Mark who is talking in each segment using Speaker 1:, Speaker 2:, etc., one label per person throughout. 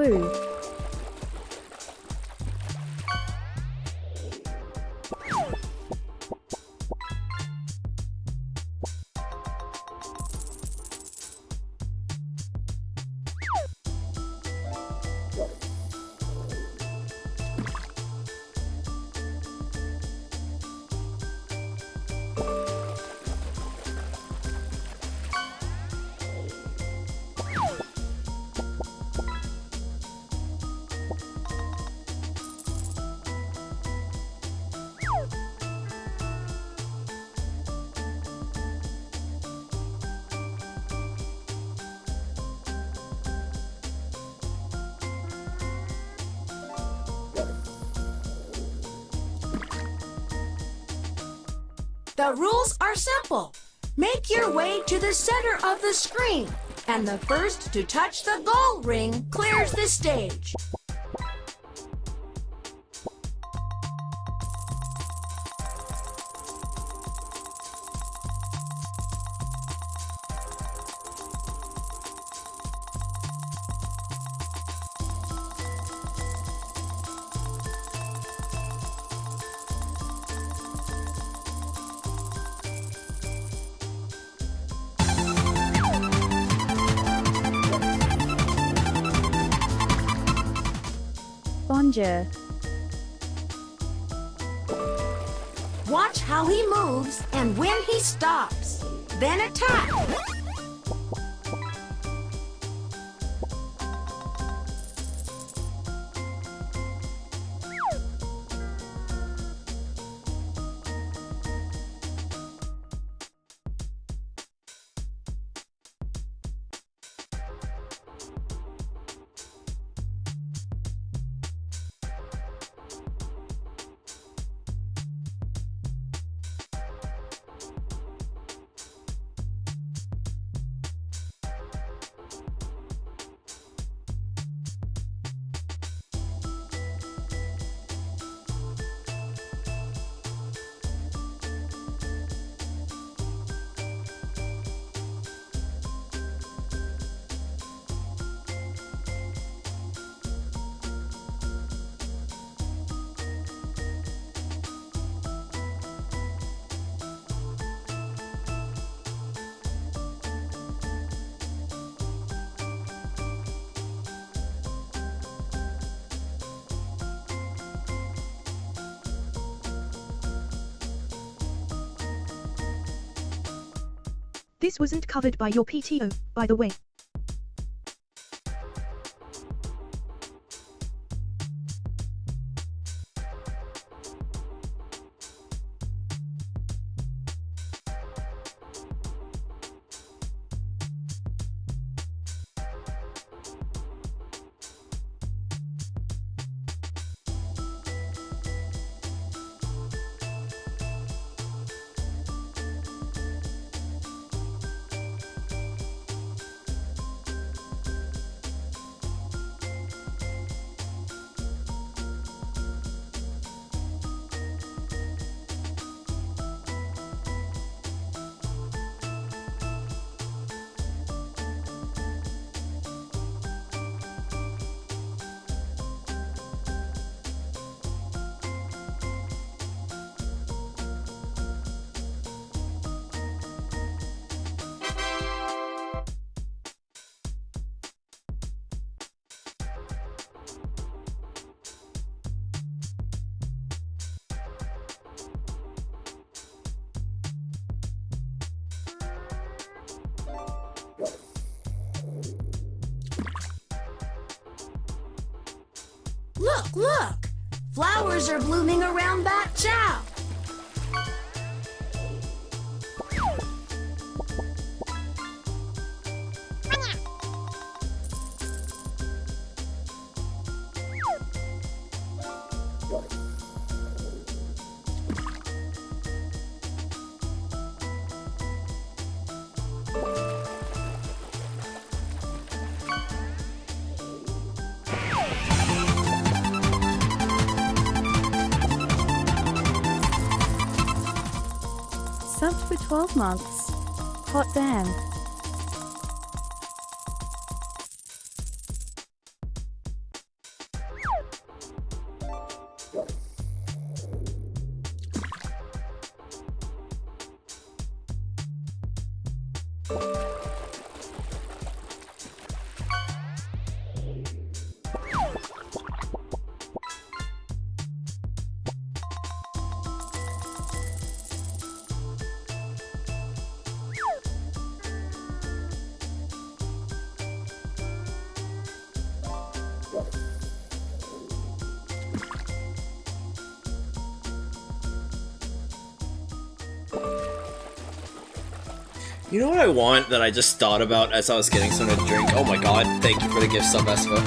Speaker 1: Woo!
Speaker 2: The rules are simple. Make your way to the center of the screen, and the first to touch the goal ring clears the stage.
Speaker 1: Bonjour.
Speaker 2: Watch how he moves and when he stops. Then attack.
Speaker 3: This wasn't covered by your PTO, by the way.
Speaker 2: Look, look! Flowers are blooming around that chow.
Speaker 1: Subbed for 12 months. Hot damn.
Speaker 4: You know what I want that I just thought about as I was getting something to drink? Oh my god, thank you for the gift sub, Vespa.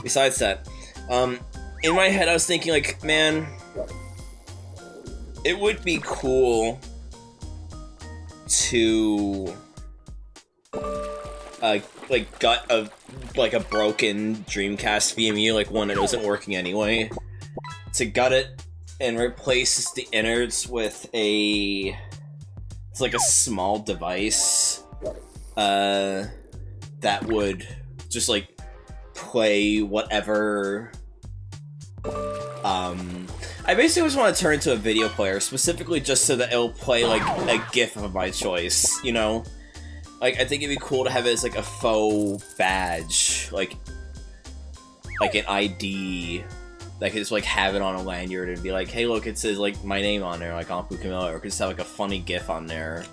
Speaker 4: Besides that, in my head I was thinking like, man, it would be cool to, like, gut a broken Dreamcast VMU, like one that wasn't working anyway, to gut it and replace the innards with it's like a small device that would just like play whatever. I basically just want to turn into a video player, specifically just so that it'll play like a GIF of my choice, you know? Like, I think it'd be cool to have it as like a faux badge, like an ID. I could just like have it on a lanyard and be like, hey look, it says like my name on there, like Ampu Camilla, or could just have like a funny GIF on there.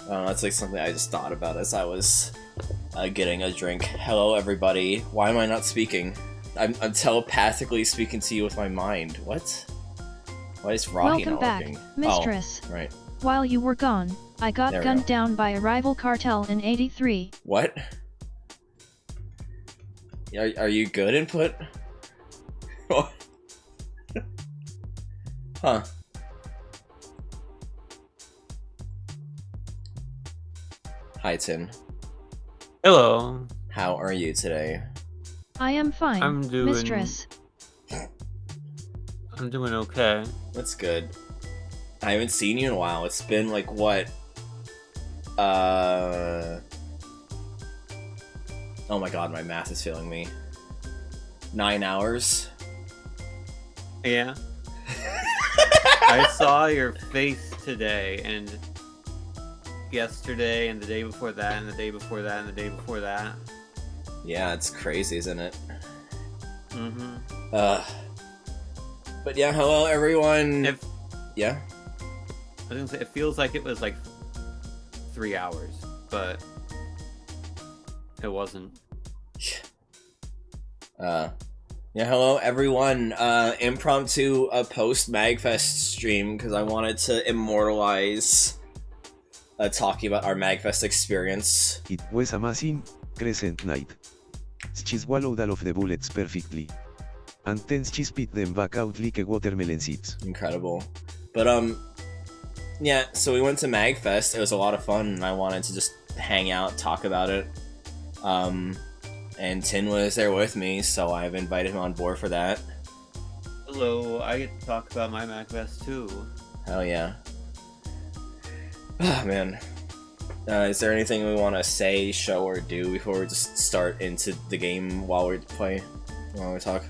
Speaker 4: I don't know, that's like something I just thought about as I was getting a drink. Hello everybody, why am I not speaking? I'm telepathically speaking to you with my mind. What? Why is Rahi
Speaker 3: Welcome
Speaker 4: not
Speaker 3: back,
Speaker 4: working?
Speaker 3: mistress.
Speaker 4: Oh, right.
Speaker 3: While you were gone, I got
Speaker 4: There we
Speaker 3: gunned
Speaker 4: go.
Speaker 3: down by a rival cartel in 83.
Speaker 4: What? Are you good, Input? Huh. Hi, Tin.
Speaker 5: Hello.
Speaker 4: How are you today?
Speaker 3: I am fine,
Speaker 5: I'm doing-
Speaker 3: mistress.
Speaker 5: I'm doing okay.
Speaker 4: That's good. I haven't seen you in a while. It's been like, what? Oh my god, my math is failing me. 9 hours?
Speaker 5: Yeah. I saw your face today, and yesterday, and the day before that, and the day before that, and the day before that.
Speaker 4: Yeah, it's crazy, isn't it?
Speaker 5: Mm-hmm.
Speaker 4: But yeah, hello everyone. Yeah?
Speaker 5: I was gonna say, it feels like it was like 3 hours, but it wasn't.
Speaker 4: Yeah, hello everyone. Impromptu post MAGfest stream because I wanted to immortalize talking about our MAGfest experience.
Speaker 6: It was amazing, Crescent Knight. She swallowed all of the bullets perfectly. And then she spit them back out like a watermelon seeds.
Speaker 4: Incredible. But yeah, so we went to MAGfest. It was a lot of fun and I wanted to just hang out, talk about it. And Tin was there with me, so I've invited him on board for that.
Speaker 5: Hello, I get to talk about my MAGfest too.
Speaker 4: Hell yeah. Ah, man. Is there anything we want to say, show, or do before we just start into the game while we talk?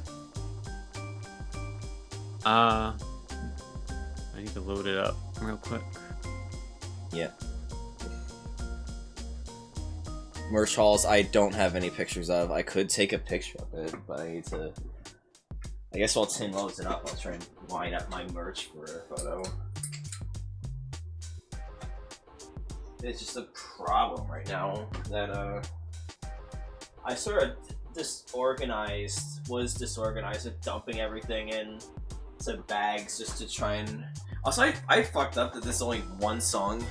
Speaker 5: I need to load it up real quick.
Speaker 4: Yeah. Merch halls, I don't have any pictures of. I could take a picture of it, but I need to... I guess while Tin loads it up, I'll try and line up my merch for a photo. It's just a problem right now that, I sort of was disorganized with dumping everything in to bags just to try and... Also, I fucked up that there's only one song.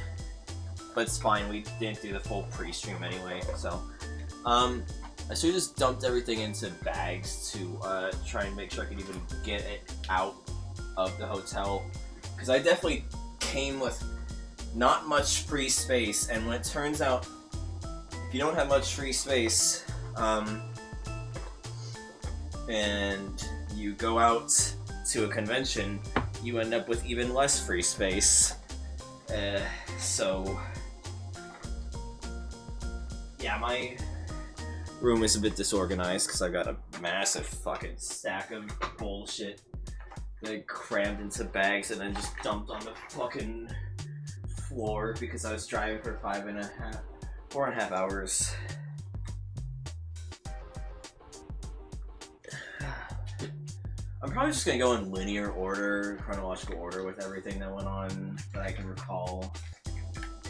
Speaker 4: But it's fine, we didn't do the full pre-stream anyway, so... I sort of just dumped everything into bags to try and make sure I could even get it out of the hotel. Because I definitely came with not much free space, and when it turns out, if you don't have much free space, and you go out to a convention, you end up with even less free space. So... yeah, my room is a bit disorganized because I got a massive fucking stack of bullshit that I crammed into bags and then just dumped on the fucking floor because I was driving for 4.5 hours. I'm probably just gonna go in linear order, chronological order with everything that went on that I can recall.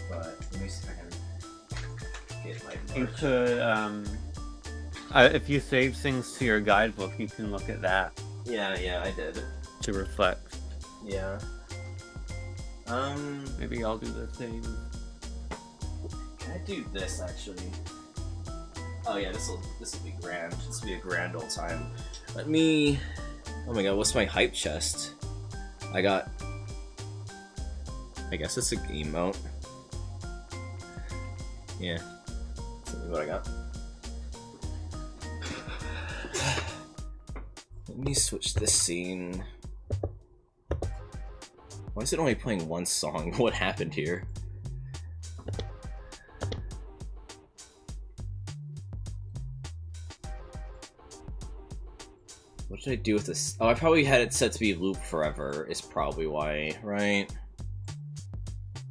Speaker 4: But let me see if I can get my
Speaker 5: You
Speaker 4: notes.
Speaker 5: could, if you save things to your guidebook, you can look at that
Speaker 4: Yeah, I did.
Speaker 5: to reflect.
Speaker 4: Yeah.
Speaker 5: Maybe I'll do the same.
Speaker 4: Can I do this actually? Oh yeah, this will be grand. This will be a grand old time. Let me. Oh my god, what's my hype chest? I guess it's a emote. Yeah. That's what I got. Let me switch this scene. Why is it only playing one song? What happened here? What did I do with this? Oh, I probably had it set to be loop forever, is probably why, right?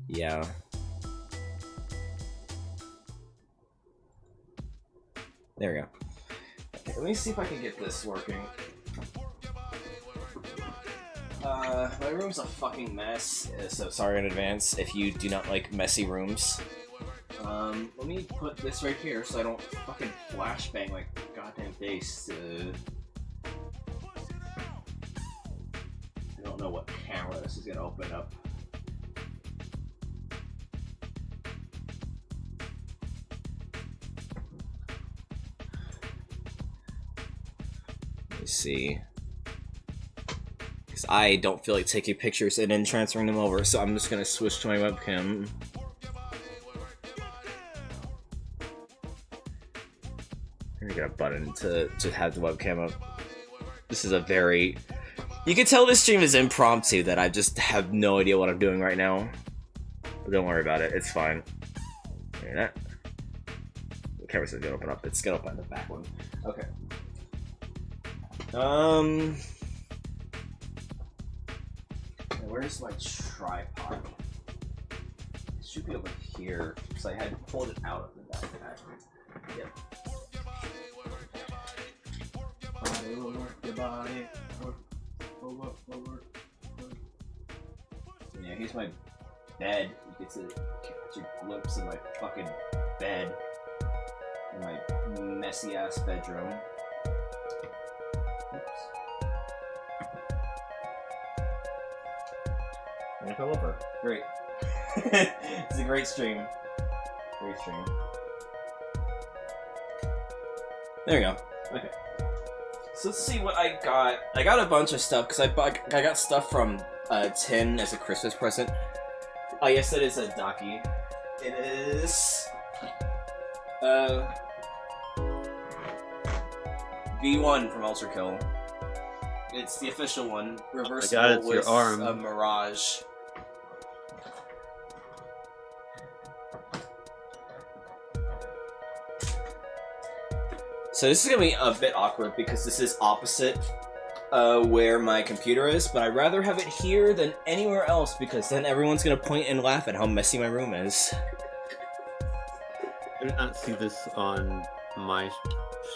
Speaker 4: Yeah. There we go. Okay, let me see if I can get this working. My room's a fucking mess, so sorry in advance if you do not like messy rooms. Let me put this right here so I don't fucking flashbang like goddamn face. I don't know what camera this is gonna open up. Let me see. Because I don't feel like taking pictures and then transferring them over, so I'm just gonna switch to my webcam. I'm gonna get a button to have the webcam up. This is a very... You can tell this stream is impromptu, that I just have no idea what I'm doing right now. But don't worry about it, it's fine. Hear that? The camera's gonna open up, it's gonna open the back one. Okay. Where's my tripod? It should be over here, because I had pulled it out of the backpack. Yep. Body will work, your body will work. So yeah, here's my bed. You get to catch a glimpse of my fucking bed. In my messy ass bedroom. Oops. And it fell over. Great. It's a great stream. Great stream. There we go. Okay. So let's see what I got. I got a bunch of stuff because I got stuff from Tin as a Christmas present. Oh yes, it is a Daki. It is V1 from Ultra Kill. It's the official one, reversible
Speaker 5: it's
Speaker 4: with
Speaker 5: your arm.
Speaker 4: a Mirage. So this is gonna be a bit awkward because this is opposite where my computer is, but I'd rather have it here than anywhere else because then everyone's gonna point and laugh at how messy my room is.
Speaker 5: I did not see this on my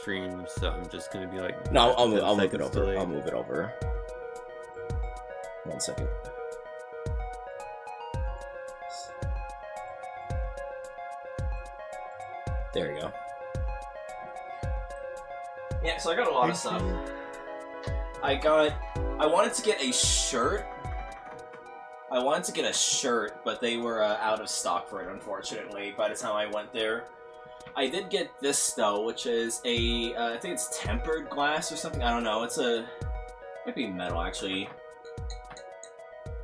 Speaker 5: stream, so I'm just gonna be like...
Speaker 4: No, I'll move it
Speaker 5: seconds
Speaker 4: over.
Speaker 5: delayed.
Speaker 4: I'll move it over. 1 second. There we go. Yeah, so I got a lot of stuff. I wanted to get a shirt. But they were out of stock for it, unfortunately, by the time I went there. I did get this, though, which is a, I think it's tempered glass or something, I don't know, might be metal, actually.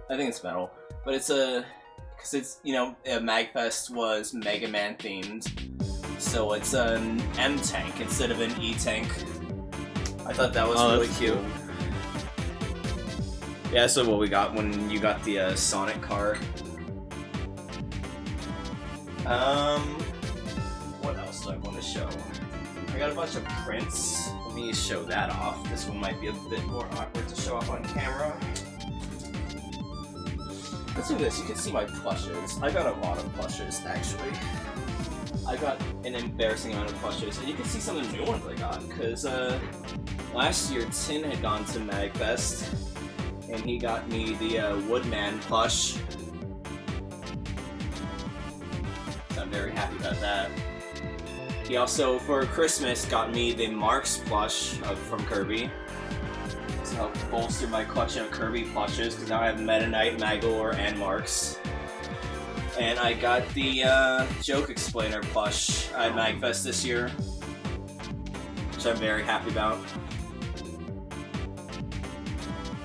Speaker 4: I think it's metal. But it's because it's, you know, MAGfest was Mega Man themed, so it's an M tank instead of an E tank. I thought that was really cute.
Speaker 5: Cool.
Speaker 4: Yeah, so what we got when you got the Sonic card. What else do I want to show? I got a bunch of prints. Let me show that off. This one might be a bit more awkward to show off on camera. Let's do this. You can see my plushes. I got a lot of plushes, actually. I got an embarrassing amount of plushes, and you can see some of the new ones I got, because last year Tin had gone to MAGfest, and he got me the Woodman plush. So I'm very happy about that. He also, for Christmas, got me the Marks plush from Kirby. To help bolster my collection of Kirby plushes, because now I have Meta Knight, Magor, and Marks. And I got the Joke Explainer plush at MAGfest this year, which I'm very happy about.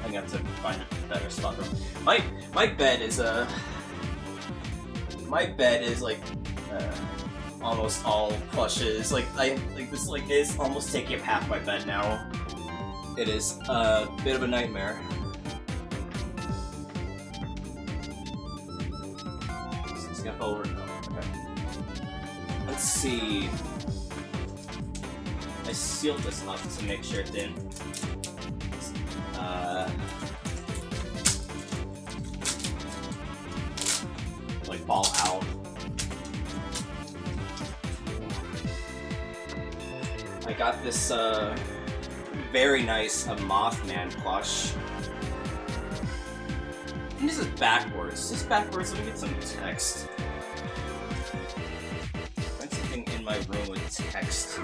Speaker 4: I'm gonna have to find a better spot for him. My bed is like almost all plushes. Like this is almost taking up half my bed now. It is a bit of a nightmare. Let's get over. Okay. Let's see. I sealed this up to make sure it didn't. Like fall out. I got this very nice Mothman plush. And this is backwards. Is this backwards? Let me get some text. Find something in my room with text.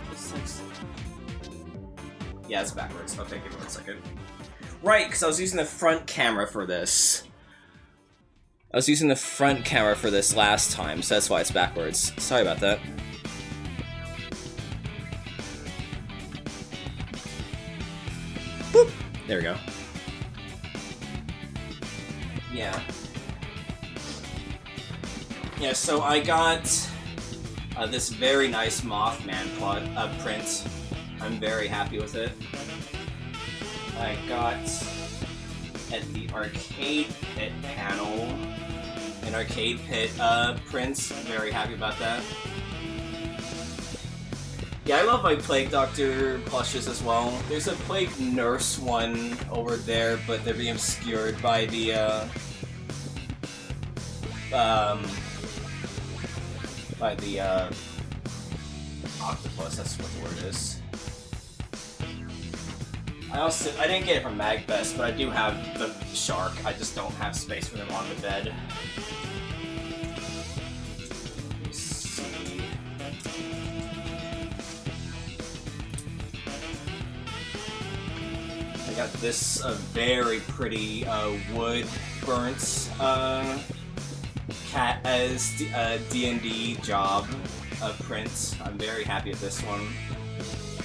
Speaker 4: What's text? Yeah, it's backwards. Okay, give me 1 second. Right, because I was using the front camera for this. I was using the front camera for this last time, so that's why it's backwards. Sorry about that. Boop! There we go. Yeah. Yeah, so I got this very nice Mothman print. I'm very happy with it. I got at the Arcade Pit panel an Arcade Pit prints. Very happy about that. Yeah, I love my Plague Doctor plushes as well. There's a Plague Nurse one over there, but they're being obscured by the octopus. That's what the word is. I didn't get it from MAGfest, but I do have the shark. I just don't have space for them on the bed. Let's see. I got this very pretty wood burnt cat as D&D job print. I'm very happy with this one.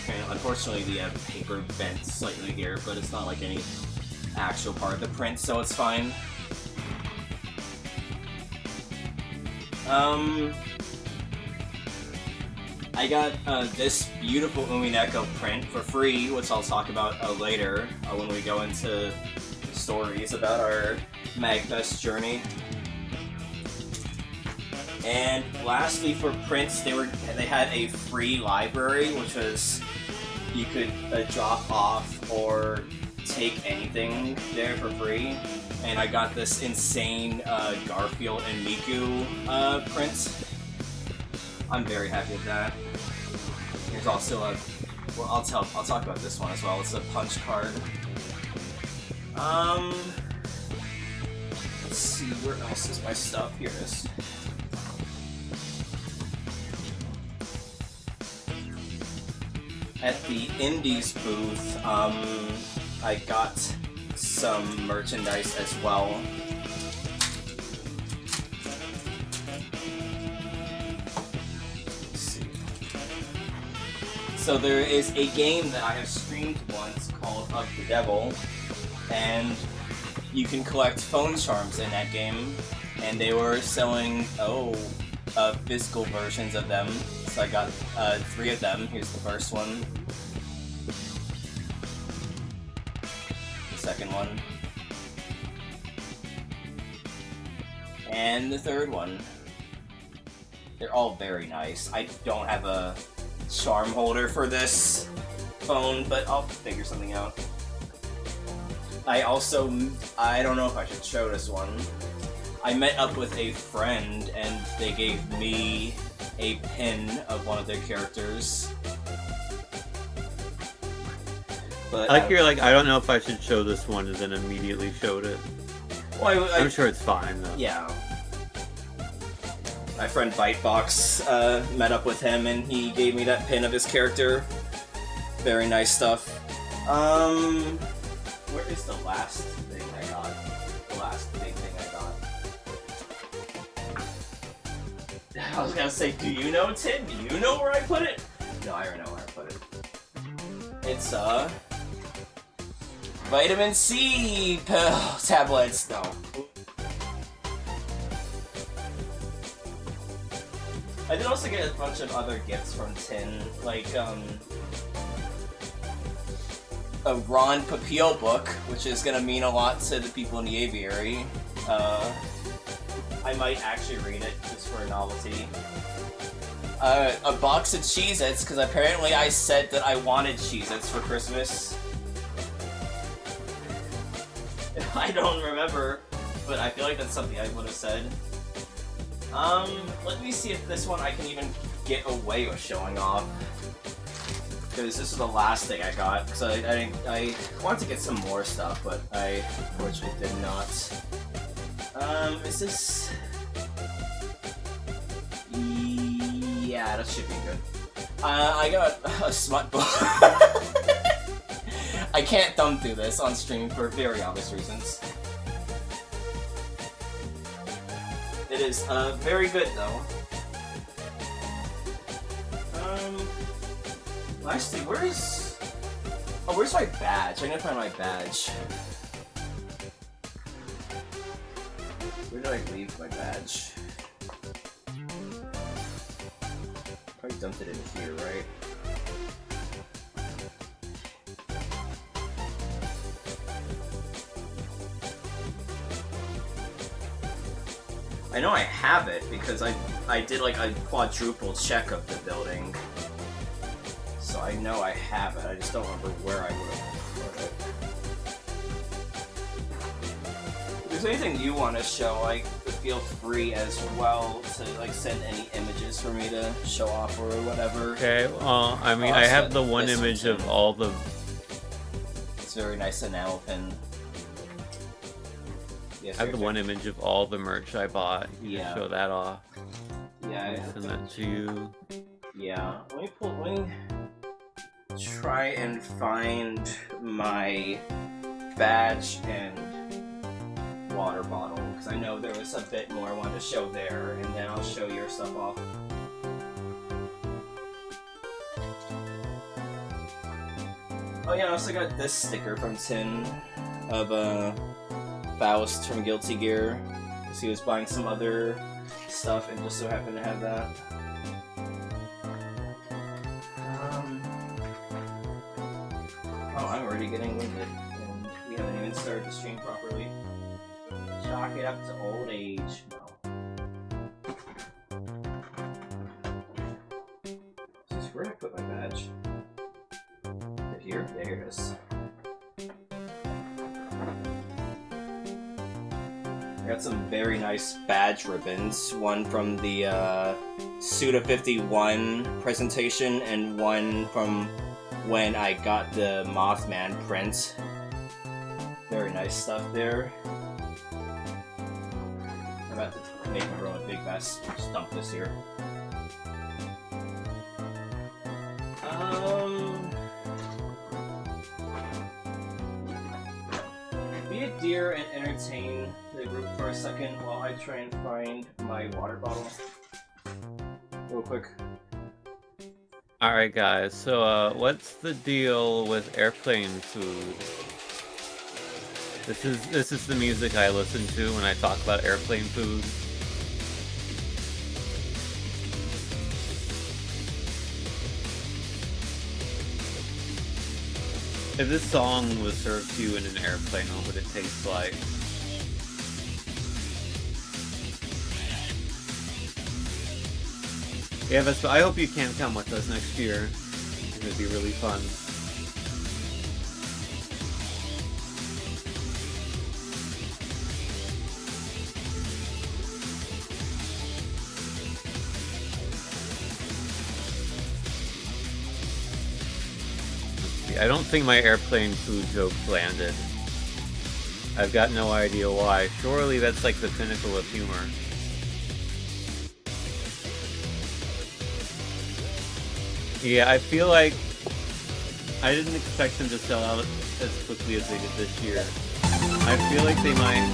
Speaker 4: And unfortunately, the paper bent slightly here, but it's not like any actual part of the print, so it's fine. I got this beautiful Umineko print for free, which I'll talk about later when we go into stories about our MAGfest journey. And lastly, for prints, they had a free library, which was you could drop off or take anything there for free. And I got this insane Garfield and Miku print. I'm very happy with that. There's also a, well, I'll talk about this one as well. It's a punch card. Let's see, where else is my stuff? Here it is. At the Indies booth, I got some merchandise as well. Let's see. So there is a game that I have streamed once called Of the Devil, and you can collect phone charms in that game, and they were selling, physical versions of them. So I got 3 of them. Here's the first one. The second one. And the third one. They're all very nice. I don't have a charm holder for this phone, but I'll figure something out. I don't know if I should show this one. I met up with a friend and they gave me a pin of one of their characters. But
Speaker 5: I like you're like, I don't know if I should show this one, and then immediately showed it.
Speaker 4: Well,
Speaker 5: I'm sure it's fine, though.
Speaker 4: Yeah. My friend Bitebox met up with him and he gave me that pin of his character. Very nice stuff. Where is the last thing I got? The last big thing I got. I was gonna say, do you know, Tim? Do you know where I put it? No, I already know where I put it. It's, vitamin C pill tablets. No. I did also get a bunch of other gifts from Tin, like, a Ron Popeil book, which is gonna mean a lot to the people in the aviary. I might actually read it, just for a novelty. A box of Cheez-Its, because apparently I said that I wanted Cheez-Its for Christmas. I don't remember, but I feel like that's something I would have said. Let me see if this one I can even get away with showing off. Because this is the last thing I got, because I want to get some more stuff, but I unfortunately did not. Is this... Yeah, that should be good. I got a smut book. I can't thumb through this on stream for very obvious reasons. It is, very good, though. Actually, where's my badge? I need to find my badge. Where did I leave my badge? Probably dumped it in here, right? I know I have it because I did like a quadruple check of the building. So I know I have it, I just don't remember where I would have put it. If there's anything you want to show, like, feel free as well to like send any images for me to show off or whatever.
Speaker 5: Okay, well, I mean, I have the one image of all the...
Speaker 4: It's very nice enamel pin. Yes,
Speaker 5: I have the one image of all the merch I bought. You can show that off.
Speaker 4: Yeah, I
Speaker 5: send that to you.
Speaker 4: Yeah, let me try and find my badge and water bottle, because I know there was a bit more I wanted to show there, and then I'll show your stuff off. Oh yeah, I also got this sticker from Tin of Faust from Guilty Gear, because he was buying some other stuff and just so happened to have that. Oh, I'm already getting winded, and we haven't even started the stream properly. Chalk it up to old age. No. Just where did I put my badge? Is it here? There it is. I got some very nice badge ribbons. One from the Suda 51 presentation, and one from when I got the Mothman print. Very nice stuff there. I'm about to make my own big mess. Just dump this here. Be a dear and entertain the group for a second while I try and find my water bottle. Real quick.
Speaker 5: Alright guys, so what's the deal with airplane food? This is the music I listen to when I talk about airplane food. If this song was served to you in an airplane, what would it taste like? Yeah, Vespa, I hope you can come with us next year. It'd be really fun. I don't think my airplane food joke landed. I've got no idea why. Surely that's like the pinnacle of humor. Yeah, I feel like I didn't expect them to sell out as quickly as they did this year. I feel like they might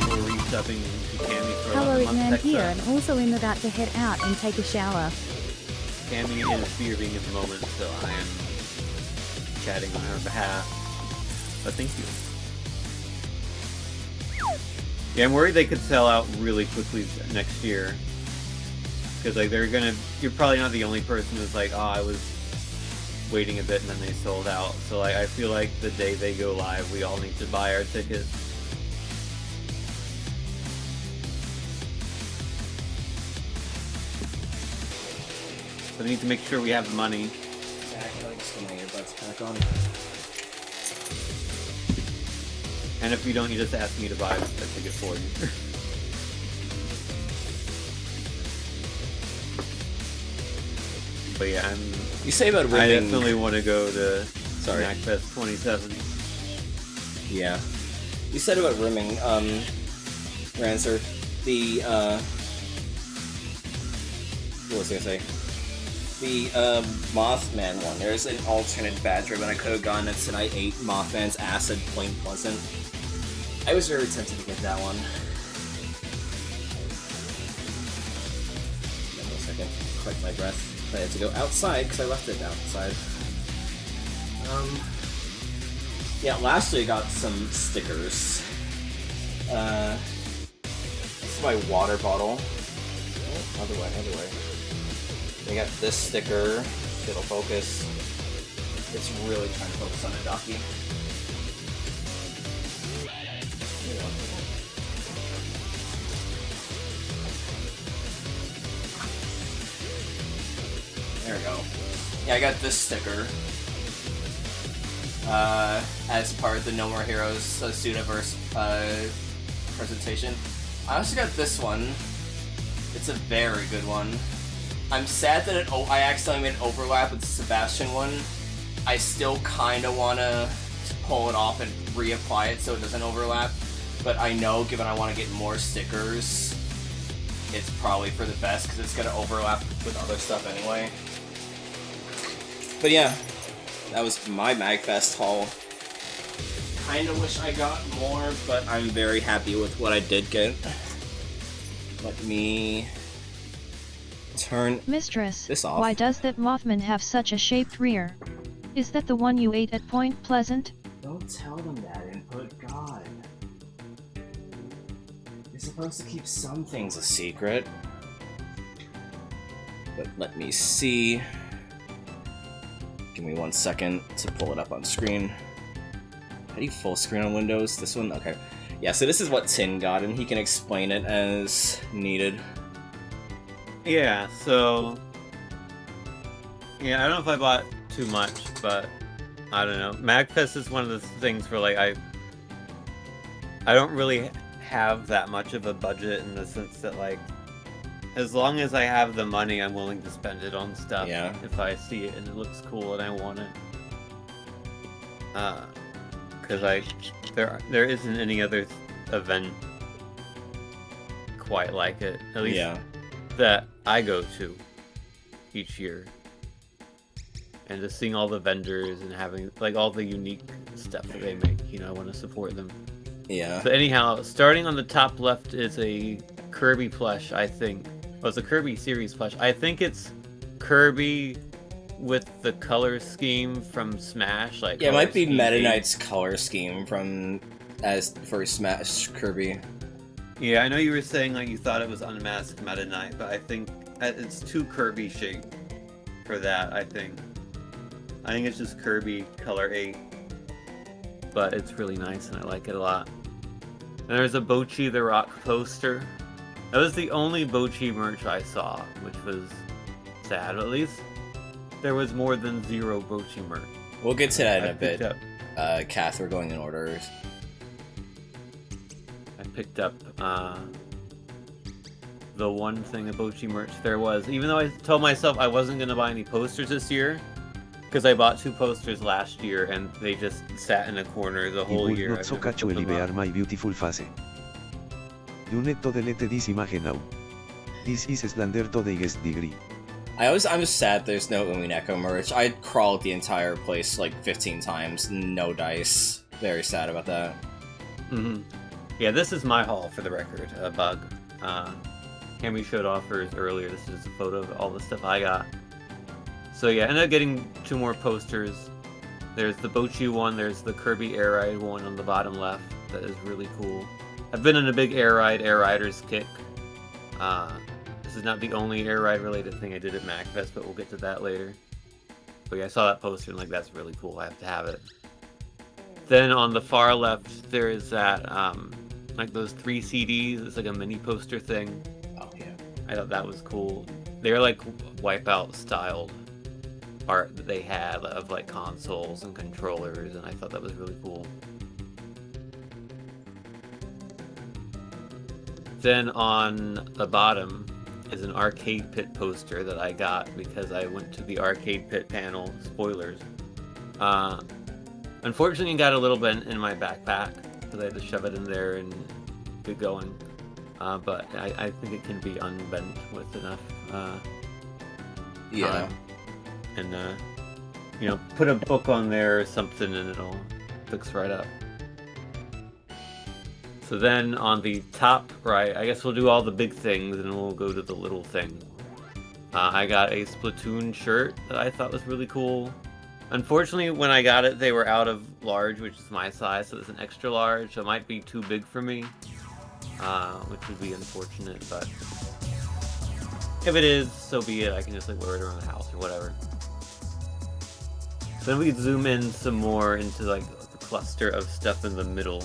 Speaker 5: be resubbing to Cammy for
Speaker 1: Hello,
Speaker 5: like a month
Speaker 1: Ignan here,
Speaker 5: extra.
Speaker 1: and also am about to head out and take a shower.
Speaker 5: Cammy is spearing at the moment, so I am chatting on her behalf. But thank you. Yeah, I'm worried they could sell out really quickly next year. Because like you're probably not the only person who's like, oh, I was waiting a bit and then they sold out. So like, I feel like the day they go live, we all need to buy our tickets. So we need to make sure we have the money.
Speaker 4: Exactly. Just get my earbuds back on.
Speaker 5: And if you don't, you just ask me to buy a ticket for you. But yeah,
Speaker 4: You say about
Speaker 5: I
Speaker 4: ribbing.
Speaker 5: definitely want to go to
Speaker 4: Sorry.
Speaker 5: MAGfest 27.
Speaker 4: Yeah. You said about rimming, Rancer, the, what was I gonna say? The, Mothman one. There's an alternate badge ribbon I could have gotten at tonight. 8 Mothman's Acid Point Pleasant. I was very tempted to get that one. Wait a second. Collect my breath. I had to go outside because I left it outside. Yeah, lastly I got some stickers. This is my water bottle. Oh, other way. I got this sticker. It'll focus. It's really trying to focus on a docky. There we go. Yeah, I got this sticker. As part of the No More Heroes Sudaverse presentation. I also got this one. It's a very good one. I'm sad that I accidentally made an overlap with the Sebastian one. I still kind of want to pull it off and reapply it so it doesn't overlap. But I know, given I want to get more stickers, it's probably for the best because it's going to overlap with other stuff anyway. But yeah, that was my MAGfest haul. Kinda wish I got more, but I'm very happy with what I did get. Let me turn
Speaker 3: Mistress,
Speaker 4: this off.
Speaker 3: why does that Mothman have such a shaped rear? Is that the one you ate at Point Pleasant?
Speaker 4: Don't tell them that, Input God. You're supposed to keep some things a secret. But let me see. Give me 1 second to pull it up on screen. How do you full screen on Windows? This one? Okay. Yeah, so this is what Tin got, and he can explain it as needed.
Speaker 5: Yeah, so... Yeah, I don't know if I bought too much, but... I don't know. MAGfest is one of the things where, like, I don't really have that much of a budget in the sense that, like... As long as I have the money, I'm willing to spend it on stuff.
Speaker 4: Yeah.
Speaker 5: If I see it and it looks cool and I want it. Because there isn't any other event quite like it. At least that I go to each year. And just seeing all the vendors and having like all the unique stuff that they make, you know, I want to support them.
Speaker 4: Yeah.
Speaker 5: So anyhow, starting on the top left is a Kirby plush, I think. Oh, it's a Kirby series plush. I think it's Kirby with the color scheme from Smash. Like
Speaker 4: Yeah, it might be
Speaker 5: Scheme
Speaker 4: Meta
Speaker 5: 8.
Speaker 4: Knight's color scheme for Smash Kirby.
Speaker 5: Yeah, I know you were saying like you thought it was Unmasked Meta Knight, but I think it's too Kirby shaped for that, I think it's just Kirby color 8. But it's really nice and I like it a lot. And there's a Bochi the Rock poster. That was the only Bochi merch I saw, which was sad. At least there was more than 0 Bochi merch.
Speaker 4: We'll get to that in a
Speaker 5: picked
Speaker 4: bit.
Speaker 5: up-
Speaker 4: Kath, we're going in order.
Speaker 5: I picked up the one thing of Bochi merch there was. Even though I told myself I wasn't going to buy any posters this year, because I bought 2 posters last year and they just sat in a corner the
Speaker 6: I
Speaker 5: whole
Speaker 6: would
Speaker 5: year.
Speaker 6: not
Speaker 5: I've
Speaker 6: so
Speaker 5: never
Speaker 6: catch
Speaker 5: put them
Speaker 6: elevar
Speaker 5: up.
Speaker 6: my beautiful face. Do not to delete this image now. This is standard to the guest degree.
Speaker 4: I'm just sad there's no Umineko merch. I crawled the entire place like 15 times, no dice. Very sad about that.
Speaker 5: Yeah, this is my haul for the record, Bug. Cammy showed off hers earlier. This is a photo of all the stuff I got. So yeah, I ended up getting 2 more posters. There's the Bochi one, there's the Kirby Air Ride one on the bottom left. That is really cool. I've been on a big Air Riders kick. This is not the only Air Ride related thing I did at MAGfest, but we'll get to that later. But yeah, I saw that poster and like, that's really cool, I have to have it. Then on the far left, there is that, like those 3 CDs, it's like a mini poster thing.
Speaker 4: Oh yeah.
Speaker 5: I thought that was cool. They're like Wipeout styled art that they had of like consoles and controllers, and I thought that was really cool. Then on the bottom is an Arcade Pit poster that I got because I went to the Arcade Pit panel. Spoilers. Unfortunately, it got a little bit in my backpack because I had to shove it in there and get going. But I think it can be unbent with enough
Speaker 4: Yeah.
Speaker 5: time. And you know, put a book on there or something and it'll fix right up. So then on the top right, I guess we'll do all the big things and we'll go to the little thing. I got a Splatoon shirt that I thought was really cool. Unfortunately, when I got it, they were out of large, which is my size, so it's an extra large, so it might be too big for me, which would be unfortunate, but if it is, so be it. I can just like wear it around the house or whatever. So then we zoom in some more into like the cluster of stuff in the middle.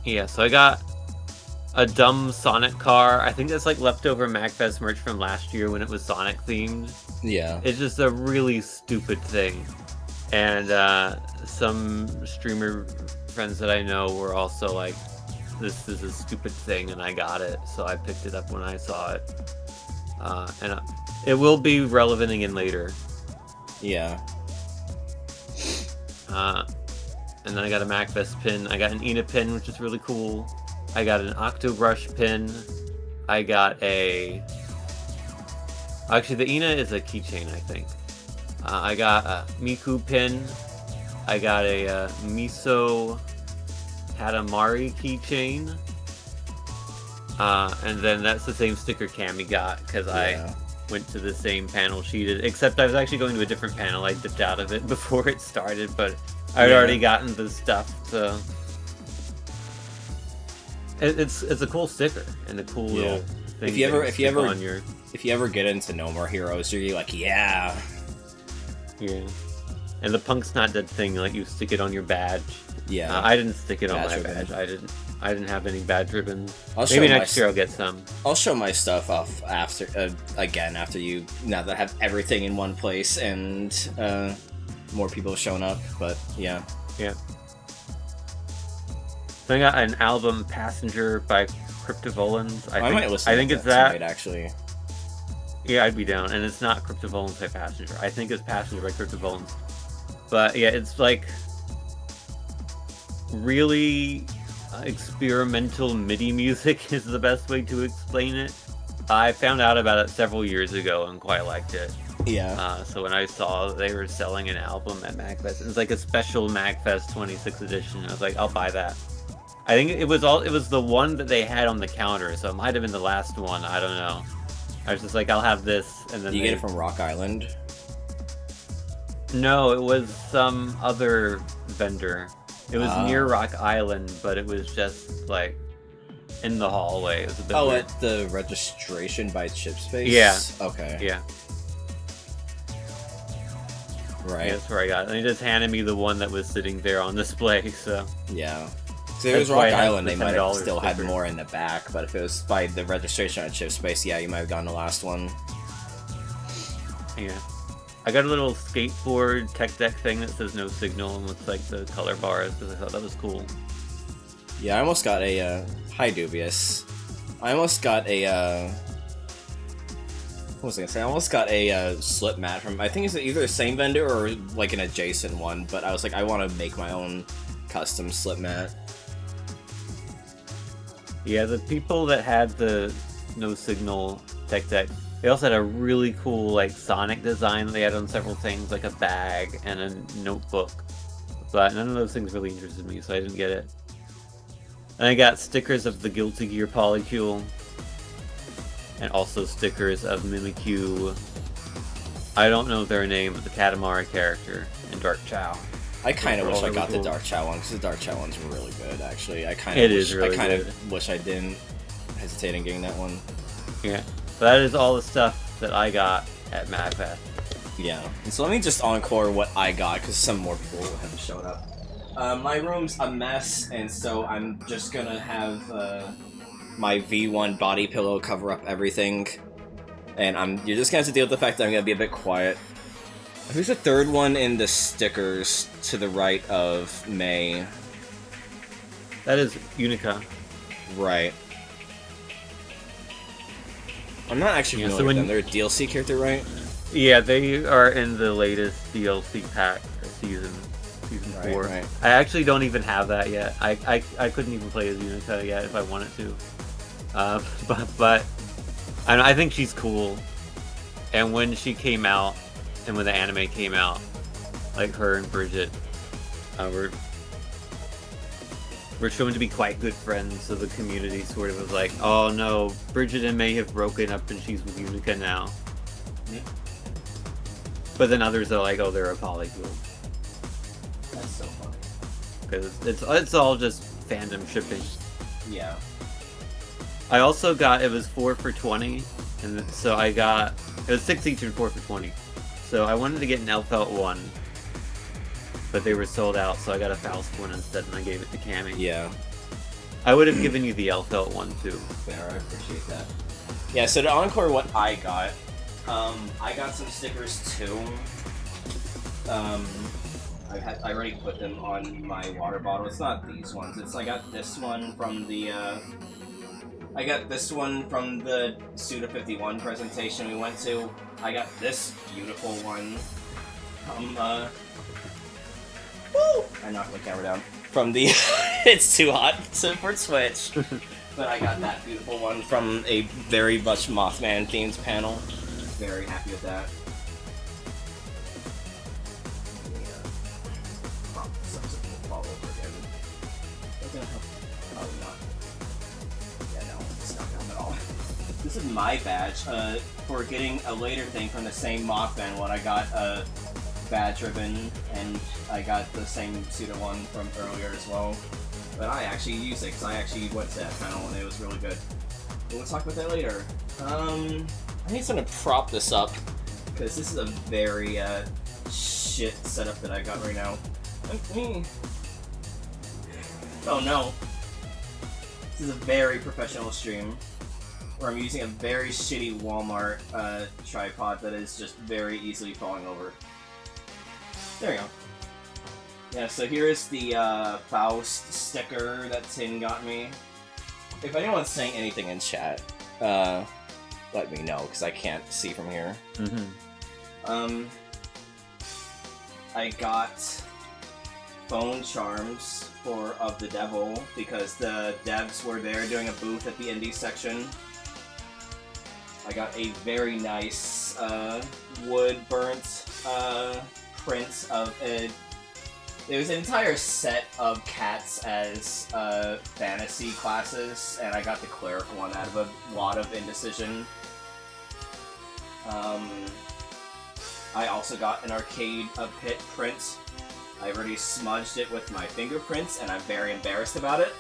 Speaker 5: Yeah, so I got a dumb Sonic car. I think that's like leftover MAGfest merch from last year when it was Sonic themed.
Speaker 4: Yeah.
Speaker 5: It's just a really stupid thing. And some streamer friends that I know were also like, this is a stupid thing, and I got it. So I picked it up when I saw it. And it will be relevant again later.
Speaker 4: Yeah.
Speaker 5: And then I got a MAGfest pin. I got an Ina pin, which is really cool. I got an Octobrush pin. I got a... Actually, the Ina is a keychain, I think. I got a Miku pin. I got a Miso Katamari keychain. And then that's the same sticker Cammy got, because I went to the same panel she did. Except I was actually going to a different panel. I dipped out of it before it started, but I'd already gotten the stuff, so... It's a cool sticker and a cool little thing.
Speaker 4: If you ever get into No More Heroes, you're like, yeah.
Speaker 5: Yeah. And the Punk's Not Dead thing, like you stick it on your badge.
Speaker 4: Yeah.
Speaker 5: I didn't stick it on
Speaker 4: Badge
Speaker 5: my
Speaker 4: ribbon.
Speaker 5: badge. I didn't have any badge ribbons.
Speaker 4: show
Speaker 5: Maybe next year I'll get some.
Speaker 4: I'll show my stuff off after now that I have everything in one place and more people have shown up. But yeah.
Speaker 5: Yeah. So I got an album, Passenger by Cryptovolans.
Speaker 4: I might listen.
Speaker 5: I think
Speaker 4: to
Speaker 5: it's that.
Speaker 4: tonight, actually.
Speaker 5: Yeah, I'd be down. And it's not Cryptovolans by Passenger. I think it's Passenger by Cryptovolans. But yeah, it's like really experimental MIDI music is the best way to explain it. I found out about it several years ago and quite liked it.
Speaker 4: Yeah.
Speaker 5: So when I saw they were selling an album at MAGfest, it was like a special MAGfest 26 edition. I was like, I'll buy that. I think it was the one that they had on the counter, so it might have been the last one. I don't know. I was just like, I'll have this, and then
Speaker 4: you get it from Rock Island?
Speaker 5: No, it was some other vendor. It was near Rock Island, but it was just like in the hallway. It was a bit weird.
Speaker 4: At the registration by Chipspace?
Speaker 5: Yeah.
Speaker 4: Okay.
Speaker 5: Yeah.
Speaker 4: Right.
Speaker 5: Yeah, that's where I got it. And they just handed me the one that was sitting there on display, so...
Speaker 4: Yeah. So if it was
Speaker 5: That's why
Speaker 4: Rock
Speaker 5: I have
Speaker 4: Island,
Speaker 5: the
Speaker 4: they might have
Speaker 5: $10
Speaker 4: still had
Speaker 5: sticker.
Speaker 4: more in the back, but if it was by the registration at Chipspace, yeah, you might have gotten the last one.
Speaker 5: Yeah. I got a little skateboard tech deck thing that says no signal and looks like the color bars because I thought that was cool.
Speaker 4: Yeah, I almost got a, hi Dubious. I almost got a, what was I gonna say? I almost got a slip mat from, I think it's either the same vendor or like an adjacent one, but I was like, I want to make my own custom slip mat.
Speaker 5: Yeah, the people that had the no signal tech deck, they also had a really cool like Sonic design that they had on several things, like a bag and a notebook. But none of those things really interested me, so I didn't get it. And I got stickers of the Guilty Gear Polycule, and also stickers of Mimikyu. I don't know their name, but the Katamari character in Dark Chow.
Speaker 4: I kind of wish I got the
Speaker 5: cool.
Speaker 4: Dark Chow one, because the Dark Chow one's really good, actually. I kind of wish I didn't hesitate in getting that one.
Speaker 5: Yeah, so that is all the stuff that I got at MAGfest.
Speaker 4: Yeah, and so let me just encore what I got, because some more people haven't showed up. My room's a mess, and so I'm just gonna have my V1 body pillow cover up everything. And you're just gonna have to deal with the fact that I'm gonna be a bit quiet. Who's the third one in the stickers to the right of May?
Speaker 5: That is Unica.
Speaker 4: Right. I'm not actually familiar with them. They're a DLC character, right?
Speaker 5: Yeah, they are in the latest DLC pack season 4.
Speaker 4: Right.
Speaker 5: I actually don't even have that yet. I couldn't even play as Unica yet if I wanted to. But I think she's cool. And when she came out, and when the anime came out, like her and Bridget were shown to be quite good friends, so the community sort of was like, oh no, Bridget and May have broken up and she's with Unica now.
Speaker 4: Mm-hmm.
Speaker 5: But then others are like, oh, they're a polycule.
Speaker 4: That's so funny.
Speaker 5: Because it's all just fandom shipping.
Speaker 4: Yeah.
Speaker 5: I also got, it was 4 for 20, and so I got, it was 6 each and 4 for 20. So I wanted to get an Elfelt one, but they were sold out, so I got a Faust one instead, and I gave it to Cammy.
Speaker 4: Yeah.
Speaker 5: I would have given you the Elfelt one too.
Speaker 4: Fair, I appreciate that. Yeah, so to encore what I got some stickers too. I already put them on my water bottle. It's not these ones. I got this one from the Suda 51 presentation we went to. I got this beautiful one from woo! I knocked my camera down. From the it's too hot for Switch. But I got that beautiful one from a very much Mothman themed panel. Very happy with that. Fall over again. Probably not. Yeah, no, it's not gonna help at all. This is my badge. For getting a later thing from the same Mothman one, I got a badge ribbon, and I got the same Suda one from earlier as well. But I actually used it because I actually went to that panel and it was really good. But we'll talk about that later. I need something to prop this up because this is a very shit setup that I got right now. Oh no. This is a very professional stream where I'm using a very shitty Walmart tripod that is just very easily falling over. There we go. Yeah, so here is the Faust sticker that Tin got me. If anyone's saying anything in chat, let me know, because I can't see from here.
Speaker 5: Mm-hmm.
Speaker 4: I got phone charms of the devil, because the devs were there doing a booth at the indie section. I got a very nice wood-burnt print of a... There was an entire set of cats as fantasy classes, and I got the cleric one out of a lot of indecision. I also got an Arcade Pit print. I already smudged it with my fingerprints, and I'm very embarrassed about it.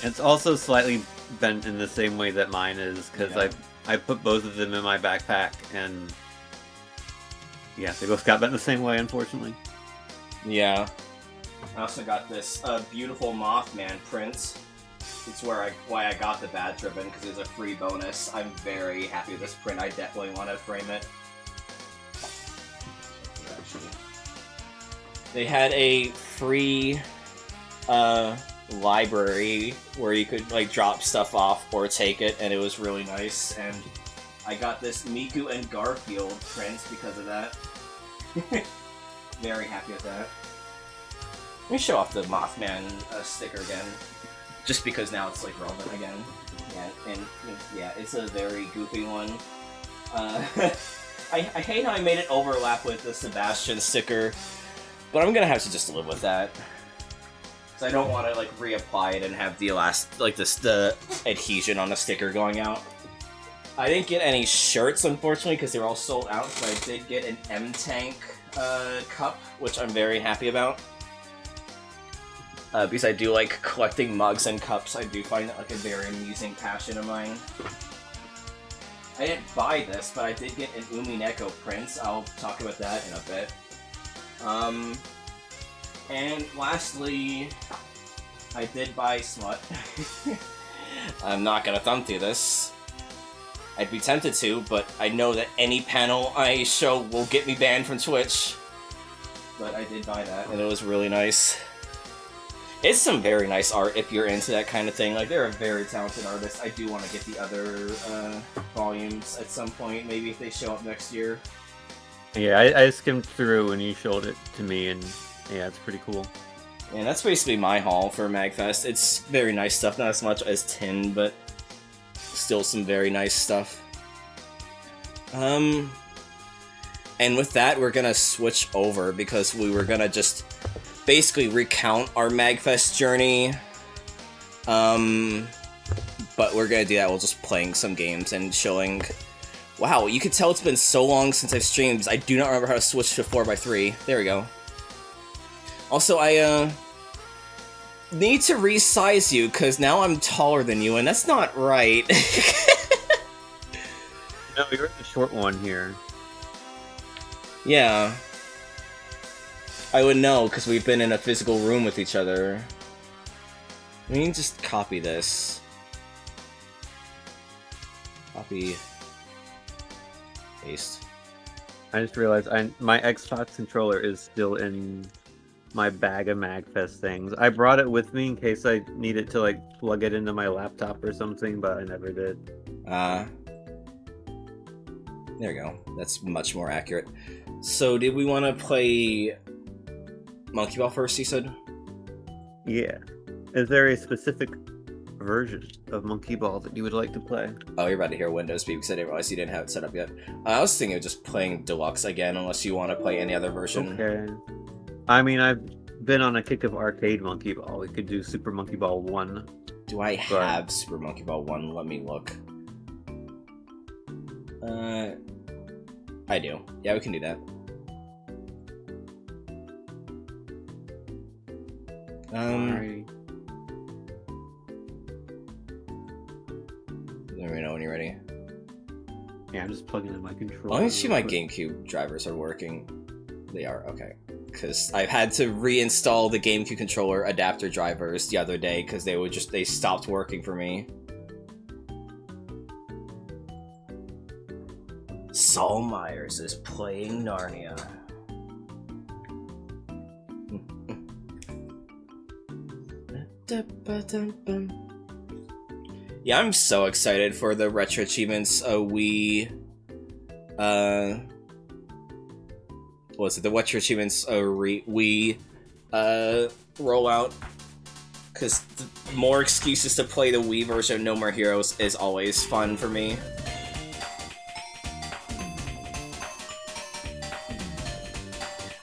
Speaker 5: It's also slightly bent in the same way that mine is, because
Speaker 4: yeah.
Speaker 5: I put both of them in my backpack, and yeah, they both got bent the same way, unfortunately.
Speaker 4: Yeah. I also got this beautiful Mothman print. It's why I got the badge ribbon, because it was a free bonus. I'm very happy with this print. I definitely want to frame it. They had a free library where you could like drop stuff off or take it, and it was really nice. And I got this Miku and Garfield print because of that. Very happy with that. Let me show off the Mothman sticker again, just because now it's like relevant again. Yeah, and yeah, it's a very goofy one. I hate how I made it overlap with the Sebastian sticker, but I'm gonna have to just live with that. So I don't want to like reapply it and have the the adhesion on the sticker going out. I didn't get any shirts, unfortunately, because they were all sold out, but I did get an M-Tank cup, which I'm very happy about. Because I do like collecting mugs and cups. I do find that like a very amusing passion of mine. I didn't buy this, but I did get an Umineko print. I'll talk about that in a bit. And lastly, I did buy Smut. I'm not gonna thumb through this. I'd be tempted to, but I know that any panel I show will get me banned from Twitch. But I did buy that, and it was really nice. It's some very nice art if you're into that kind of thing. Like, they're a very talented artist. I do want to get the other volumes at some point, maybe if they show up next year.
Speaker 5: Yeah, I skimmed through when you showed it to me, and yeah, it's pretty cool.
Speaker 4: And that's basically my haul for MAGfest. It's very nice stuff, not as much as Tin, but still some very nice stuff. And with that, we're gonna switch over because we were gonna just basically recount our MAGfest journey. But we're gonna do that while just playing some games and showing. Wow, you can tell it's been so long since I've streamed. I do not remember how to switch to 4x3. There we go. Also, I need to resize you because now I'm taller than you, and that's not right.
Speaker 5: No, you're the short one here.
Speaker 4: Yeah. I would know, because we've been in a physical room with each other. We can just copy this. Copy. Paste.
Speaker 5: I just realized my Xbox controller is still in my bag of MAGfest things. I brought it with me in case I needed to like plug it into my laptop or something, but I never did.
Speaker 4: There we go. That's much more accurate. So, did we want to play Monkey Ball first, you said?
Speaker 5: Yeah. Is there a specific version of Monkey Ball that you would like to play?
Speaker 4: Oh, you're about to hear Windows speak because I didn't realize you didn't have it set up yet. I was thinking of just playing Deluxe again, unless you want to play any other version.
Speaker 5: Okay. I mean, I've been on a kick of arcade Monkey Ball. We could do Super Monkey Ball 1.
Speaker 4: Do I have Super Monkey Ball 1? Let me look. I do. Yeah, we can do that.
Speaker 5: Alright.
Speaker 4: Let me know when you're ready.
Speaker 5: Yeah, I'm just plugging in my controller.
Speaker 4: Let me see my GameCube drivers are working. They are, okay. Because I've had to reinstall the GameCube controller adapter drivers the other day because they stopped working for me. Saul Myers is playing Narnia. Yeah, I'm so excited for the Retro Achievements the Retro Achievements rollout. Because more excuses to play the Wii version of No More Heroes is always fun for me.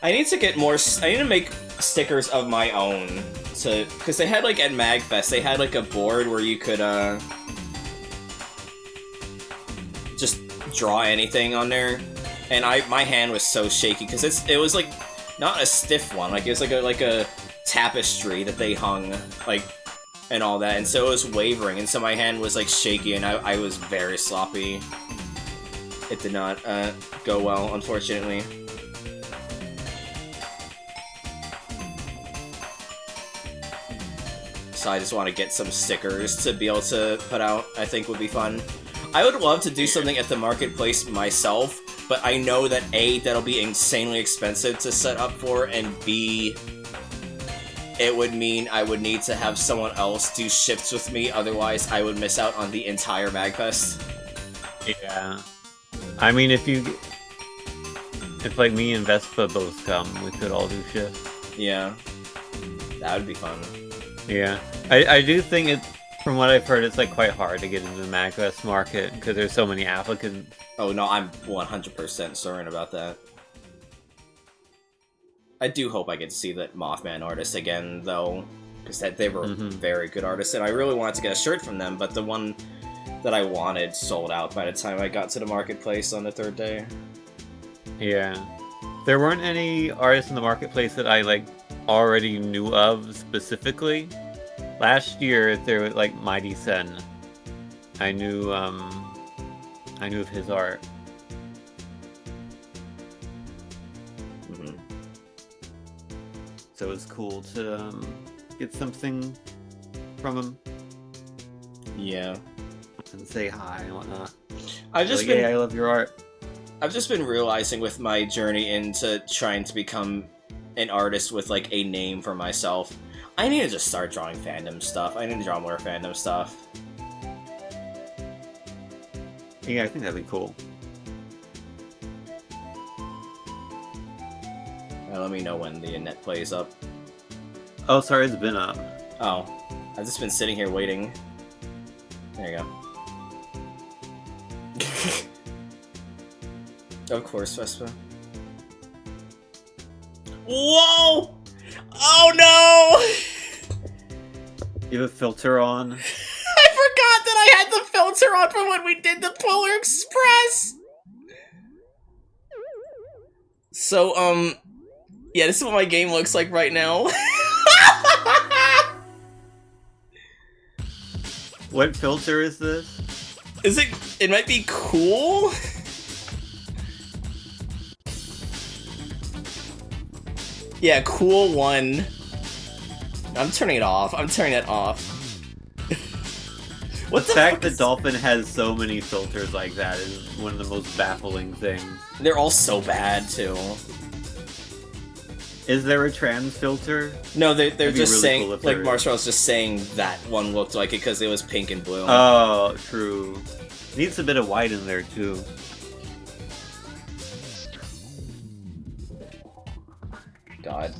Speaker 4: I need to get more. I need to make stickers of my own. Because they had, like, at MAGfest, they had, like, a board where you could, just draw anything on there. And my hand was so shaky, because it was, like, not a stiff one. Like, it was, like a tapestry that they hung, like, and all that. And so it was wavering, and so my hand was, like, shaky, and I was very sloppy. It did not, go well, unfortunately. so I just want to get some stickers to be able to put out. I think would be fun. I would love to do something at the marketplace myself, but I know that A, that'll be insanely expensive to set up for, and B, it would mean I would need to have someone else do shifts with me, otherwise I would miss out on the entire MAGfest.
Speaker 5: Yeah. I mean, if like me and Vespa both come, we could all do shifts.
Speaker 4: Yeah. That would be fun.
Speaker 5: Yeah. I do think it, from what I've heard, it's like quite hard to get into the MAGfest market, because there's so many applicants.
Speaker 4: Oh no, I'm 100% certain about that. I do hope I get to see that Mothman artist again, though, because they were very good artists, and I really wanted to get a shirt from them, but the one that I wanted sold out by the time I got to the marketplace on the 3rd day.
Speaker 5: Yeah. There weren't any artists in the marketplace that I, like, already knew of specifically. Last year, there was, like, Mighty Sen. I knew of his art. So it was cool to get something from him.
Speaker 4: Yeah.
Speaker 5: And say hi and whatnot.
Speaker 4: I've just
Speaker 5: been, hey, I love your art.
Speaker 4: I've just been realizing with my journey into trying to become an artist with, like, a name for myself, I need to just start drawing fandom stuff. I need to draw more fandom stuff.
Speaker 5: Yeah, I think that'd be cool.
Speaker 4: Let me know when the net plays up.
Speaker 5: Oh, sorry, it's been up.
Speaker 4: Oh. I've just been sitting here waiting. There you go. Of course, Vespa. Whoa! Oh no!
Speaker 5: You have a filter on?
Speaker 4: I forgot that I had the filter on from when we did the Polar Express! So, yeah, this is what my game looks like right now.
Speaker 5: What filter is this?
Speaker 4: Is it? It might be cool? Yeah, cool 1. I'm turning it off. I'm turning it off. What the
Speaker 5: fact that Dolphin has so many filters like that is one of the most baffling things.
Speaker 4: They're all so bad, too.
Speaker 5: Is there a trans filter?
Speaker 4: No, they're just
Speaker 5: really
Speaker 4: saying,
Speaker 5: cool if
Speaker 4: like,
Speaker 5: there
Speaker 4: Marshall's just saying that one looked like it because it was pink and blue.
Speaker 5: Oh, true. Needs a bit of white in there, too.
Speaker 4: God.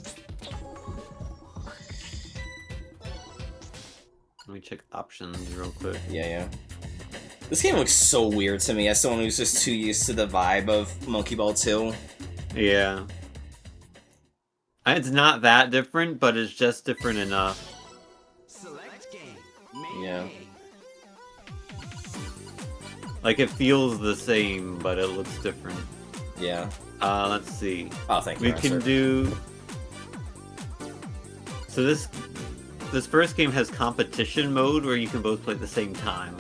Speaker 5: Let me check options real quick.
Speaker 4: Yeah. This game looks so weird to me as someone who's just too used to the vibe of Monkey Ball 2.
Speaker 5: Yeah. It's not that different, but it's just different enough.
Speaker 4: Yeah.
Speaker 5: Like, it feels the same, but it looks different.
Speaker 4: Yeah.
Speaker 5: Let's see.
Speaker 4: Oh, thank you.
Speaker 5: We can do... So this first game has competition mode where you can both play at the same time.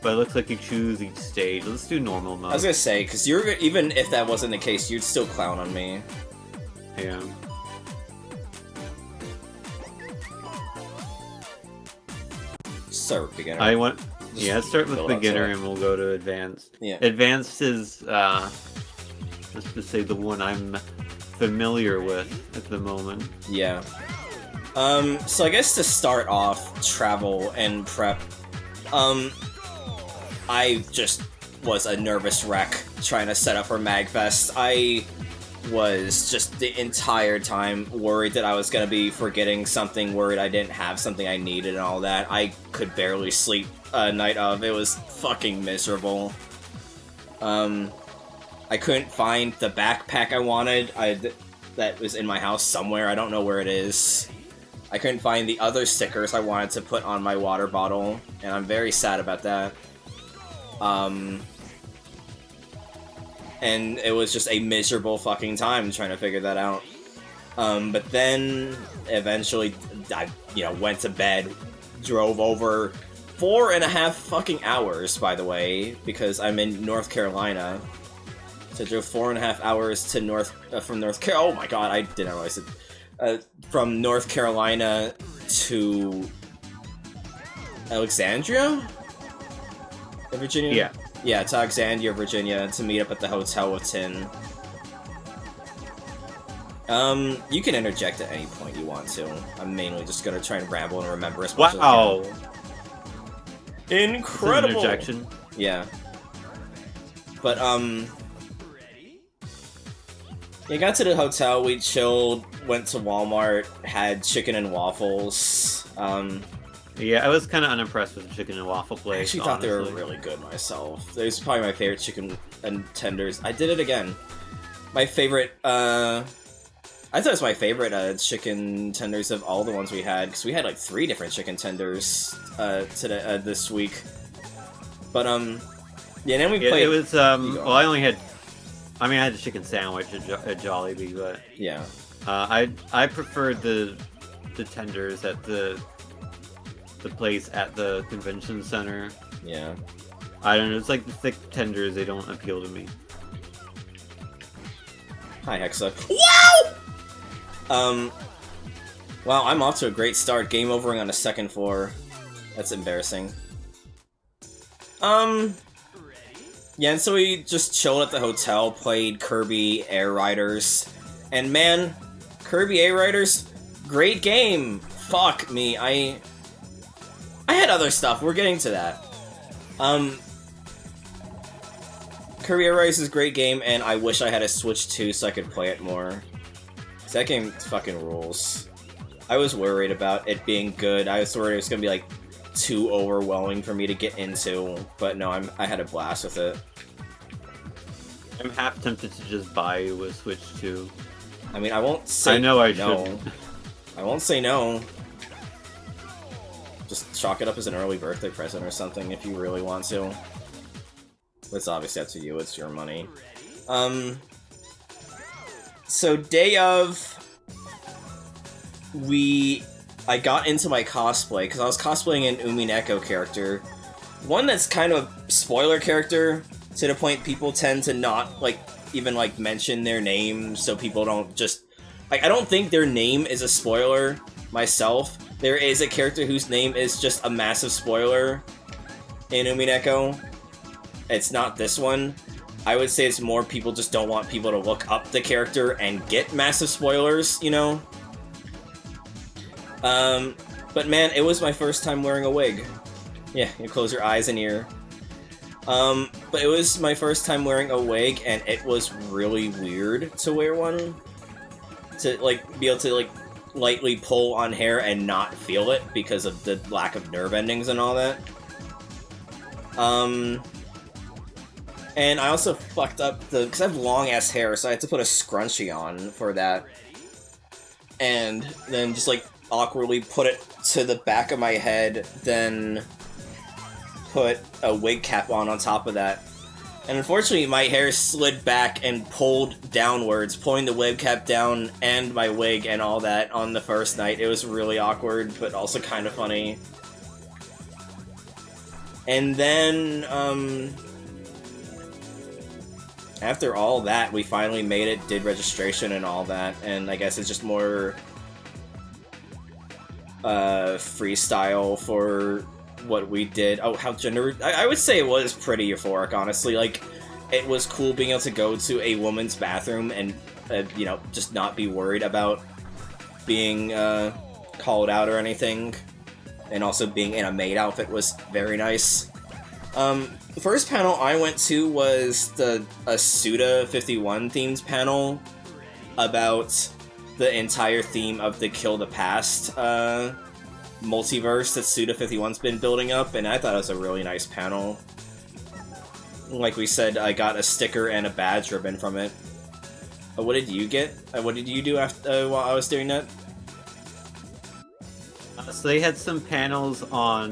Speaker 5: But it looks like you choose each stage. Let's do normal mode.
Speaker 4: I was gonna say, because even if that wasn't the case, you'd still clown on me.
Speaker 5: Yeah.
Speaker 4: Start with beginner.
Speaker 5: Let's start with beginner and we'll go to advanced.
Speaker 4: Yeah.
Speaker 5: Advanced is, let's just say the one I'm familiar with at the moment.
Speaker 4: Yeah. So I guess to start off, travel and prep, I just was a nervous wreck trying to set up for MAGfest. I was just the entire time worried that I was going to be forgetting something, worried I didn't have something I needed and all that. I could barely sleep a night of. It was fucking miserable. I couldn't find the backpack I wanted. That was in my house somewhere. I don't know where it is. I couldn't find the other stickers I wanted to put on my water bottle, and I'm very sad about that. And it was just a miserable fucking time trying to figure that out. But then, eventually, I, went to bed, drove over 4.5 fucking hours, by the way, because I'm in North Carolina. So I drove 4.5 hours to from North Carolina. Oh my god, I didn't realize it. From North Carolina to Alexandria, Virginia.
Speaker 5: Yeah.
Speaker 4: Yeah, to Alexandria, Virginia, to meet up at the hotel with Tin. You can interject at any point you want to. I'm mainly just gonna try and ramble and remember as much as I can. Incredible!
Speaker 5: Interjection.
Speaker 4: Yeah. But, we got to the hotel, we chilled, went to Walmart, had chicken and waffles.
Speaker 5: Yeah, I was kind of unimpressed with the chicken and waffle place.
Speaker 4: I actually thought they were really good myself. It was probably my favorite chicken and tenders. I did it again. My favorite, I thought it was my favorite chicken tenders of all the ones we had, because we had like 3 different chicken tenders today, this week. But, yeah, and then we played...
Speaker 5: It was, well, I had a chicken sandwich at Jollibee, but...
Speaker 4: Yeah.
Speaker 5: I preferred the tenders at the place at the convention center.
Speaker 4: Yeah.
Speaker 5: I don't know, it's like the thick tenders, they don't appeal to me.
Speaker 4: Hi, Hexa. Wow! Wow, I'm off to a great start. Game overing on the 2nd floor. That's embarrassing. Yeah, and so we just chilled at the hotel, played Kirby Air Riders. And man, Kirby Air Riders, great game! Fuck me, I had other stuff, we're getting to that. Kirby Air Riders is a great game, and I wish I had a Switch 2 so I could play it more. That game fucking rules. I was worried about it being good. I was worried it was gonna be like too overwhelming for me to get into, but no, I had a blast with it.
Speaker 5: I'm half tempted to just buy you a Switch 2.
Speaker 4: I mean, I won't say
Speaker 5: I know I
Speaker 4: no.
Speaker 5: shouldn't.
Speaker 4: I won't say no. Just chalk it up as an early birthday present or something if you really want to. It's obviously up to you, it's your money. So day of, I got into my cosplay, because I was cosplaying an Umineko character. One that's kind of a spoiler character, to the point people tend to not, like, even, like, mention their name, so people don't just... Like, I don't think their name is a spoiler, myself. There is a character whose name is just a massive spoiler in Umineko. It's not this one. I would say it's more people just don't want people to look up the character and get massive spoilers, you know? But man, it was my first time wearing a wig. Yeah, you close your eyes and ear. But it was my first time wearing a wig, and it was really weird to wear one. To, like, be able to, like, lightly pull on hair and not feel it because of the lack of nerve endings and all that. And I also fucked up because I have long-ass hair, so I had to put a scrunchie on for that. And then just, like, awkwardly put it to the back of my head, then put a wig cap on top of that. And unfortunately, my hair slid back and pulled downwards, pulling the wig cap down and my wig and all that on the first night. It was really awkward, but also kind of funny. And then, after all that, we finally made it, did registration and all that, and I guess it's just more freestyle for what we did. Oh, how gender... I would say it was pretty euphoric, honestly. Like, it was cool being able to go to a woman's bathroom and, you know, just not be worried about being called out or anything. And also being in a maid outfit was very nice. The first panel I went to was a Suda 51 themed panel about the entire theme of the Kill the Past multiverse that Suda 51's been building up, and I thought it was a really nice panel. Like we said, I got a sticker and a badge ribbon from it. What did you get? What did you do after while I was doing that?
Speaker 5: So they had some panels on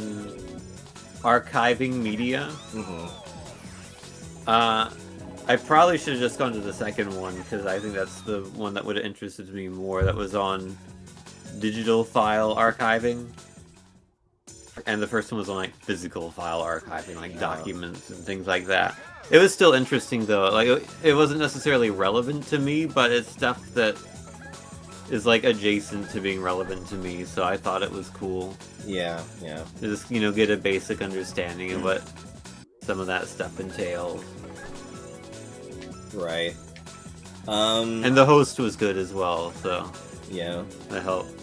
Speaker 5: archiving media. I probably should have just gone to the second one, because I think that's the one that would have interested me more. That was on digital file archiving. And the first one was on, like, physical file archiving, like documents and things like that. It was still interesting, though. Like, it wasn't necessarily relevant to me, but it's stuff that is like adjacent to being relevant to me, so I thought it was cool.
Speaker 4: Yeah.
Speaker 5: To just, get a basic understanding of what some of that stuff entails.
Speaker 4: Right.
Speaker 5: And the host was good as well, so
Speaker 4: yeah.
Speaker 5: that helped.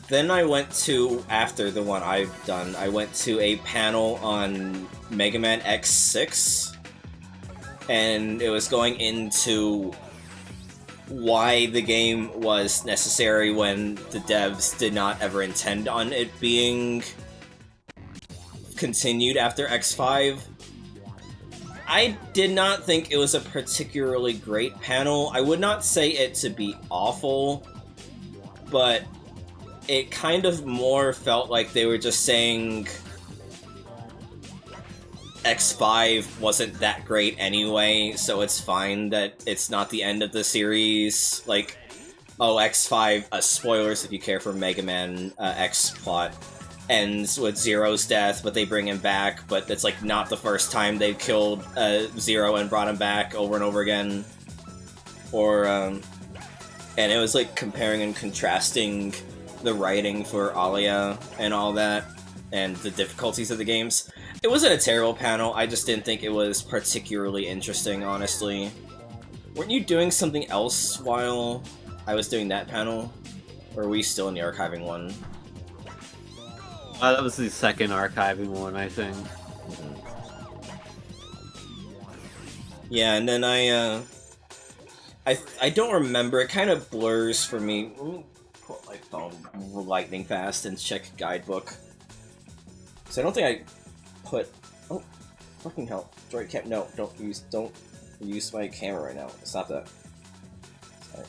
Speaker 4: Then I went to, after the one I've done, I went to a panel on Mega Man X6, and it was going into why the game was necessary when the devs did not ever intend on it being continued after X5. I did not think it was a particularly great panel. I would not say it to be awful, but it kind of more felt like they were just saying X5 wasn't that great anyway, so it's fine that it's not the end of the series. Like, oh, X5, spoilers if you care for Mega Man X plot, ends with Zero's death, but they bring him back, but it's like not the first time they've killed Zero and brought him back over and over again. Or, and it was like comparing and contrasting the writing for Alia and all that, and the difficulties of the games. It wasn't a terrible panel, I just didn't think it was particularly interesting, honestly. Weren't you doing something else while I was doing that panel? Or were we still in the archiving one?
Speaker 5: That was the second archiving one, I think.
Speaker 4: Yeah, and then I don't remember, it kind of blurs for me. Let me pull up my phone lightning fast and check guidebook. So I don't think I put... Oh, fucking hell. Droid cam... No, don't use my camera right now. Stop that. Sorry.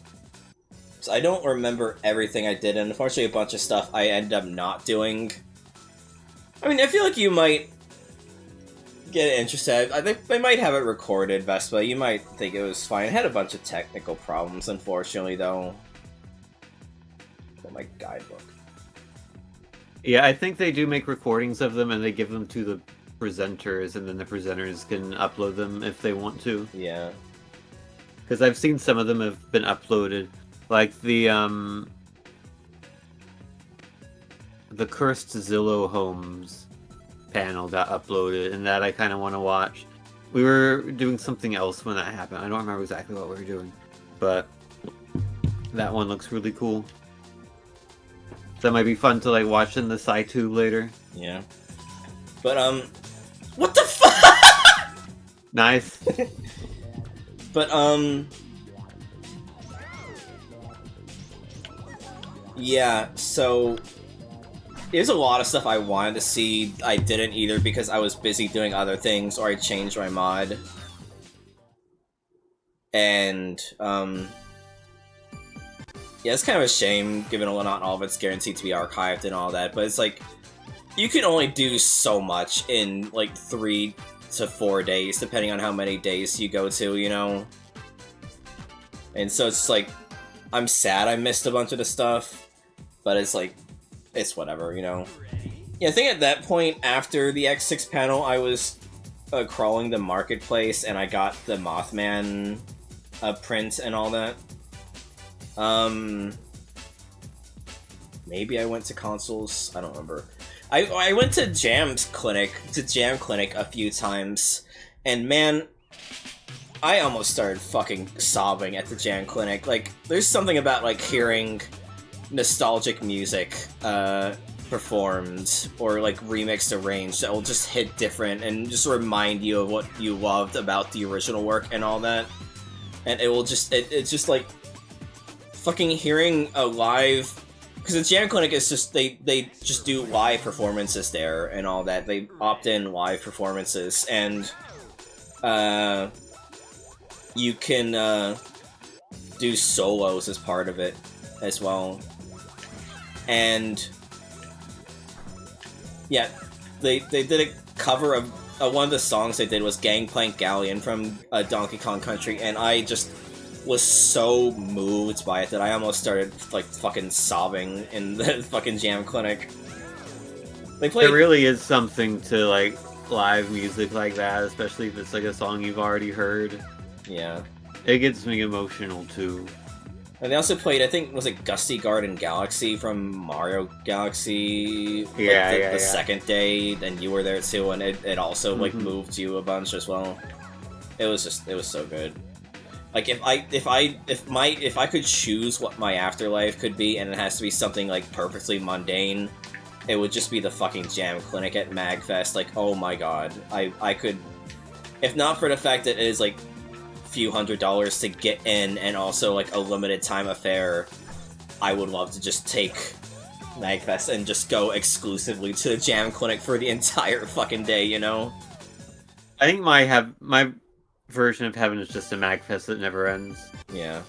Speaker 4: So I don't remember everything I did, and unfortunately a bunch of stuff I ended up not doing. I mean, I feel like you might get interested. I think they might have it recorded, Vespa. You might think it was fine. It had a bunch of technical problems, unfortunately, though. Put my guidebook.
Speaker 5: Yeah, I think they do make recordings of them and they give them to the presenters, and then the presenters can upload them if they want to.
Speaker 4: Yeah.
Speaker 5: Because I've seen some of them have been uploaded. Like the Cursed Zillow Homes panel got uploaded, and that I kind of want to watch. We were doing something else when that happened. I don't remember exactly what we were doing, but that one looks really cool. That might be fun to like watch in the SciTube later.
Speaker 4: Yeah. But what the fuck?
Speaker 5: Nice.
Speaker 4: But yeah, so there's a lot of stuff I wanted to see. I didn't either because I was busy doing other things, or I changed my mod. And yeah, it's kind of a shame, given not all of it's guaranteed to be archived and all that, but it's like, you can only do so much in like 3 to 4 days, depending on how many days you go to, you know? And so it's like, I'm sad I missed a bunch of the stuff, but it's like, it's whatever, you know? Yeah, I think at that point, after the X6 panel, I was crawling the marketplace, and I got the Mothman print and all that. Maybe I went to consoles, I don't remember. I went to Jam Clinic a few times, and man, I almost started fucking sobbing at the Jam Clinic. Like, there's something about, like, hearing nostalgic music, performed, or, like, remixed arranged that will just hit different and just remind you of what you loved about the original work and all that. And it will just, it's just, like, fucking hearing a live... Because the Jam Clinic is just, they just do live performances there and all that. They opt in live performances, and you can do solos as part of it as well. And yeah, they did a cover of one of the songs they did was Gangplank Galleon from Donkey Kong Country, and I just was so moved by it that I almost started, like, fucking sobbing in the fucking Jam Clinic. They played...
Speaker 5: It really is something to, like, live music like that, especially if it's, like, a song you've already heard.
Speaker 4: Yeah.
Speaker 5: It gets me emotional, too.
Speaker 4: And they also played, I think, was it Gusty Garden Galaxy from Mario Galaxy? Like, the second day, then you were there too, and it also like moved you a bunch as well. It was so good. Like if I could choose what my afterlife could be, and it has to be something like perfectly mundane, it would just be the fucking jam clinic at MAGfest. Like, oh my god, I could, if not for the fact that it is like few $100s to get in and also like a limited time affair, I would love to just take MAGfest and just go exclusively to the jam clinic for the entire fucking day, you know?
Speaker 5: I think my version of heaven is just a MAGfest that never ends.
Speaker 4: Yeah.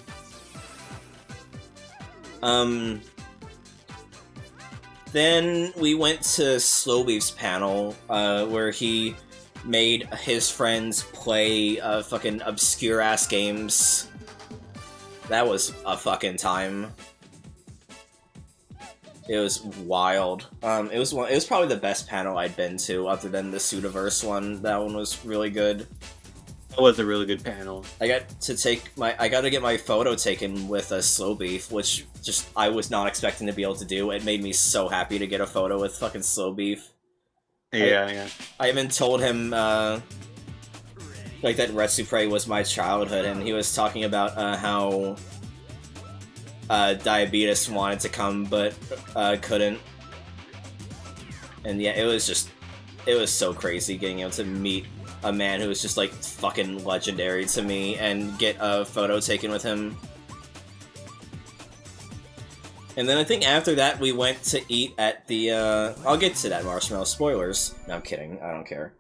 Speaker 4: Then we went to Slowbeef's panel, where he made his friends play fucking obscure-ass games. That was a fucking time. It was wild. It was probably the best panel I'd been to, other than the Sudaverse one. That one was really good.
Speaker 5: That was a really good panel.
Speaker 4: I got to get my photo taken with a Slowbeef, which just I was not expecting to be able to do. It made me so happy to get a photo with fucking Slowbeef.
Speaker 5: Yeah.
Speaker 4: I even told him, like, that Retsupre was my childhood, and he was talking about, how, Diabetes wanted to come, but, couldn't. And yeah, it was so crazy getting able to meet a man who was just, like, fucking legendary to me, and get a photo taken with him. And then I think after that we went to eat at the, I'll get to that, Marshmallow. Spoilers. No, I'm kidding. I don't care.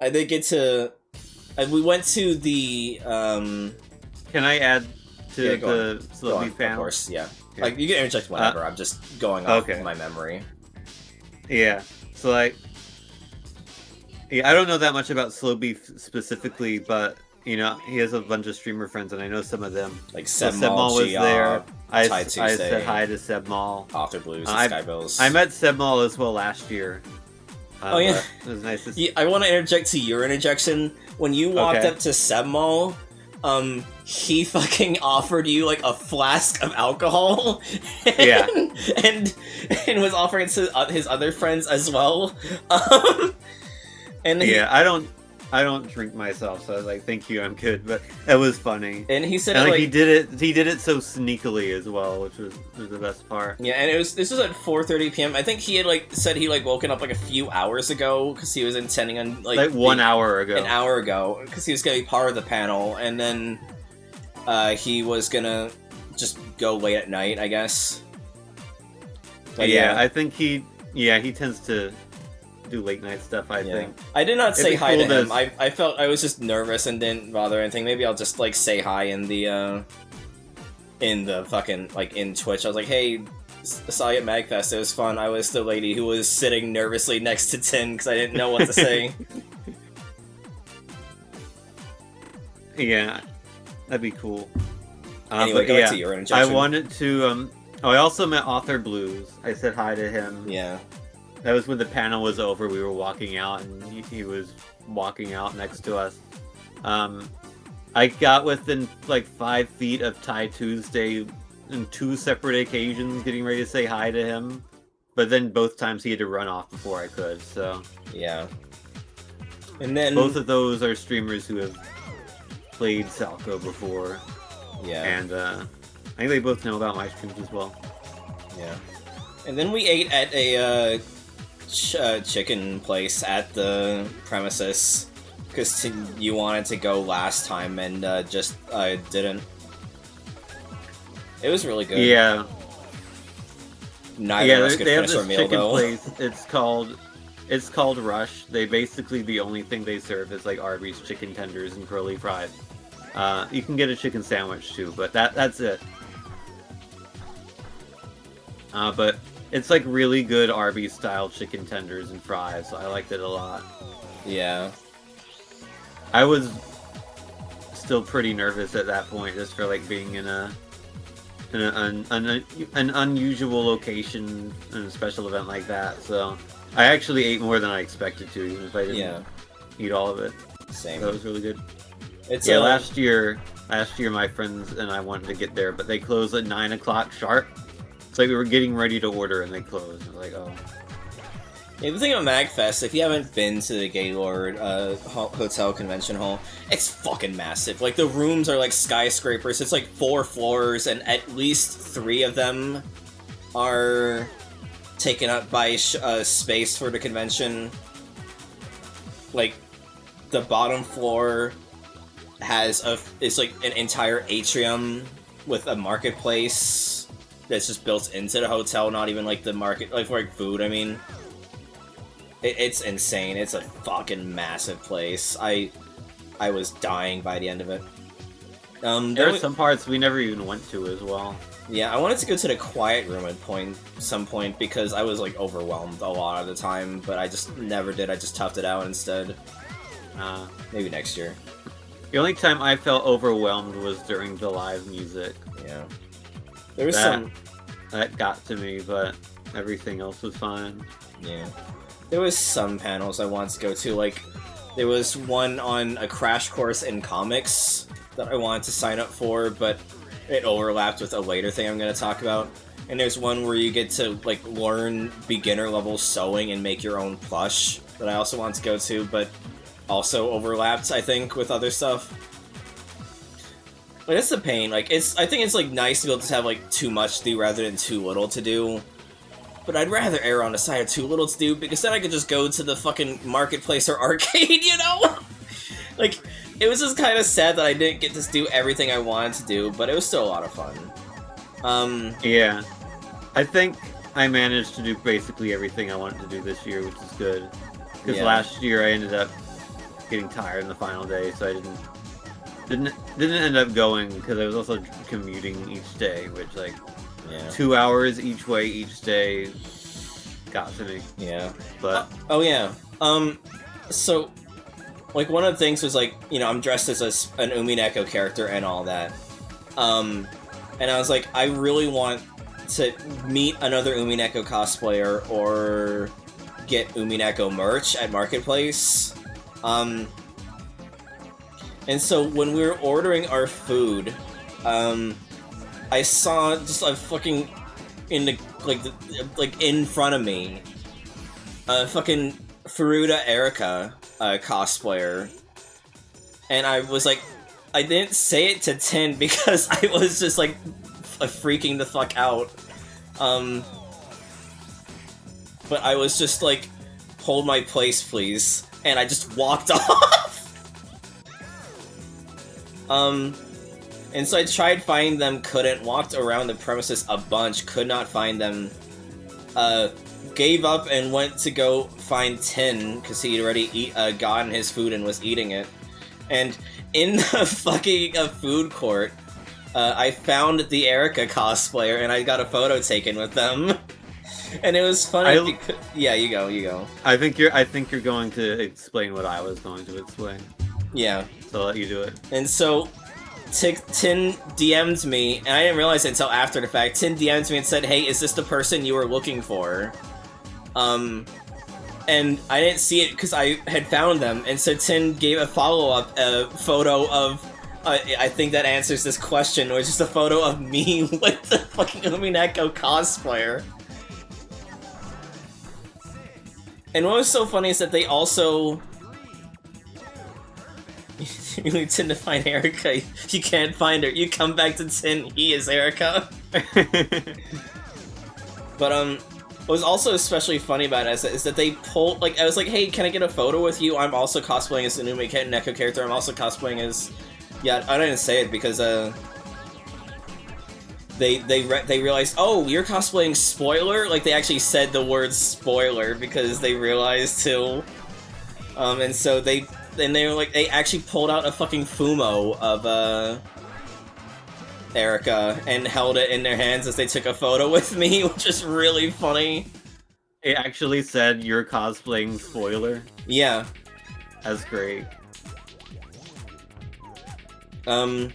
Speaker 4: I did get to... we went to the,
Speaker 5: Can I add to the Slowbeef panel?
Speaker 4: Of course, yeah.
Speaker 5: Okay.
Speaker 4: Like, you can interject whenever. I'm just going off my memory.
Speaker 5: Yeah. So, like... Yeah, I don't know that much about Slowbeef specifically, but... You know, he has a bunch of streamer friends, and I know some of them.
Speaker 4: Like
Speaker 5: Sebmal was there. I
Speaker 4: Tuesday,
Speaker 5: said hi to Sebmal.
Speaker 4: Author Blues, and Skybills.
Speaker 5: I met Sebmal as well last year.
Speaker 4: Oh yeah,
Speaker 5: it was nice to see.
Speaker 4: Yeah, I want to interject to your interjection. When you walked up to Sebmal, he fucking offered you like a flask of alcohol. and was offering it to his other friends as well. And I don't drink myself, so I was like, "Thank you, I'm good." But it was funny, and he said,
Speaker 5: and, like, he did it so sneakily as well, which was the best part.
Speaker 4: Yeah, and this was at 4:30 p.m. I think he had said he woken up like a few hours ago because he was intending on like
Speaker 5: 1 hour ago,
Speaker 4: an hour ago, because he was gonna be part of the panel, and then he was gonna just go late at night, I guess. But
Speaker 5: yeah, I think he tends to do late night stuff, I think.
Speaker 4: I did not say hi to him. I felt I was just nervous and didn't bother anything. Maybe I'll just like say hi in the fucking like in Twitch. I was like, hey, saw you at MAGfest. It was fun. I was the lady who was sitting nervously next to Tin because I didn't know what to say.
Speaker 5: Yeah, that'd be cool.
Speaker 4: Anyway, go back to your interjection.
Speaker 5: I wanted to I also met Author Blues. I said hi to him.
Speaker 4: Yeah.
Speaker 5: That was when the panel was over. We were walking out, and he was walking out next to us. I got within like 5 feet of Ty Tuesday on 2 separate occasions, getting ready to say hi to him. But then both times he had to run off before I could. So
Speaker 4: yeah. And then
Speaker 5: both of those are streamers who have played Salco before.
Speaker 4: Yeah.
Speaker 5: And I think they both know about my streams as well.
Speaker 4: Yeah. And then we ate at a chicken place at the premises because you wanted to go last time and just didn't. It was really good.
Speaker 5: Yeah.
Speaker 4: Neither of us could
Speaker 5: they have
Speaker 4: finish our
Speaker 5: this
Speaker 4: meal
Speaker 5: chicken
Speaker 4: though.
Speaker 5: place. It's called Rush. They basically, the only thing they serve is like Arby's chicken tenders and curly fries. You can get a chicken sandwich too, but that's it. But it's like really good Arby's style chicken tenders and fries, so I liked it a lot.
Speaker 4: Yeah.
Speaker 5: I was still pretty nervous at that point, just for like being in an unusual location in a special event like that. So I actually ate more than I expected to, even if I didn't eat all of it.
Speaker 4: Same.
Speaker 5: That was really good.
Speaker 4: It's
Speaker 5: Yeah, last year my friends and I wanted to get there, but they closed at 9 o'clock sharp. So we were getting ready to order and they closed. I was like, oh.
Speaker 4: Yeah, the thing about MAGfest, if you haven't been to the Gaylord Hotel Convention Hall, it's fucking massive. Like, the rooms are like skyscrapers. It's like 4 floors, and at least 3 of them are taken up by space for the convention. Like, the bottom floor is like an entire atrium with a marketplace that's just built into the hotel, not even like the market, like for like food, I mean. It's insane. It's a fucking massive place. I was dying by the end of it.
Speaker 5: There are some parts we never even went to as well.
Speaker 4: Yeah, I wanted to go to the quiet room at some point because I was like overwhelmed a lot of the time, but I just never did. I just toughed it out instead. Maybe next year.
Speaker 5: The only time I felt overwhelmed was during the live music.
Speaker 4: Yeah. There was
Speaker 5: that got to me, but everything else was fine.
Speaker 4: Yeah. There was some panels I wanted to go to, like, there was one on a crash course in comics that I wanted to sign up for, but it overlapped with a later thing I'm going to talk about. And there's one where you get to, like, learn beginner-level sewing and make your own plush that I also want to go to, but also overlapped, I think, with other stuff. But it's a pain. Like, I think it's, like, nice to be able to have, like, too much to do rather than too little to do. But I'd rather err on the side of too little to do, because then I could just go to the fucking marketplace or arcade, you know? Like, it was just kind of sad that I didn't get to do everything I wanted to do, but it was still a lot of fun.
Speaker 5: Yeah. I think I managed to do basically everything I wanted to do this year, which is good. Because last year I ended up getting tired in the final day, so I didn't end up going, because I was also commuting each day, which, like, 2 hours each way each day got to me. Yeah. But
Speaker 4: oh yeah. So, like, one of the things was, like, you know, I'm dressed as an Umineko character and all that. And I was like, I really want to meet another Umineko cosplayer or get Umineko merch at Marketplace. And so when we were ordering our food, I saw just a fucking in front of me, a fucking Furuta Erika cosplayer, and I was like, I didn't say it to Tin because I was just like freaking the fuck out, but I was just like, hold my place, please, and I just walked off. And so I tried finding them, couldn't, walked around the premises a bunch, could not find them, gave up and went to go find Tin, because he'd already gotten his food and was eating it. And in the fucking food court, I found the Erika cosplayer, and I got a photo taken with them. And it was funny because... Yeah, you go.
Speaker 5: I think you're going to explain what I was going to explain.
Speaker 4: Yeah.
Speaker 5: So I'll let you do it.
Speaker 4: And so... Tin DM'd me, and I didn't realize it until after the fact. Tin DM'd me and said, hey, is this the person you were looking for? And I didn't see it because I had found them, and so Tin gave a follow-up photo of, I think that answers this question, which is a photo of me with the fucking Umineko cosplayer. And what was so funny is that they also... You need Tin to find Erika. You can't find her. You come back to Tin. He is Erika. But what was also especially funny about it is that they pulled, like, I was like, hey, can I get a photo with you? I'm also cosplaying as an Umineko character. I'm also cosplaying as... Yeah, I didn't say it because they realized, oh, you're cosplaying spoiler? Like, they actually said the word spoiler because they realized too. And so they were like, they actually pulled out a fucking Fumo of, Erika and held it in their hands as they took a photo with me, which is really funny.
Speaker 5: It actually said, you're cosplaying spoiler?
Speaker 4: Yeah.
Speaker 5: That's great. Okay,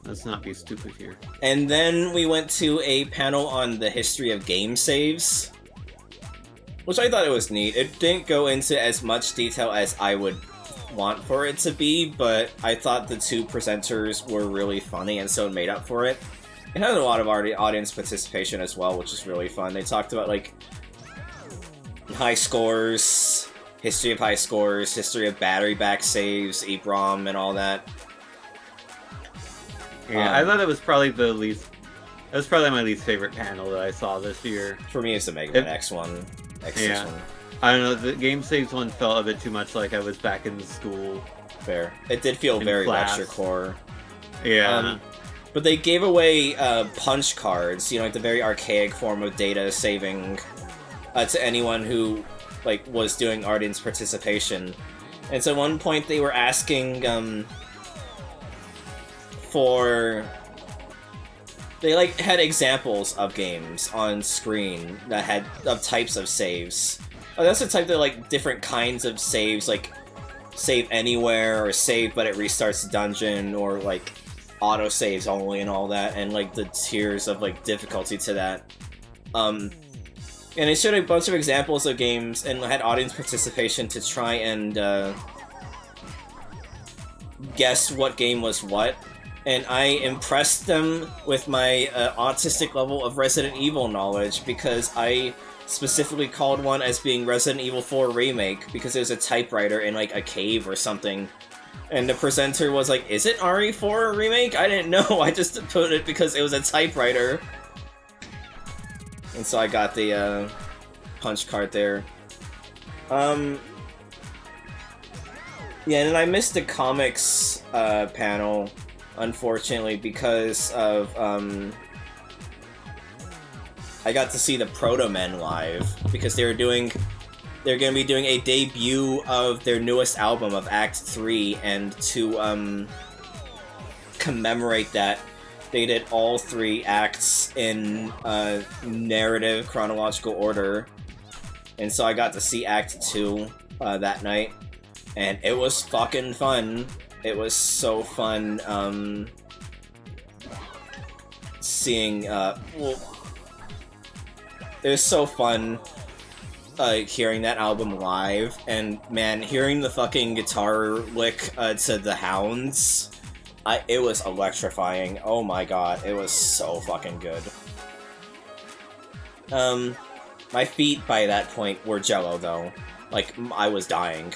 Speaker 5: let's not be stupid here.
Speaker 4: And then we went to a panel on the history of game saves, which I thought it was neat. It didn't go into as much detail as I would want for it to be, but I thought the two presenters were really funny, and so it made up for it. It had a lot of audience participation as well, which is really fun. They talked about, like, high scores, history of high scores, history of battery back saves, EEPROM, and all that.
Speaker 5: Yeah, I thought it was probably the least... It was probably my least favorite panel that I saw this year.
Speaker 4: For me, it's the Mega Man X one.
Speaker 5: Yeah. I don't know, the Game Saves one felt a bit too much like I was back in school.
Speaker 4: Fair. It did feel very lecture core.
Speaker 5: Yeah.
Speaker 4: But they gave away punch cards, you know, like the very archaic form of data saving to anyone who, like, was doing audience participation. And so at one point they were asking for... They, like, had examples of games on screen that had of types of saves. Oh, that's the type that, like, different kinds of saves, like, save anywhere, or save but it restarts the dungeon, or, like, auto-saves only and all that, and, like, the tiers of, like, difficulty to that. And it showed a bunch of examples of games, and had audience participation to try and, guess what game was what. And I impressed them with my autistic level of Resident Evil knowledge, because I specifically called one as being Resident Evil 4 Remake, because it was a typewriter in, like, a cave or something. And the presenter was like, is it RE4 Remake? I didn't know, I just put it because it was a typewriter. And so I got the punch card there. Yeah, and I missed the comics panel, unfortunately, because of, I got to see the Proto Men live, because they're gonna be doing a debut of their newest album, of Act 3, and to, commemorate that, they did all 3 acts in, narrative chronological order, and so I got to see Act 2, that night, and it was fucking fun. It was so fun, seeing, well, it was so fun, hearing that album live, and, man, hearing the fucking guitar lick, to The Hounds, it was electrifying. Oh my god, it was so fucking good. My feet by that point were jello, though. Like, I was dying.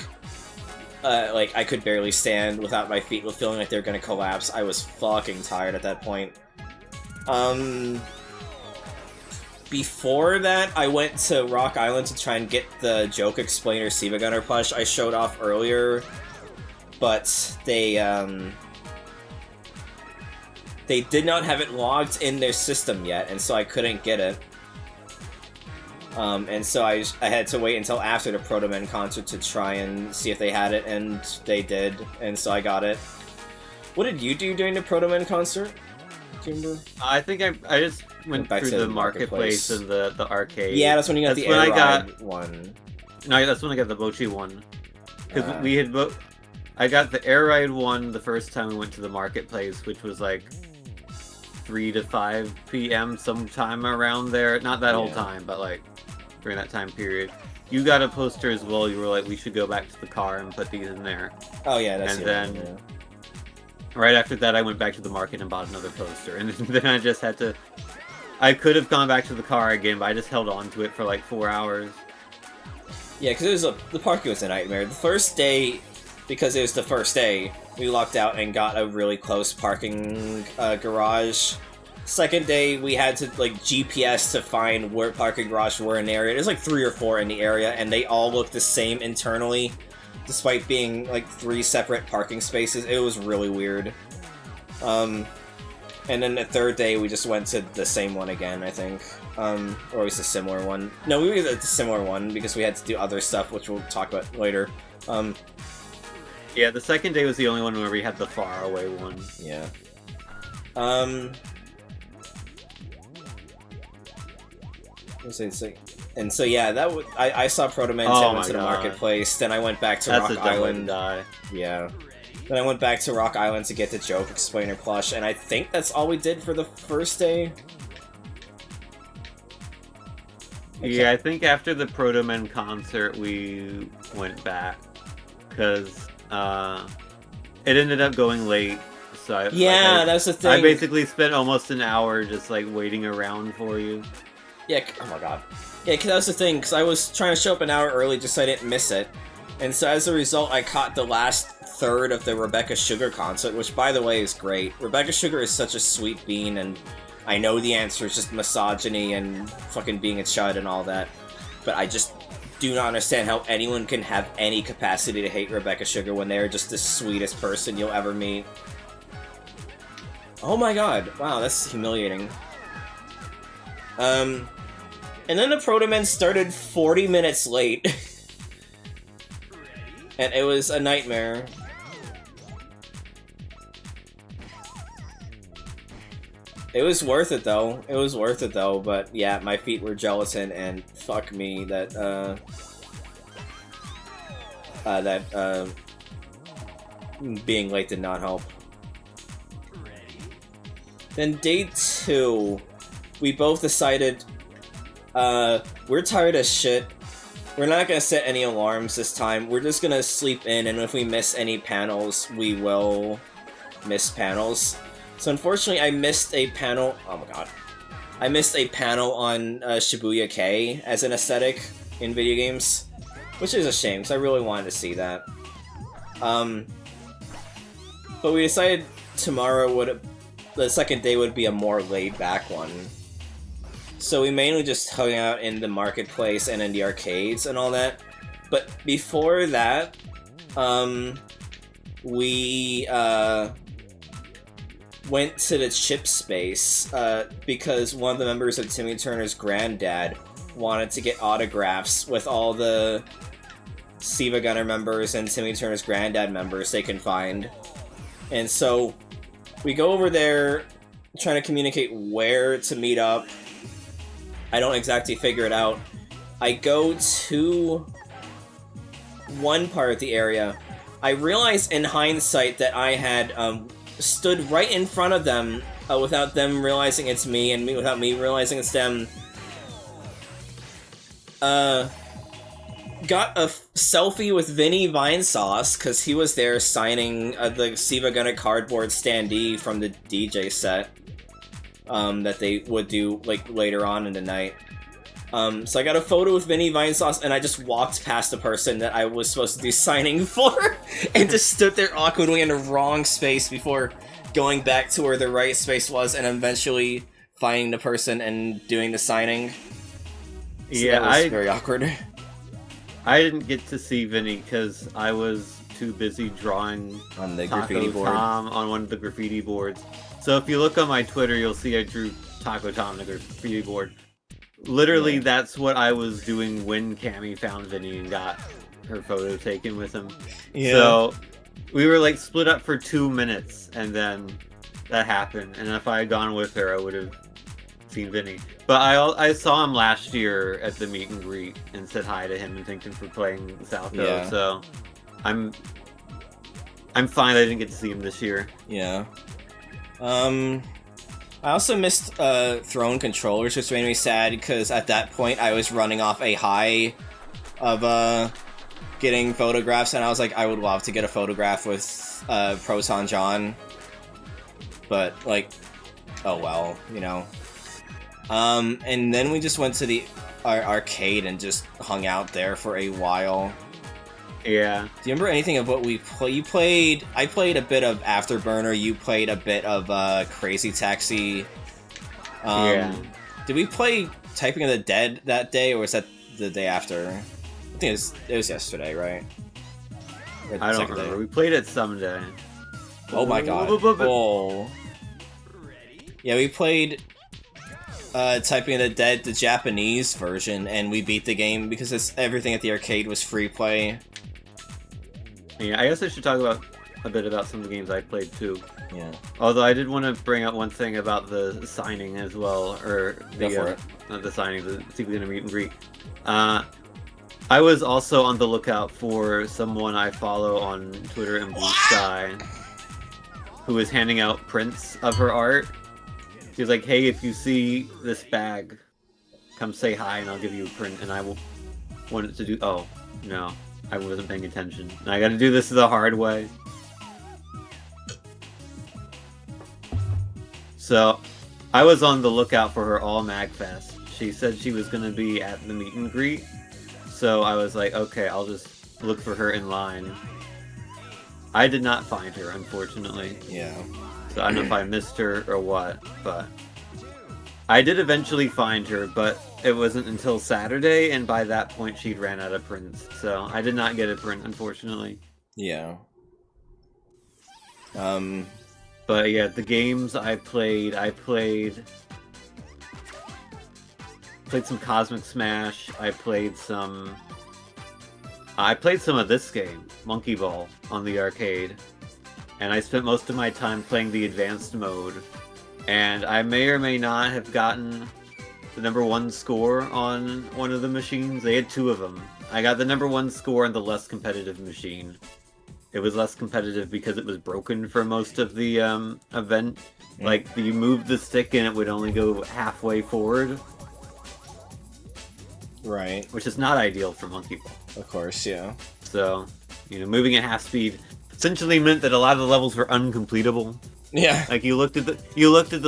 Speaker 4: Like, I could barely stand without my feet feeling like they were gonna collapse. I was fucking tired at that point. Before that, I went to Rock Island to try and get the Joke Explainer Siva Gunner plush I showed off earlier, but they did not have it logged in their system yet, and so I couldn't get it. And so I had to wait until after the Proto Men concert to try and see if they had it, and they did, and so I got it. What did you do during the Proto Men concert? Do you remember?
Speaker 5: I think I just went
Speaker 4: back
Speaker 5: through
Speaker 4: to
Speaker 5: the
Speaker 4: the
Speaker 5: marketplace and the arcade.
Speaker 4: Yeah, that's when you got
Speaker 5: That's
Speaker 4: the
Speaker 5: when
Speaker 4: Air
Speaker 5: I got-
Speaker 4: Ride one.
Speaker 5: No, that's when I got the Mochi one. Because we had I got the Air Ride one the first time we went to the marketplace, which was like 3 to 5 p.m. sometime around there. Not that whole time, but like during that time period. You got a poster as well. You were like, we should go back to the car and put these in there.
Speaker 4: Oh yeah, that's
Speaker 5: And
Speaker 4: the
Speaker 5: then
Speaker 4: one, yeah.
Speaker 5: right after that, I went back to the market and bought another poster. And then I just had to... I could have gone back to the car again, but I just held on to it for like 4 hours.
Speaker 4: Yeah, because the parking was a nightmare. The first day, because it was the first day, we lucked out and got a really close parking garage. Second day, we had to, like, GPS to find where parking garage were in the area. There's like 3 or 4 in the area, and they all look the same internally, despite being, like, 3 separate parking spaces. It was really weird. And then the third day, we just went to the same one again, I think. Or at least a similar one. No, we went to the similar one, because we had to do other stuff, which we'll talk about later.
Speaker 5: Yeah, the second day was the only one where we had the faraway one.
Speaker 4: Yeah. And so yeah, that I saw Proto Man
Speaker 5: Oh
Speaker 4: went to the
Speaker 5: my God.
Speaker 4: marketplace. Then I went back to
Speaker 5: That's
Speaker 4: Rock
Speaker 5: a dumb way to
Speaker 4: Island.
Speaker 5: die.
Speaker 4: Yeah. Then I went back to Rock Island to get the Joke Explainer plush, and I think that's all we did for the first day.
Speaker 5: Yeah,
Speaker 4: Okay.
Speaker 5: I think after the Proto Men concert, we went back. Because It ended up going late, so
Speaker 4: that's the thing.
Speaker 5: I basically spent almost an hour just like waiting around for you.
Speaker 4: Yeah, oh my god. Yeah, cause that was the thing, because I was trying to show up an hour early just so I didn't miss it. And so as a result, I caught the last third of the Rebecca Sugar concert, which by the way is great. Rebecca Sugar is such a sweet bean, and I know the answer is just misogyny and fucking being a chud and all that. But I just do not understand how anyone can have any capacity to hate Rebecca Sugar when they're just the sweetest person you'll ever meet. Oh my god, wow, that's humiliating. And then the Proto-Men started 40 minutes late. And it was a nightmare. It was worth it though. It was worth it though, but yeah, my feet were gelatin and fuck me that being late did not help. Then day 2, we both decided we're tired as shit. We're not gonna set any alarms this time. We're just gonna sleep in, and if we miss any panels, we will miss panels. So unfortunately, I missed a panel. Oh my god. I missed a panel on Shibuya K as an aesthetic in video games, which is a shame, because I really wanted to see that. But we decided tomorrow the second day would be a more laid-back one. So we mainly just hung out in the marketplace and in the arcades and all that. But before that, we went to the chip space because one of the members of Timmy Turner's granddad wanted to get autographs with all the Siva Gunner members and Timmy Turner's granddad members they can find. And so we go over there trying to communicate where to meet up. I don't exactly figure it out. I go to one part of the area. I realize in hindsight that I had stood right in front of them without them realizing it's me, and without me realizing it's them. Got a selfie with Vinny Vinesauce, because he was there signing the Siva Gunna cardboard standee from the DJ set. That they would do, like, later on in the night. So I got a photo with Vinny Vinesauce, and I just walked past the person that I was supposed to do signing for, and just stood there awkwardly in the wrong space before going back to where the right space was, and eventually finding the person and doing the signing. So
Speaker 5: yeah,
Speaker 4: that was very awkward.
Speaker 5: I didn't get to see Vinny because I was too busy drawing
Speaker 4: On the
Speaker 5: Taco
Speaker 4: graffiti board.
Speaker 5: Tom on one of the graffiti boards. So if you look on my Twitter, you'll see I drew Taco Tom on the graffiti board. Literally,
Speaker 4: Yeah.
Speaker 5: that's what I was doing when Cammy found Vinny and got her photo taken with him.
Speaker 4: Yeah.
Speaker 5: So we were like split up for 2 minutes, and then that happened. And if I had gone with her, I would have seen Vinny. But I saw him last year at the meet and greet and said hi to him and thanked him for playing Salto.
Speaker 4: Yeah.
Speaker 5: So I'm fine. I didn't get to see him this year.
Speaker 4: Yeah. I also missed Throne controllers, which made me sad because at that point I was running off a high of getting photographs, and I was like, I would love to get a photograph with Proton John, but like, oh well, you know. And then we just went to our arcade and just hung out there for a while.
Speaker 5: Yeah.
Speaker 4: Do you remember anything of what we played? I played a bit of Afterburner. You played a bit of Crazy Taxi.
Speaker 5: Yeah.
Speaker 4: Did we play Typing of the Dead that day, or was that the day after? I think it was yesterday, right? Or the
Speaker 5: I don't
Speaker 4: second
Speaker 5: remember.
Speaker 4: day.
Speaker 5: We played it someday.
Speaker 4: Oh my god. Oh. Yeah, we played Typing of the Dead, the Japanese version, and we beat the game because everything at the arcade was free play.
Speaker 5: Yeah, I guess I should talk a bit about some of the games I played too.
Speaker 4: Yeah.
Speaker 5: Although I did want to bring up one thing about the signing as well, or
Speaker 4: Go for it.
Speaker 5: not the signing, the Secret Gonna Meet and Greet. I was also on the lookout for someone I follow on Twitter and Blue Sky, who was handing out prints of her art. She was like, "Hey, if you see this bag, come say hi, and I'll give you a print." And I wanted to do. Oh no. I wasn't paying attention. I gotta do this the hard way. So, I was on the lookout for her all MAGfest. She said she was gonna be at the meet and greet. So I was like, okay, I'll just look for her in line. I did not find her, unfortunately.
Speaker 4: Yeah.
Speaker 5: So I don't know if I missed her or what, but I did eventually find her, but it wasn't until Saturday, and by that point she'd ran out of prints. So I did not get a print, unfortunately.
Speaker 4: Yeah.
Speaker 5: But yeah, the games I played some Cosmic Smash. I played some of this game, Monkey Ball, on the arcade. And I spent most of my time playing the advanced mode. And I may or may not have gotten the #1 score on one of the machines. They had 2 of them. I got the #1 score on the less competitive machine. It was less competitive because it was broken for most of the event. Like, you moved the stick and it would only go halfway forward.
Speaker 4: Right.
Speaker 5: Which is not ideal for Monkey Ball.
Speaker 4: Of course, yeah.
Speaker 5: So, moving at half speed essentially meant that a lot of the levels were uncompletable.
Speaker 4: Yeah.
Speaker 5: Like, you looked at the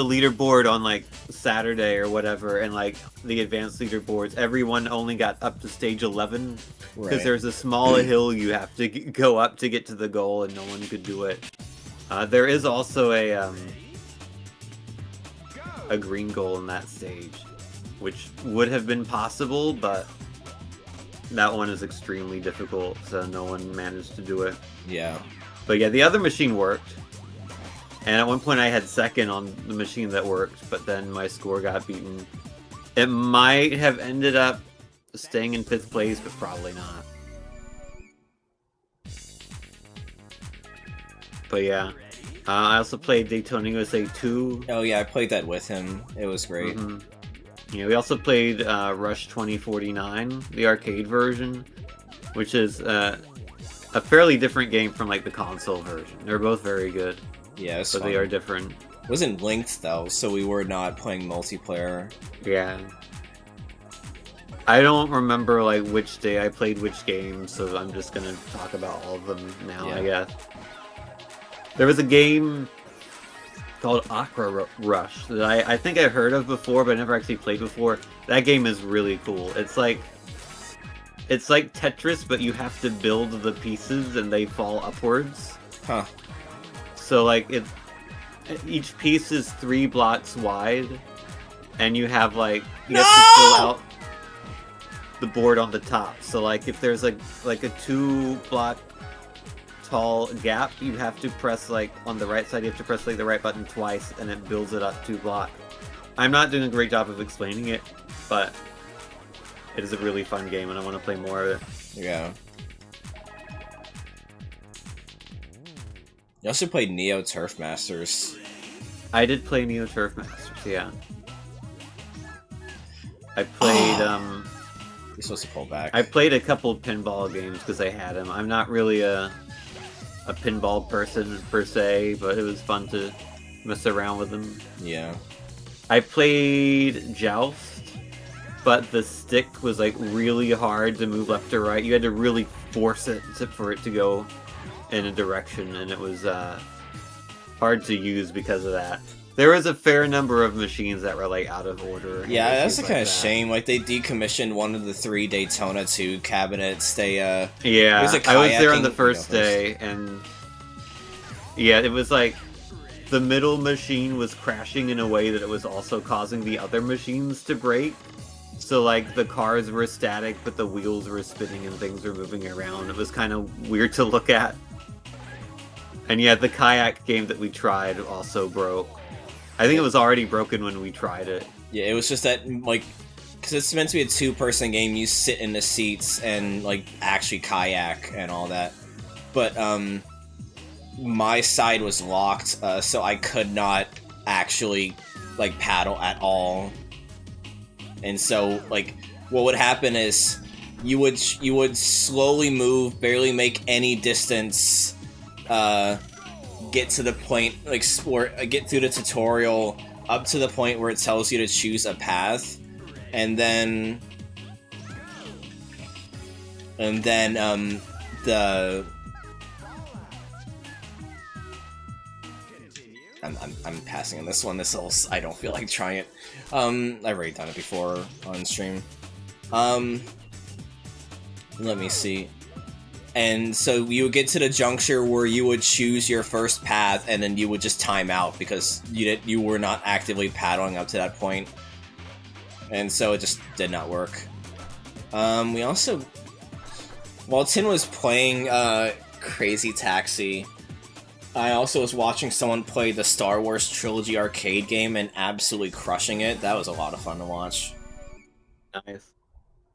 Speaker 5: leaderboard on, like, Saturday or whatever, and, like, the advanced leaderboards, everyone only got up to stage 11. Because
Speaker 4: Right.
Speaker 5: there's a small hill you have to go up to get to the goal, and no one could do it. There is also a green goal in that stage, which would have been possible, but that one is extremely difficult, so no one managed to do it.
Speaker 4: Yeah.
Speaker 5: But yeah, the other machine worked. And at one point I had second on the machine that worked, but then my score got beaten. It might have ended up staying in 5th place, but probably not. But yeah. I also played Daytona USA 2.
Speaker 4: Oh yeah, I played that with him. It was great.
Speaker 5: Yeah, we also played Rush 2049, the arcade version, which is a fairly different game from like the console version. They're both very good.
Speaker 4: Yeah, it's
Speaker 5: but
Speaker 4: fun.
Speaker 5: They are different.
Speaker 4: It wasn't linked though, so we were not playing multiplayer.
Speaker 5: Yeah. I don't remember like which day I played which game, so I'm just gonna talk about all of them now, I guess. There was a game called Aqua Rush that I think I heard of before, but I never actually played before. That game is really cool. It's like Tetris, but you have to build the pieces and they fall upwards.
Speaker 4: Huh.
Speaker 5: So like each piece is 3 blocks wide, and you have to fill out the board on the top. So like if there's like a 2-block tall gap, you have to press on the right side, you have to press the right button twice, and it builds it up 2 blocks. I'm not doing a great job of explaining it, but it is a really fun game and I want to play more of it.
Speaker 4: Yeah. You also played Neo Turf Masters.
Speaker 5: I did play Neo Turf Masters, yeah. I played,
Speaker 4: You're supposed to pull back.
Speaker 5: I played a couple pinball games because I had them. I'm not really a pinball person per se, but it was fun to mess around with them.
Speaker 4: Yeah.
Speaker 5: I played Joust, but the stick was really hard to move left or right. You had to really force it for it to go in a direction, and it was hard to use because of that. There was a fair number of machines that were out of order.
Speaker 4: Yeah, that's a kind of shame. They decommissioned one of the 3 Daytona 2 cabinets. They
Speaker 5: yeah, I was there on the first day, and yeah, it was the middle machine was crashing in a way that it was also causing the other machines to break. So the cars were static, but the wheels were spinning and things were moving around. It was kind of weird to look at. And yeah, the kayak game that we tried also broke. I think it was already broken when we tried it.
Speaker 4: Yeah, it was just that, because it's meant to be a 2-person game, you sit in the seats and, actually kayak and all that. But, my side was locked, so I could not actually, paddle at all. And so, what would happen is, you would slowly move, barely make any distance, get to the point, get through the tutorial up to the point where it tells you to choose a path, and then And then the I'm passing on this one. I don't feel like trying it. I've already done it before on stream. Let me see. And so you would get to the juncture where you would choose your first path, and then you would just time out because you were not actively paddling up to that point, and so it just did not work. We also, while Tin was playing Crazy Taxi, I also was watching someone play the Star Wars Trilogy arcade game and absolutely crushing it. That was a lot of fun to watch.
Speaker 5: Nice.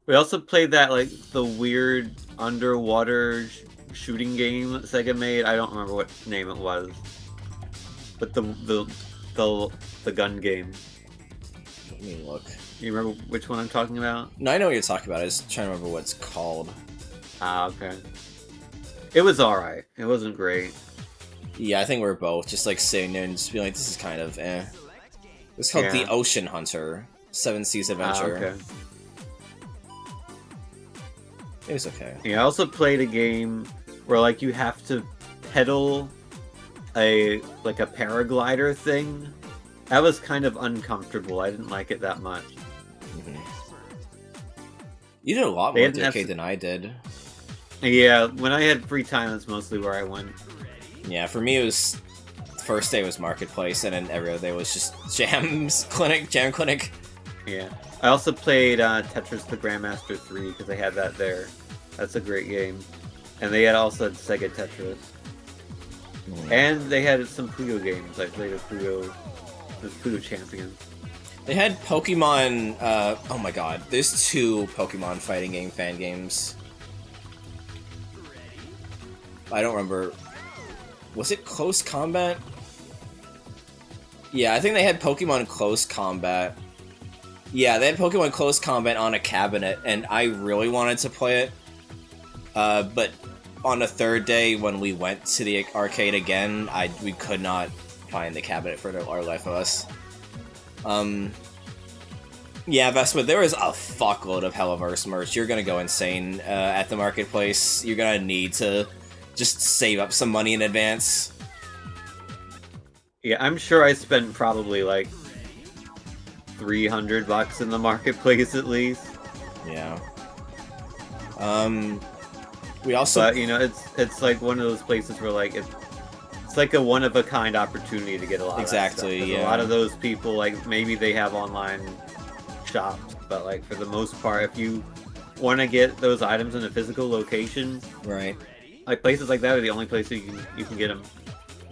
Speaker 5: We also played that, like, the weird underwater shooting game that Sega made. I don't remember what name it was. But the gun game.
Speaker 4: Let me look.
Speaker 5: You remember which one I'm talking about?
Speaker 4: No, I know what you're talking about. I was trying to remember what it's called.
Speaker 5: Ah, okay. It was alright. It wasn't great.
Speaker 4: Yeah, I think we're both just, like, sitting there and just being like, this is kind of eh. It's called The Ocean Hunter. 7 Seas Adventure.
Speaker 5: Ah, okay.
Speaker 4: It was okay.
Speaker 5: Yeah, I also played a game where, like, you have to pedal a paraglider thing. That was kind of uncomfortable. I didn't like it that much.
Speaker 4: You did a lot more arcade than I did.
Speaker 5: Yeah, when I had free time, that's mostly where I went.
Speaker 4: Yeah, for me it was... The first day was Marketplace, and then every other day was just Jam Clinic.
Speaker 5: Yeah. I also played Tetris the Grandmaster 3, because they had that there. That's a great game. And they also had Sega Tetris. And they had some Puyo games. I played the Puyo Champion.
Speaker 4: They had Pokemon, oh my god, there's 2 Pokemon fighting game fan games. I don't remember. Was it Close Combat? Yeah, I think they had Pokemon Close Combat. Yeah, they had Pokemon Close Combat on a cabinet, and I really wanted to play it. But on the 3rd day, when we went to the arcade again, we could not find the cabinet for our life of us. Yeah, Vespa, there was a fuckload of Helliverse merch. You're gonna go insane at the Marketplace. You're gonna need to just save up some money in advance.
Speaker 5: Yeah, I'm sure I spent probably like $300 in the Marketplace at least.
Speaker 4: Yeah. We also...
Speaker 5: But, you know, it's like one of those places where, like, it's like a one-of-a-kind opportunity to get a lot of that stuff.
Speaker 4: Yeah.
Speaker 5: A lot of those people, like, maybe they have online shops, but, like, for the most part, if you want to get those items in a physical location...
Speaker 4: Right.
Speaker 5: Like, places like that are the only places you can get them.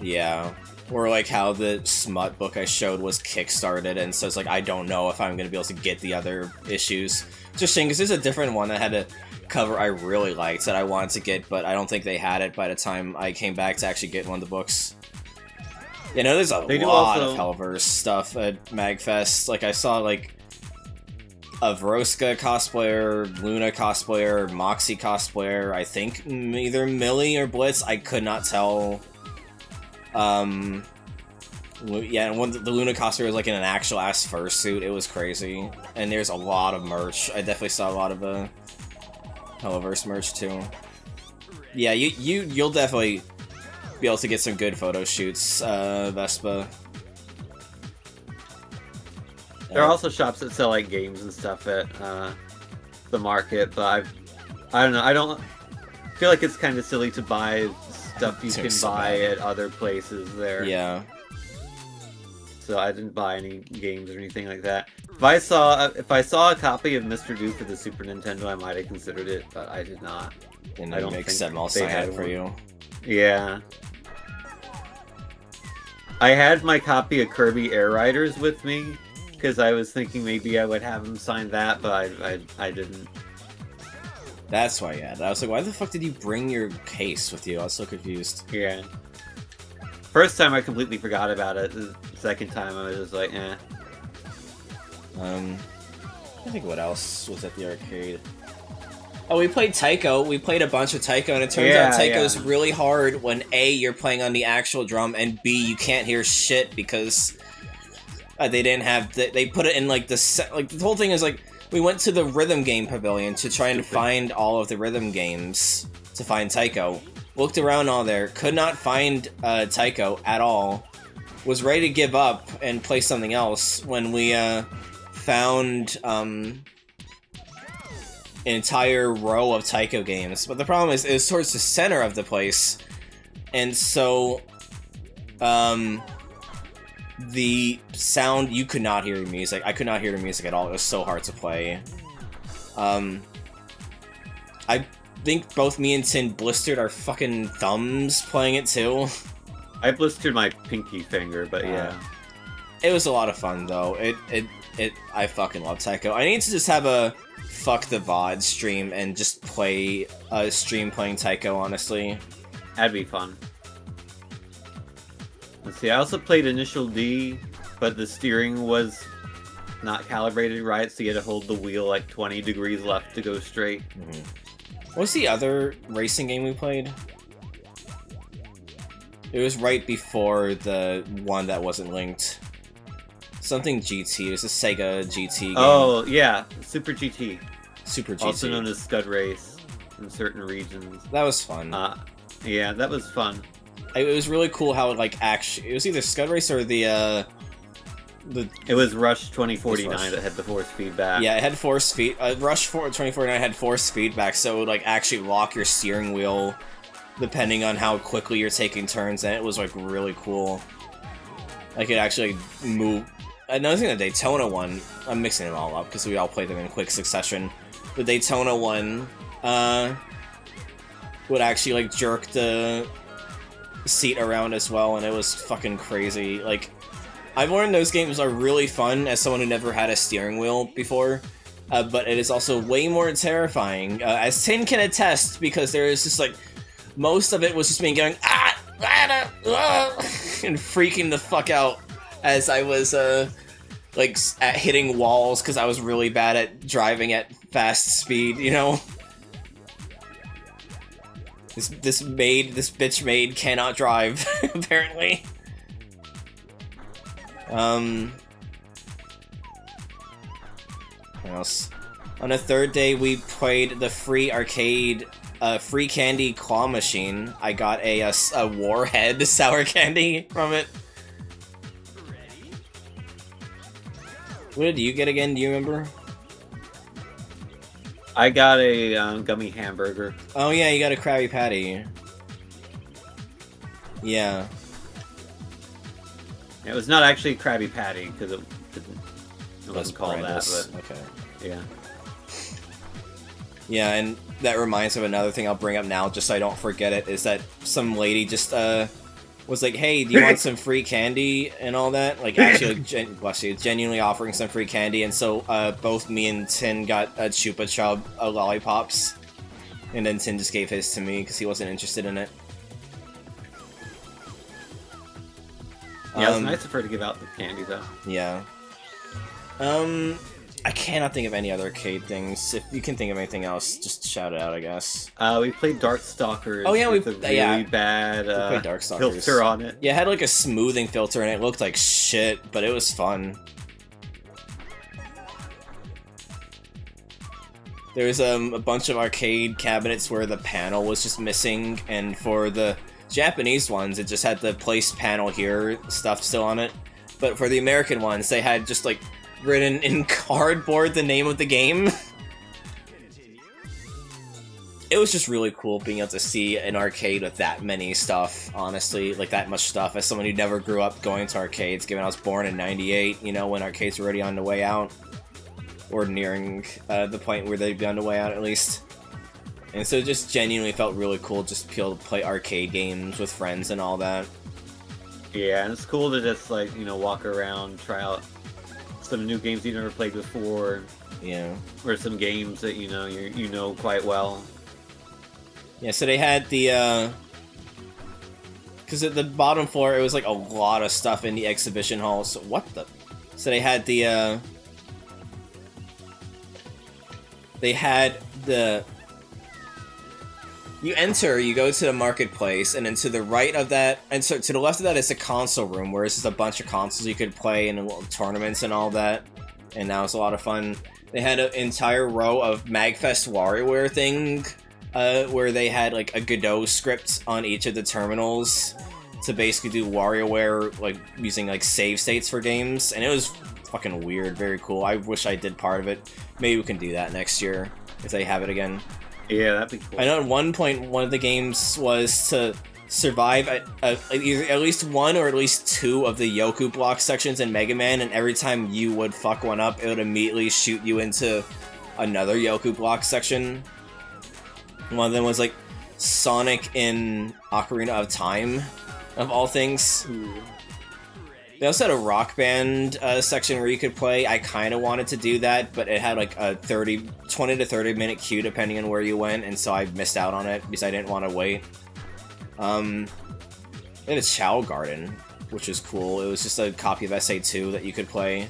Speaker 4: Yeah. Or, like, how the smut book I showed was kickstarted, and so it's like, I don't know if I'm going to be able to get the other issues. It's just shame, because there's a different one that had a cover I really liked that I wanted to get, but I don't think they had it by the time I came back to actually get one of the books. You know, there's a lot of Hellverse stuff at MAGfest. Like, I saw, like, a Vroska cosplayer, Luna cosplayer, Moxie cosplayer, I think either Millie or Blitz, I could not tell. Yeah, and the Luna cosplayer was like in an actual ass fursuit. It was crazy. And there's a lot of merch. I definitely saw a lot of Helliverse merch too. Yeah, you'll definitely be able to get some good photo shoots, Vespa.
Speaker 5: There are also shops that sell like games and stuff at the market, but I don't know. I don't feel like it's kind of silly to buy stuff you can buy at other places there.
Speaker 4: Yeah.
Speaker 5: So I didn't buy any games or anything like that. If I saw a copy of Mr. Do for the Super Nintendo, I might have considered it, but I did not.
Speaker 4: And I don't think I'll sign it for you.
Speaker 5: Yeah. I had my copy of Kirby Air Riders with me, because I was thinking maybe I would have him sign that, but I didn't.
Speaker 4: That's why, yeah. I was like, why the fuck did you bring your case with you? I was so confused.
Speaker 5: Yeah. First time I completely forgot about it. The second time I was just like, eh.
Speaker 4: I think what else was at the arcade? Oh, we played Taiko. We played a bunch of Taiko, and it turns out Taiko's really hard when A, you're playing on the actual drum, and B, you can't hear shit because they didn't have... They put it in, like, the whole thing is, like, we went to the rhythm game pavilion to try and find all of the rhythm games to find Taiko. Looked around all there, could not find Taiko at all. Was ready to give up and play something else when we found an entire row of Taiko games. But the problem is, it was towards the center of the place, and so the sound, you could not hear the music. I could not hear the music at all. It was so hard to play. I think both me and Tin blistered our fucking thumbs playing it too.
Speaker 5: I blistered my pinky finger, but yeah.
Speaker 4: It was a lot of fun though. I fucking love Taiko. I need to just have a fuck the VOD stream and just play a stream playing Taiko, honestly.
Speaker 5: That'd be fun. Let's see, I also played Initial D, but the steering was not calibrated right, so you had to hold the wheel like 20 degrees left to go straight.
Speaker 4: What's the other racing game we played? It was right before the one that wasn't linked. Something GT. It was a Sega GT game.
Speaker 5: Oh, yeah. Super GT.
Speaker 4: Super GT.
Speaker 5: Also known as Scud Race in certain regions.
Speaker 4: That was fun.
Speaker 5: Yeah, that was fun.
Speaker 4: It was really cool how it, like, actually... It was either Scud Race or the...
Speaker 5: It was Rush 2049
Speaker 4: Rush.
Speaker 5: that had the force feedback.
Speaker 4: Yeah, it had force feed... Rush 2049 had force feedback, so it would, like, actually lock your steering wheel depending on how quickly you're taking turns, and it was, like, really cool. Like, it actually moved... Another thing, the Daytona one... I'm mixing them all up, because we all played them in quick succession. The Daytona one, would actually, like, jerk the seat around as well, and it was fucking crazy. Like, I've learned those games are really fun as someone who never had a steering wheel before, but it is also way more terrifying, as Tin can attest, because there is just, like, most of it was just me going, and freaking the fuck out as I was, like, at hitting walls because I was really bad at driving at fast speed, you know? This bitch maid cannot drive, apparently. What else? On the third day, we played the free arcade, free candy claw machine. I got a warhead sour candy from it. What did you get again? Do you remember?
Speaker 5: I got a gummy hamburger.
Speaker 4: Oh yeah, you got a Krabby Patty. Yeah.
Speaker 5: It was not actually a Krabby Patty, because it wasn't called that, but...
Speaker 4: Okay.
Speaker 5: Yeah.
Speaker 4: Yeah, and that reminds me of another thing I'll bring up now, just so I don't forget it, is that some lady just, was like, hey, do you want some free candy and all that? Like, actually, genuinely offering some free candy, and so, both me and Tin got a Chupa Chub lollipops, and then Tin just gave his to me, because he wasn't interested in it.
Speaker 5: Yeah, it's nice of her to give out the candy, though.
Speaker 4: Yeah. I cannot think of any other arcade things. If you can think of anything else, just shout it out, I guess.
Speaker 5: We played Darkstalkers.
Speaker 4: Oh yeah,
Speaker 5: with a really bad filter on it.
Speaker 4: Yeah, it had like a smoothing filter and it looked like shit, but it was fun. There was a bunch of arcade cabinets where the panel was just missing, and for the Japanese ones, it just had the place panel here stuff still on it. But for the American ones, they had just like written in cardboard the name of the game. It was just really cool being able to see an arcade with that many stuff, honestly, like that much stuff, as someone who never grew up going to arcades, given I was born in '98, you know, when arcades were already on the way out, or nearing the point where they'd be on the way out at least. And so it just genuinely felt really cool just to be able to play arcade games with friends and all that.
Speaker 5: Yeah, and it's cool to just, like, you know, walk around, try out some new games you never played before.
Speaker 4: Yeah.
Speaker 5: Or some games that, you know quite well.
Speaker 4: Yeah, so they had the, because at the bottom floor, it was, like, a lot of stuff in the exhibition hall, so what the... So they had the, You enter, you go to the marketplace, and then to the right of that, and so to the left of that is the console room, where it's just a bunch of consoles you could play in little tournaments and all that, and that was a lot of fun. They had an entire row of MAGfest WarioWare thing, where they had like a Godot script on each of the terminals to basically do WarioWare, like using like save states for games, and it was fucking weird, very cool. I wish I did part of it. Maybe we can do that next year if they have it again.
Speaker 5: Yeah, that'd be cool.
Speaker 4: I know at one point one of the games was to survive at least one or at least two of the Yoku block sections in Mega Man, and every time you would fuck one up, it would immediately shoot you into another Yoku block section. One of them was like Sonic in Ocarina of Time, of all things. They also had a Rock Band section where you could play. I kind of wanted to do that, but it had like a 20 to 30 minute queue depending on where you went, and so I missed out on it because I didn't want to wait. They had a Chow Garden, which is cool. It was just a copy of SA2 that you could play.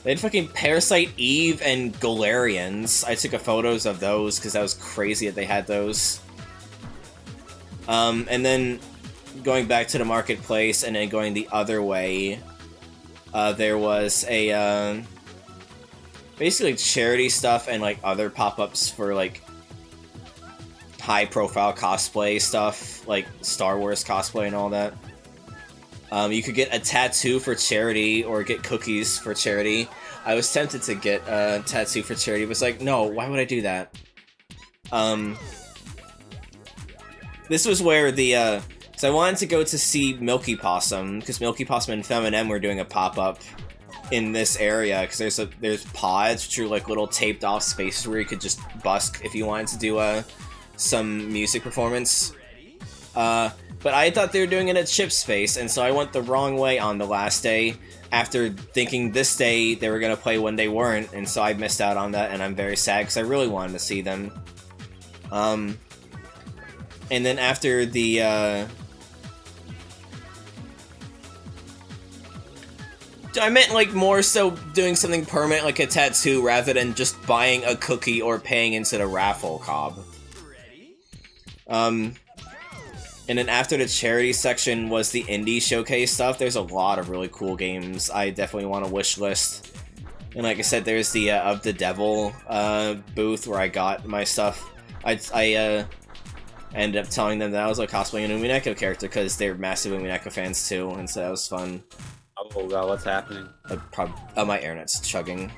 Speaker 4: They had fucking Parasite Eve and Galarians. I took photos of those because that was crazy that they had those. And then going back to the marketplace and then going the other way, there was a basically charity stuff and like other pop-ups for like high-profile cosplay stuff, like Star Wars cosplay and all that. You could get a tattoo for charity or get cookies for charity. I was tempted to get a tattoo for charity, but it's like, no, why would I do that? This was where the, so I wanted to go to see Milky Possum, because Milky Possum and Feminem were doing a pop-up in this area, because there's pods, which are like little taped-off spaces where you could just busk if you wanted to do some music performance. But I thought they were doing it at Chip Space, and so I went the wrong way on the last day, after thinking this day they were going to play when they weren't, and so I missed out on that, and I'm very sad, because I really wanted to see them. And then after the, I meant, like, more so doing something permanent, like a tattoo, rather than just buying a cookie or paying into the raffle, Cobb. And then after the charity section was the indie showcase stuff. There's a lot of really cool games I definitely want to wish list. And like I said, there's the Of the Devil booth where I got my stuff. I ended up telling them that I was like cosplaying an Umineko character because they're massive Umineko fans too, and so that was fun.
Speaker 5: Oh god, what's happening?
Speaker 4: My internet's chugging.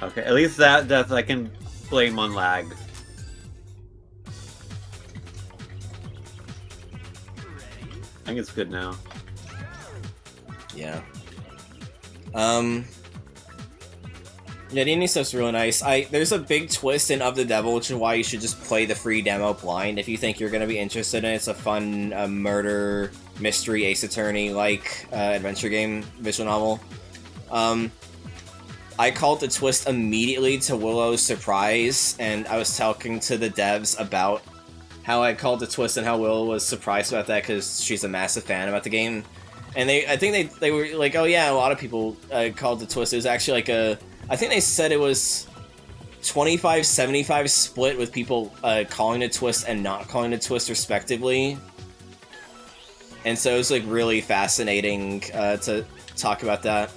Speaker 5: Okay, at least that I can blame on lag. I think it's good now.
Speaker 4: Yeah. Yeah, the indie stuff's really nice. There's a big twist in Of the Devil, which is why you should just play the free demo blind if you think you're gonna be interested in it. It's a fun murder, mystery, Ace Attorney-like adventure game, visual novel. I called the twist immediately to Willow's surprise, and I was talking to the devs about how I called the twist and how Willow was surprised about that because she's a massive fan about the game. And I think they were like, oh yeah, a lot of people called the twist. It was actually like I think they said it was 25-75 split with people calling the twist and not calling the twist respectively. And so it was like really fascinating to talk about that.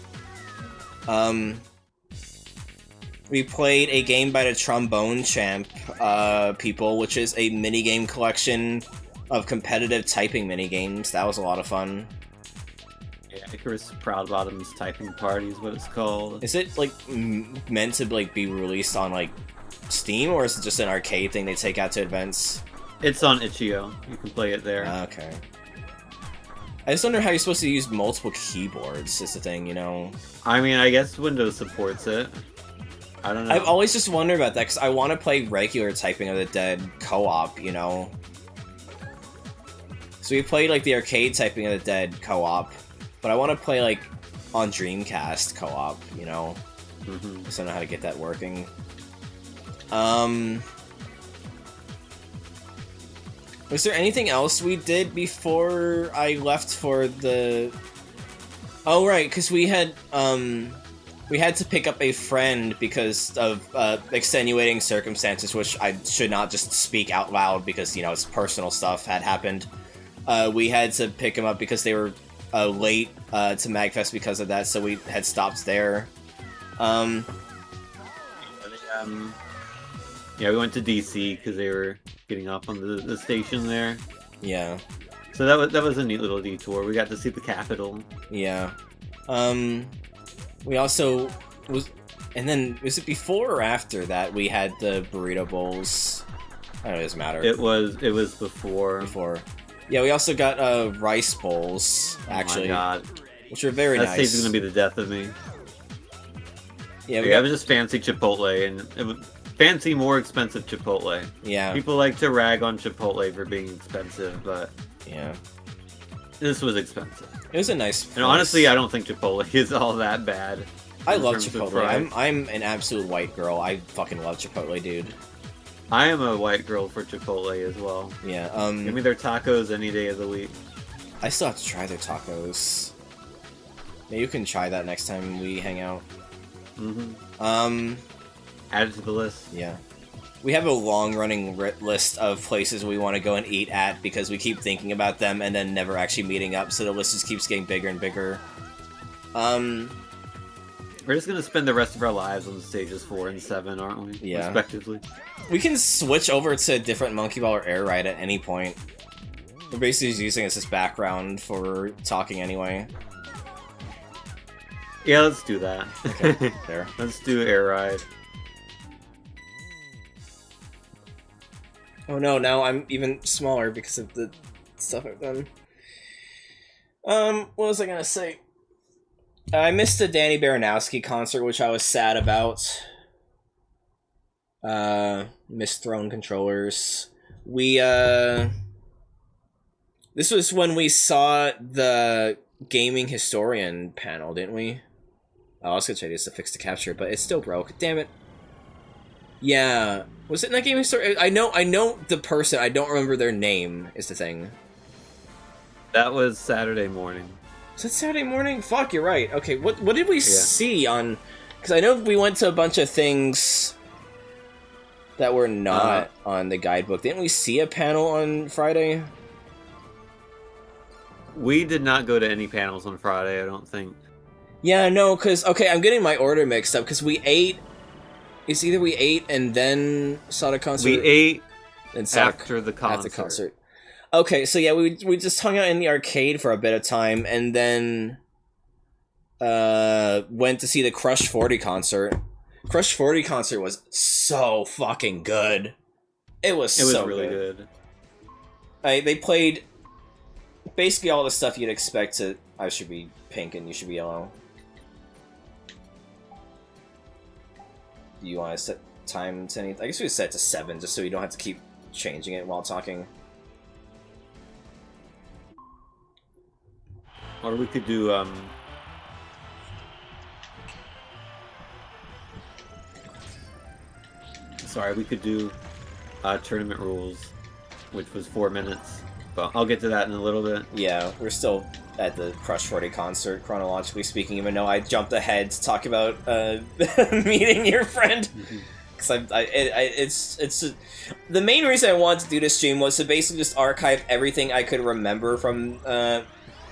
Speaker 4: We played a game by the Trombone Champ people, which is a minigame collection of competitive typing minigames. That was a lot of fun.
Speaker 5: Yeah, Icarus Proud Bottoms Typing Party is what it's called.
Speaker 4: Is it like meant to like be released on like Steam, or is it just an arcade thing they take out to events?
Speaker 5: It's on Itch.io. You can play it there.
Speaker 4: Okay. I just wonder how you're supposed to use multiple keyboards. Is the thing, you know?
Speaker 5: I mean, I guess Windows supports it. I don't know.
Speaker 4: I've always just wondered about that because I want to play regular Typing of the Dead co-op, you know? So we played like the arcade Typing of the Dead co-op, but I want to play like on Dreamcast co-op, you know? Just don't know how to get that working. Was there anything else we did before I left for the... Oh, right, because we had to pick up a friend because of extenuating circumstances, which I should not just speak out loud because, you know, it's personal stuff had happened. We had to pick him up because they were late to MAGfest because of that, so we had stopped there.
Speaker 5: Yeah, we went to DC because they were getting off on the station there.
Speaker 4: Yeah.
Speaker 5: So that was a neat little detour. We got to see the Capitol.
Speaker 4: Yeah. We also and then was it before or after that we had the burrito bowls? I don't know, it doesn't matter.
Speaker 5: It was before.
Speaker 4: Before. Yeah, we also got rice bowls actually.
Speaker 5: Oh my god.
Speaker 4: Which are very
Speaker 5: that
Speaker 4: nice.
Speaker 5: That stage is gonna be the death of me.
Speaker 4: Yeah,
Speaker 5: it was just fancy Chipotle, and it was fancy, more expensive Chipotle.
Speaker 4: Yeah.
Speaker 5: People like to rag on Chipotle for being expensive, but
Speaker 4: yeah,
Speaker 5: this was expensive.
Speaker 4: It was a nice place.
Speaker 5: And honestly, I don't think Chipotle is all that bad.
Speaker 4: I love Chipotle. I'm an absolute white girl. I fucking love Chipotle, dude.
Speaker 5: I am a white girl for Chipotle as well.
Speaker 4: Yeah.
Speaker 5: Give me their tacos any day of the week.
Speaker 4: I still have to try their tacos. Maybe you can try that next time we hang out.
Speaker 5: Mm-hmm. Add it to the list.
Speaker 4: Yeah. We have a long-running list of places we want to go and eat at because we keep thinking about them and then never actually meeting up, so the list just keeps getting bigger and bigger.
Speaker 5: We're just gonna spend the rest of our lives on stages 4 and 7, aren't we?
Speaker 4: Yeah.
Speaker 5: Respectively.
Speaker 4: We can switch over to a different Monkey Ball or Air Ride at any point. We're basically just using it as this background for talking anyway.
Speaker 5: Yeah, let's do that.
Speaker 4: Okay, there.
Speaker 5: Let's do Air Ride.
Speaker 4: Oh no, now I'm even smaller because of the stuff I've done. What was I gonna say? I missed the Danny Baranowski concert, which I was sad about. Missed Throne controllers. This was when we saw the Gaming Historian panel, didn't we? Oh, I was gonna try this to fix the capture, but it still broke. Damn it. Yeah. Was it in that Gaming Historian? I know the person, I don't remember their name, is the thing.
Speaker 5: That was Saturday morning.
Speaker 4: Was it Saturday morning? Fuck, you're right. Okay, what did we see on... Because I know we went to a bunch of things that were not on the guidebook. Didn't we see a panel on Friday?
Speaker 5: We did not go to any panels on Friday, I don't think.
Speaker 4: Yeah, no, because... Okay, I'm getting my order mixed up, because we ate... It's either we ate and then saw the concert...
Speaker 5: We ate
Speaker 4: and saw
Speaker 5: after the concert.
Speaker 4: After concert. Okay, so yeah, we just hung out in the arcade for a bit of time, and then... went to see the Crush 40 concert. Crush 40 concert was so fucking good. It was so
Speaker 5: really good.
Speaker 4: They played basically all the stuff you'd expect to... I should be pink and you should be yellow. Do you want to set time to anything? I guess we could set it to 7, just so you don't have to keep changing it while talking.
Speaker 5: Or we could do, Sorry, we could do tournament rules, which was 4 minutes. But I'll get to that in a little bit.
Speaker 4: Yeah, we're still at the Crush 40 concert, chronologically speaking, even though I jumped ahead to talk about meeting your friend. Because it's the main reason I wanted to do this stream was to basically just archive everything I could remember from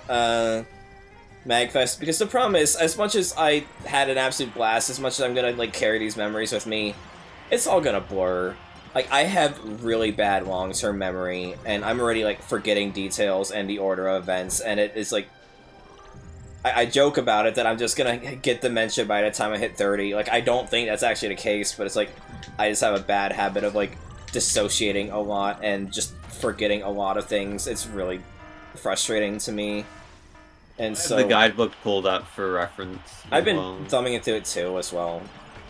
Speaker 4: MAGfest. Because the problem is, as much as I had an absolute blast, as much as I'm gonna like carry these memories with me, it's all gonna blur. Like, I have really bad long-term memory, and I'm already, like, forgetting details and the order of events, and it is, like... I joke about it that I'm just gonna get dementia by the time I hit 30. Like, I don't think that's actually the case, but it's, like, I just have a bad habit of, like, dissociating a lot and just forgetting a lot of things. It's really frustrating to me. And so...
Speaker 5: the guidebook pulled up for reference.
Speaker 4: I've been thumbing into it, too, as well.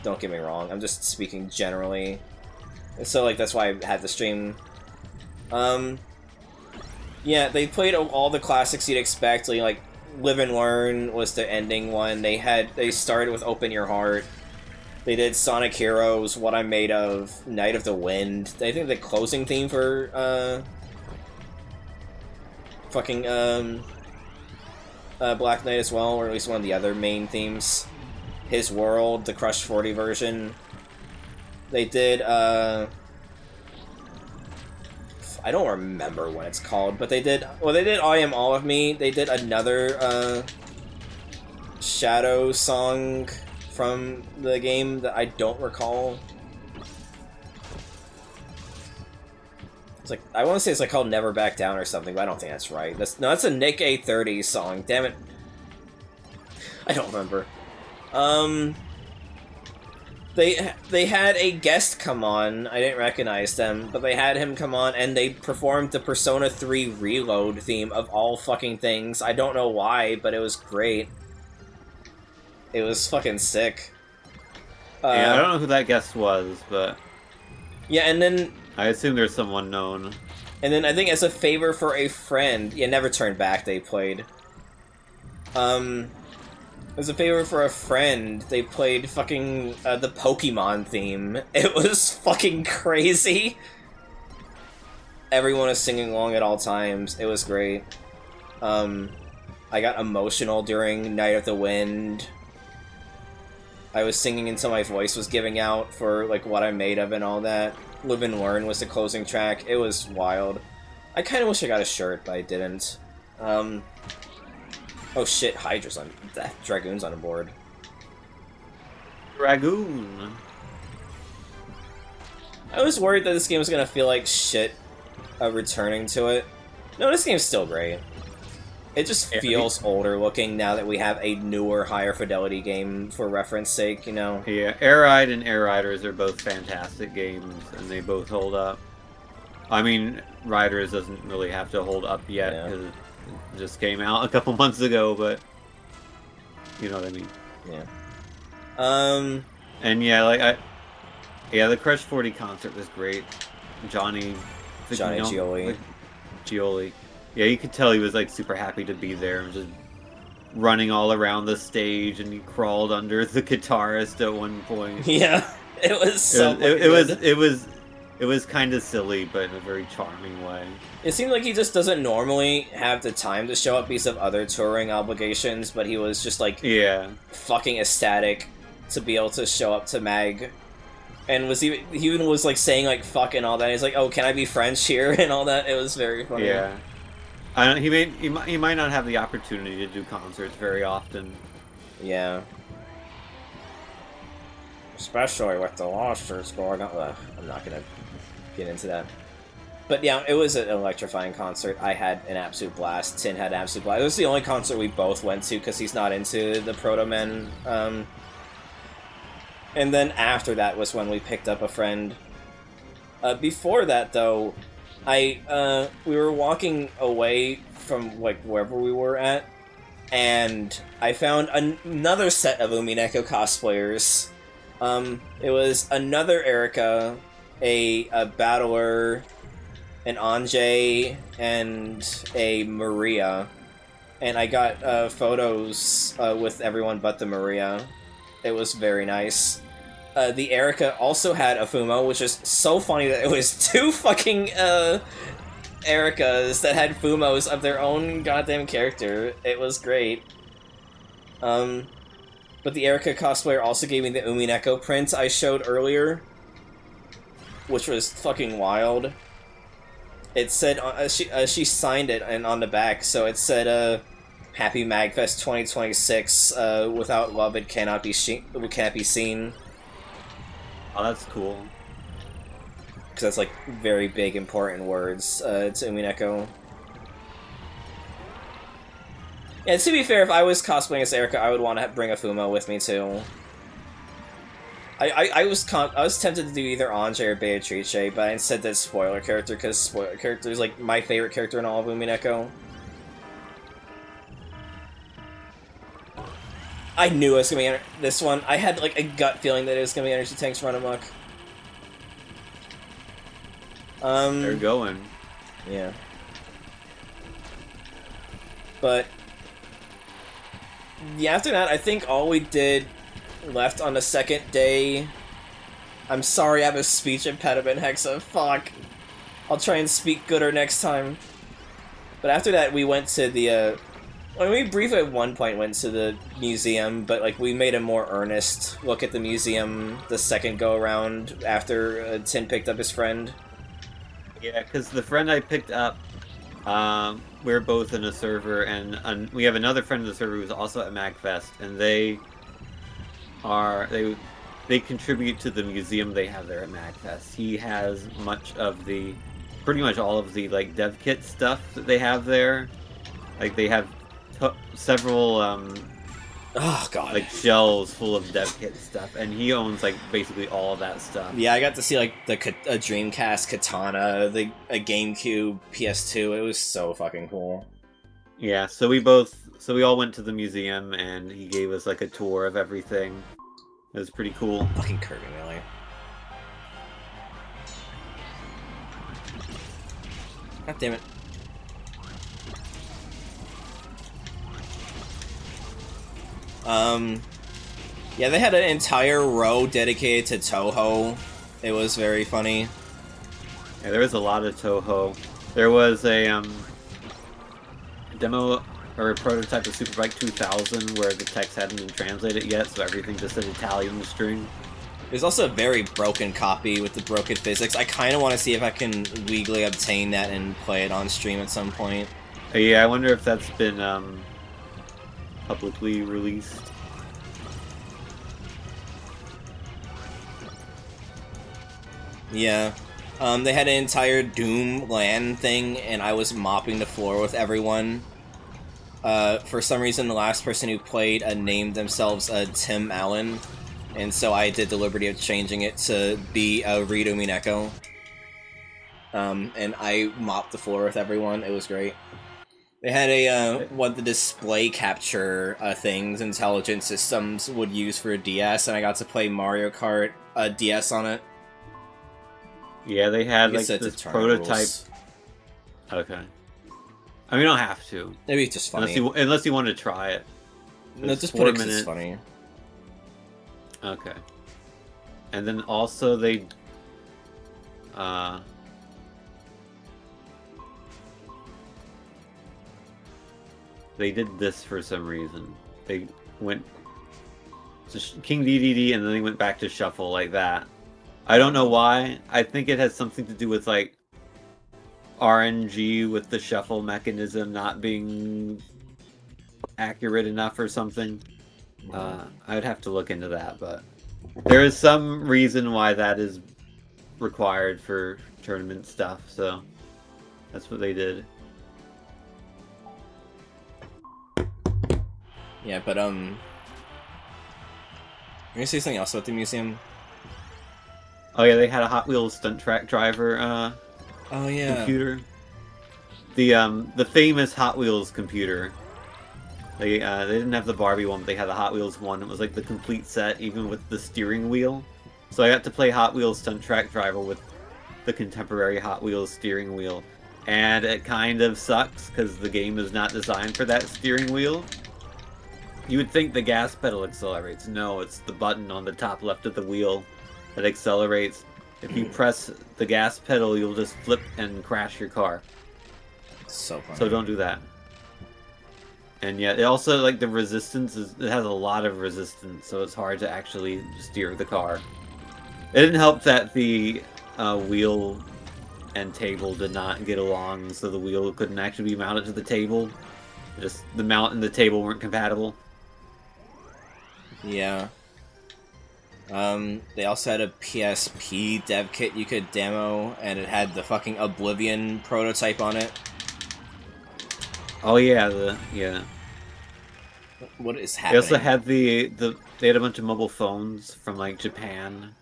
Speaker 4: Don't get me wrong. I'm just speaking generally... So, like, that's why I had the stream. Yeah, they played all the classics you'd expect. Like, Live and Learn was the ending one. They started with Open Your Heart. They did Sonic Heroes, What I'm Made Of, Night of the Wind. I think the closing theme for, Black Knight as well, or at least one of the other main themes. His World, the Crush 40 version. They did, I I don't remember what it's called, but they did I Am All of Me. They did another Shadow song from the game that I don't recall. It's like, I want to say it's like called Never Back Down or something, but I don't think that's right. That's a Nick A30 song. Damn it. I don't remember. They had a guest come on. I didn't recognize them, but they had him come on and they performed the Persona 3 Reload theme of all fucking things. I don't know why, but it was great. It was fucking sick.
Speaker 5: Yeah, I don't know who that guest was, but...
Speaker 4: Yeah, and then...
Speaker 5: I assume there's someone known.
Speaker 4: And then I think as a favor for a friend... Yeah, Never Turn Back they played. As a favor for a friend, they played fucking the Pokemon theme. It was fucking crazy. Everyone was singing along at all times. It was great. I got emotional during Night of the Wind. I was singing until my voice was giving out for like what I'm made of and all that. Live and Learn was the closing track. It was wild. I kind of wish I got a shirt, but I didn't. Oh shit, Hydra's on... Dragoon's on board.
Speaker 5: Dragoon!
Speaker 4: I was worried that this game was gonna feel like shit returning to it. No, this game's still great. It just feels older looking now that we have a newer, higher fidelity game for reference sake, you know?
Speaker 5: Yeah, Air Ride and Air Riders are both fantastic games, and they both hold up. I mean, Riders doesn't really have to hold up yet, because it just came out a couple months ago, but... You know what I mean?
Speaker 4: Yeah.
Speaker 5: And yeah, the Crush 40 concert was great. Johnny
Speaker 4: Gioli.
Speaker 5: Gioli. Yeah, you could tell he was like super happy to be there and just running all around the stage, and he crawled under the guitarist at one point.
Speaker 4: Yeah, it was so
Speaker 5: it was kind of silly, but in a very charming way.
Speaker 4: It seemed like he just doesn't normally have the time to show up because of other touring obligations, but he was just like fucking ecstatic to be able to show up to Mag. And he even was like saying like fuck and all that. He's like, oh, can I be French here and all that. It was very funny.
Speaker 5: Yeah. He might not have the opportunity to do concerts very often.
Speaker 4: Yeah. Especially with the lawsuits going on. I'm not gonna get into that. But yeah, it was an electrifying concert. I had an absolute blast. Tin had an absolute blast. It was the only concert we both went to because he's not into the Proto Men. And then after that was when we picked up a friend. Before that, though, we were walking away from like wherever we were at, and I found another set of Umineko cosplayers. It was another Erica, a Battler, an Anjay, and a Maria. And I got photos with everyone but the Maria. It was very nice. The Erica also had a Fumo, which is so funny that it was two fucking Ericas that had Fumos of their own goddamn character. It was great. But the Erica cosplayer also gave me the Umineko print I showed earlier, which was fucking wild. It said, she signed it and on the back, so it said, Happy MAGfest 2026, without love it cannot be seen.
Speaker 5: Oh, that's cool.
Speaker 4: Because that's, like, very big, important words, to Umineko. Yeah, to be fair, if I was cosplaying as Erica, I would want to bring a Fumo with me, too. I was tempted to do either Anjay or Beatrice, but I instead did Spoiler Character, because Spoiler Character is, like, my favorite character in all of Umineko. I knew it was gonna be this one. I had, like, a gut feeling that it was gonna be Energy Tanks Run Amok.
Speaker 5: They're going.
Speaker 4: Yeah. But... yeah, after that, I think all we did left on the second day... I'm sorry, I have a speech impediment, Hexa. Fuck. I'll try and speak gooder next time. But after that, we went to the, well, we briefly at one point went to the museum, but, like, we made a more earnest look at the museum the second go-around after Tin picked up his friend.
Speaker 5: Yeah, because the friend I picked up, we're both in a server, and we have another friend in the server who's also at MAGfest, and they contribute to the museum they have there at MAGfest. He has pretty much all of the like dev kit stuff that they have there. Like they have several
Speaker 4: Oh god.
Speaker 5: like shelves full of dev kit stuff, and he owns like basically all of that stuff.
Speaker 4: Yeah, I got to see like a Dreamcast katana, a GameCube, PS2. It was so fucking cool.
Speaker 5: Yeah, so we all went to the museum, and he gave us like a tour of everything. It was pretty cool.
Speaker 4: Fucking Kirby, really. God damn it. Yeah, they had an entire row dedicated to Toho. It was very funny.
Speaker 5: Yeah, there was a lot of Toho. There was a demo or a prototype of Superbike 2000 where the text hadn't been translated yet, so everything just said Italian string.
Speaker 4: There's also a very broken copy with the broken physics. I kind of want to see if I can legally obtain that and play it on stream at some point.
Speaker 5: Yeah, I wonder if that's been publicly released.
Speaker 4: Yeah. They had an entire Doom LAN thing, and I was mopping the floor with everyone. For some reason, the last person who played named themselves Tim Allen, and so I did the liberty of changing it to be Rito Mineko. And I mopped the floor with everyone. It was great. They had what the display capture things intelligent systems would use for a DS, and I got to play Mario Kart DS on it.
Speaker 5: Yeah, they had like this prototype.
Speaker 4: Rules.
Speaker 5: Okay. I mean, you don't have to.
Speaker 4: Maybe it's just funny.
Speaker 5: Unless you want to try it.
Speaker 4: No, just put it 'cause it's funny.
Speaker 5: Okay. And then also they did this for some reason. They went to King DDD and then they went back to Shuffle like that. I don't know why. I think it has something to do with like RNG with the shuffle mechanism not being accurate enough or something. I'd have to look into that, but there is some reason why that is required for tournament stuff, so that's what they did.
Speaker 4: Yeah, but you're gonna say something else about the museum?
Speaker 5: Oh yeah, they had a Hot Wheels stunt track driver
Speaker 4: oh yeah,
Speaker 5: computer. The famous Hot Wheels computer. They didn't have the Barbie one, but they had the Hot Wheels one. It was like the complete set, even with the steering wheel. So I got to play Hot Wheels Stunt Track Driver with the contemporary Hot Wheels steering wheel. And it kind of sucks, because the game is not designed for that steering wheel. You would think the gas pedal accelerates. No, it's the button on the top left of the wheel that accelerates. If you press the gas pedal, you'll just flip and crash your car.
Speaker 4: So funny.
Speaker 5: So don't do that. And yet, it also, like, the resistance it has a lot of resistance, so it's hard to actually steer the car. It didn't help that the wheel and table did not get along, so the wheel couldn't actually be mounted to the table. Just the mount and the table weren't compatible.
Speaker 4: Yeah. They also had a PSP dev kit you could demo, and it had the fucking Oblivion prototype on it.
Speaker 5: Oh yeah, yeah.
Speaker 4: What is
Speaker 5: They
Speaker 4: happening?
Speaker 5: also had they had a bunch of mobile phones from like Japan.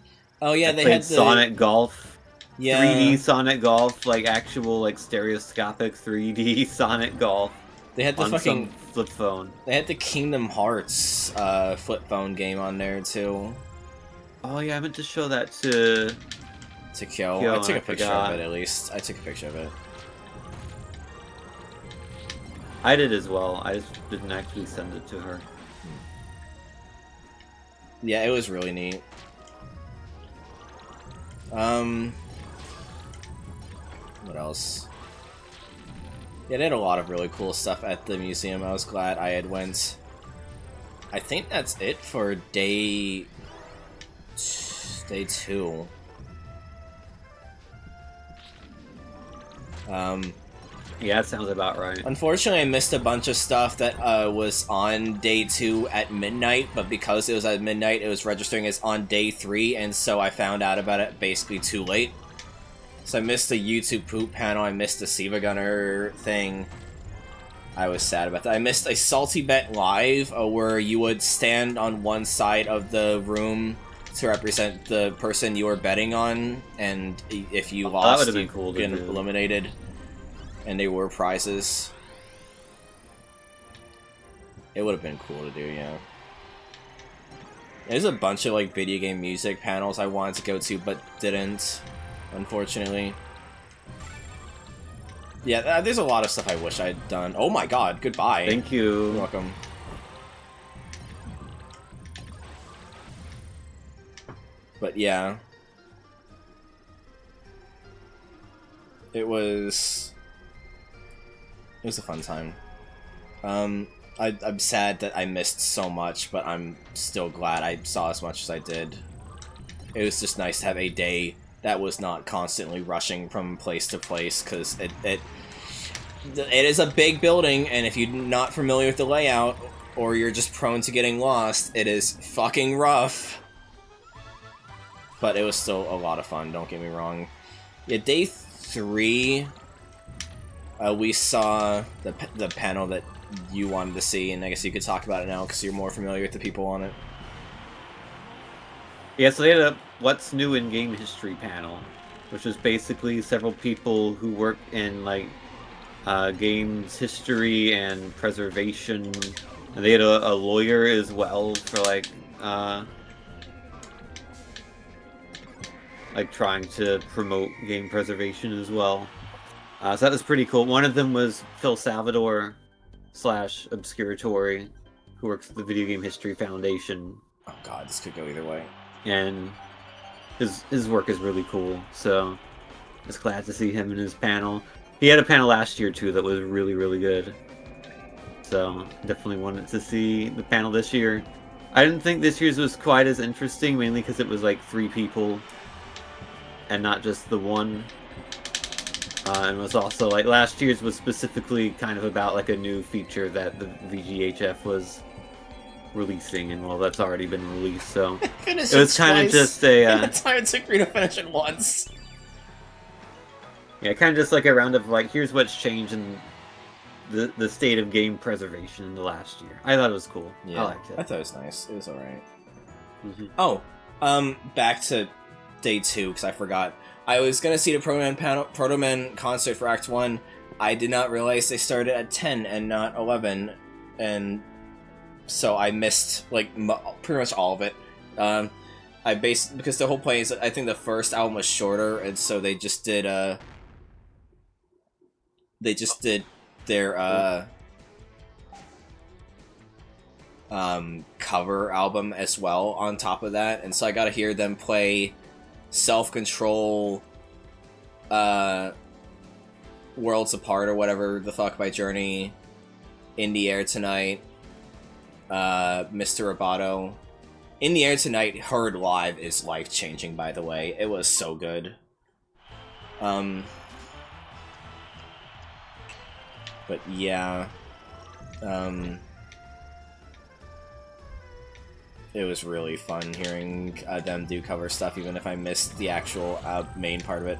Speaker 4: Oh yeah,
Speaker 5: that
Speaker 4: they
Speaker 5: played
Speaker 4: had the
Speaker 5: Sonic Golf.
Speaker 4: Yeah.
Speaker 5: 3D Sonic Golf, like actual like stereoscopic 3D Sonic Golf.
Speaker 4: They had the
Speaker 5: on
Speaker 4: fucking
Speaker 5: some flip phone.
Speaker 4: They had the Kingdom Hearts flip phone game on there too.
Speaker 5: Oh yeah, I meant to show that to
Speaker 4: Kyo.
Speaker 5: Kyo,
Speaker 4: I took a
Speaker 5: I
Speaker 4: picture
Speaker 5: forgot.
Speaker 4: of it at least. I took a picture of it.
Speaker 5: I did as well. I just didn't actually send it to her.
Speaker 4: Yeah, it was really neat. What else? Yeah, they had a lot of really cool stuff at the museum. I was glad I had went. I think that's it for day 2.
Speaker 5: Yeah, that sounds about right.
Speaker 4: Unfortunately, I missed a bunch of stuff that was on day 2 at midnight, but because it was at midnight, it was registering as on day 3, and so I found out about it basically too late. So I missed the YouTube poop panel, I missed the Siva Gunner thing. I was sad about that. I missed a Salty Bet Live, where you would stand on one side of the room to represent the person you were betting on, and if you lost, you
Speaker 5: cool
Speaker 4: get eliminated. And they were prizes. It would have been cool to do, yeah. There's a bunch of like video game music panels I wanted to go to, but didn't, unfortunately. Yeah, there's a lot of stuff I wish I'd done. Oh my god, goodbye.
Speaker 5: Thank you.
Speaker 4: You're welcome. But yeah. It was a fun time. I'm sad that I missed so much, but I'm still glad I saw as much as I did. It was just nice to have a day that was not constantly rushing from place to place, because it is a big building, and if you're not familiar with the layout, or you're just prone to getting lost, it is fucking rough. But it was still a lot of fun, don't get me wrong. Yeah, day 3... we saw the panel that you wanted to see, and I guess you could talk about it now because you're more familiar with the people on it.
Speaker 5: Yeah, so they had a What's New in Game History panel, which was basically several people who work in, like, games history and preservation. And they had a lawyer as well for, like trying to promote game preservation as well. So that was pretty cool. One of them was Phil Salvador / Obscuratory, who works at the Video Game History Foundation.
Speaker 4: Oh god, this could go either way.
Speaker 5: And his work is really cool, so I was glad to see him in his panel. He had a panel last year too that was really, really good. So definitely wanted to see the panel this year. I didn't think this year's was quite as interesting, mainly because it was like 3 people and not just the one. And was also, like, last year's was specifically kind of about, like, a new feature that the VGHF was releasing, and, well, that's already been released, so... it was kind of just a...
Speaker 4: the time it took me to finish it once.
Speaker 5: Yeah, kind of just like a round of, like, here's what's changed in the state of game preservation in the last year. I thought it was cool.
Speaker 4: Yeah,
Speaker 5: I liked it.
Speaker 4: I thought it was nice. It was alright.
Speaker 5: Mm-hmm.
Speaker 4: Oh, back to day 2, because I forgot. I was gonna see the Proto Man concert for Act 1. I did not realize they started at 10 and not 11, and so I missed, like, pretty much all of it. Because the whole point is, I think the first album was shorter, and so they just did, their, cover album as well on top of that, and so I got to hear them play Self-Control, Worlds Apart or whatever the fuck by Journey, In the Air Tonight, Mr. Roboto. In the Air Tonight, heard live, is life-changing, by the way. It was so good. But yeah, it was really fun hearing them do cover stuff, even if I missed the actual main part of it.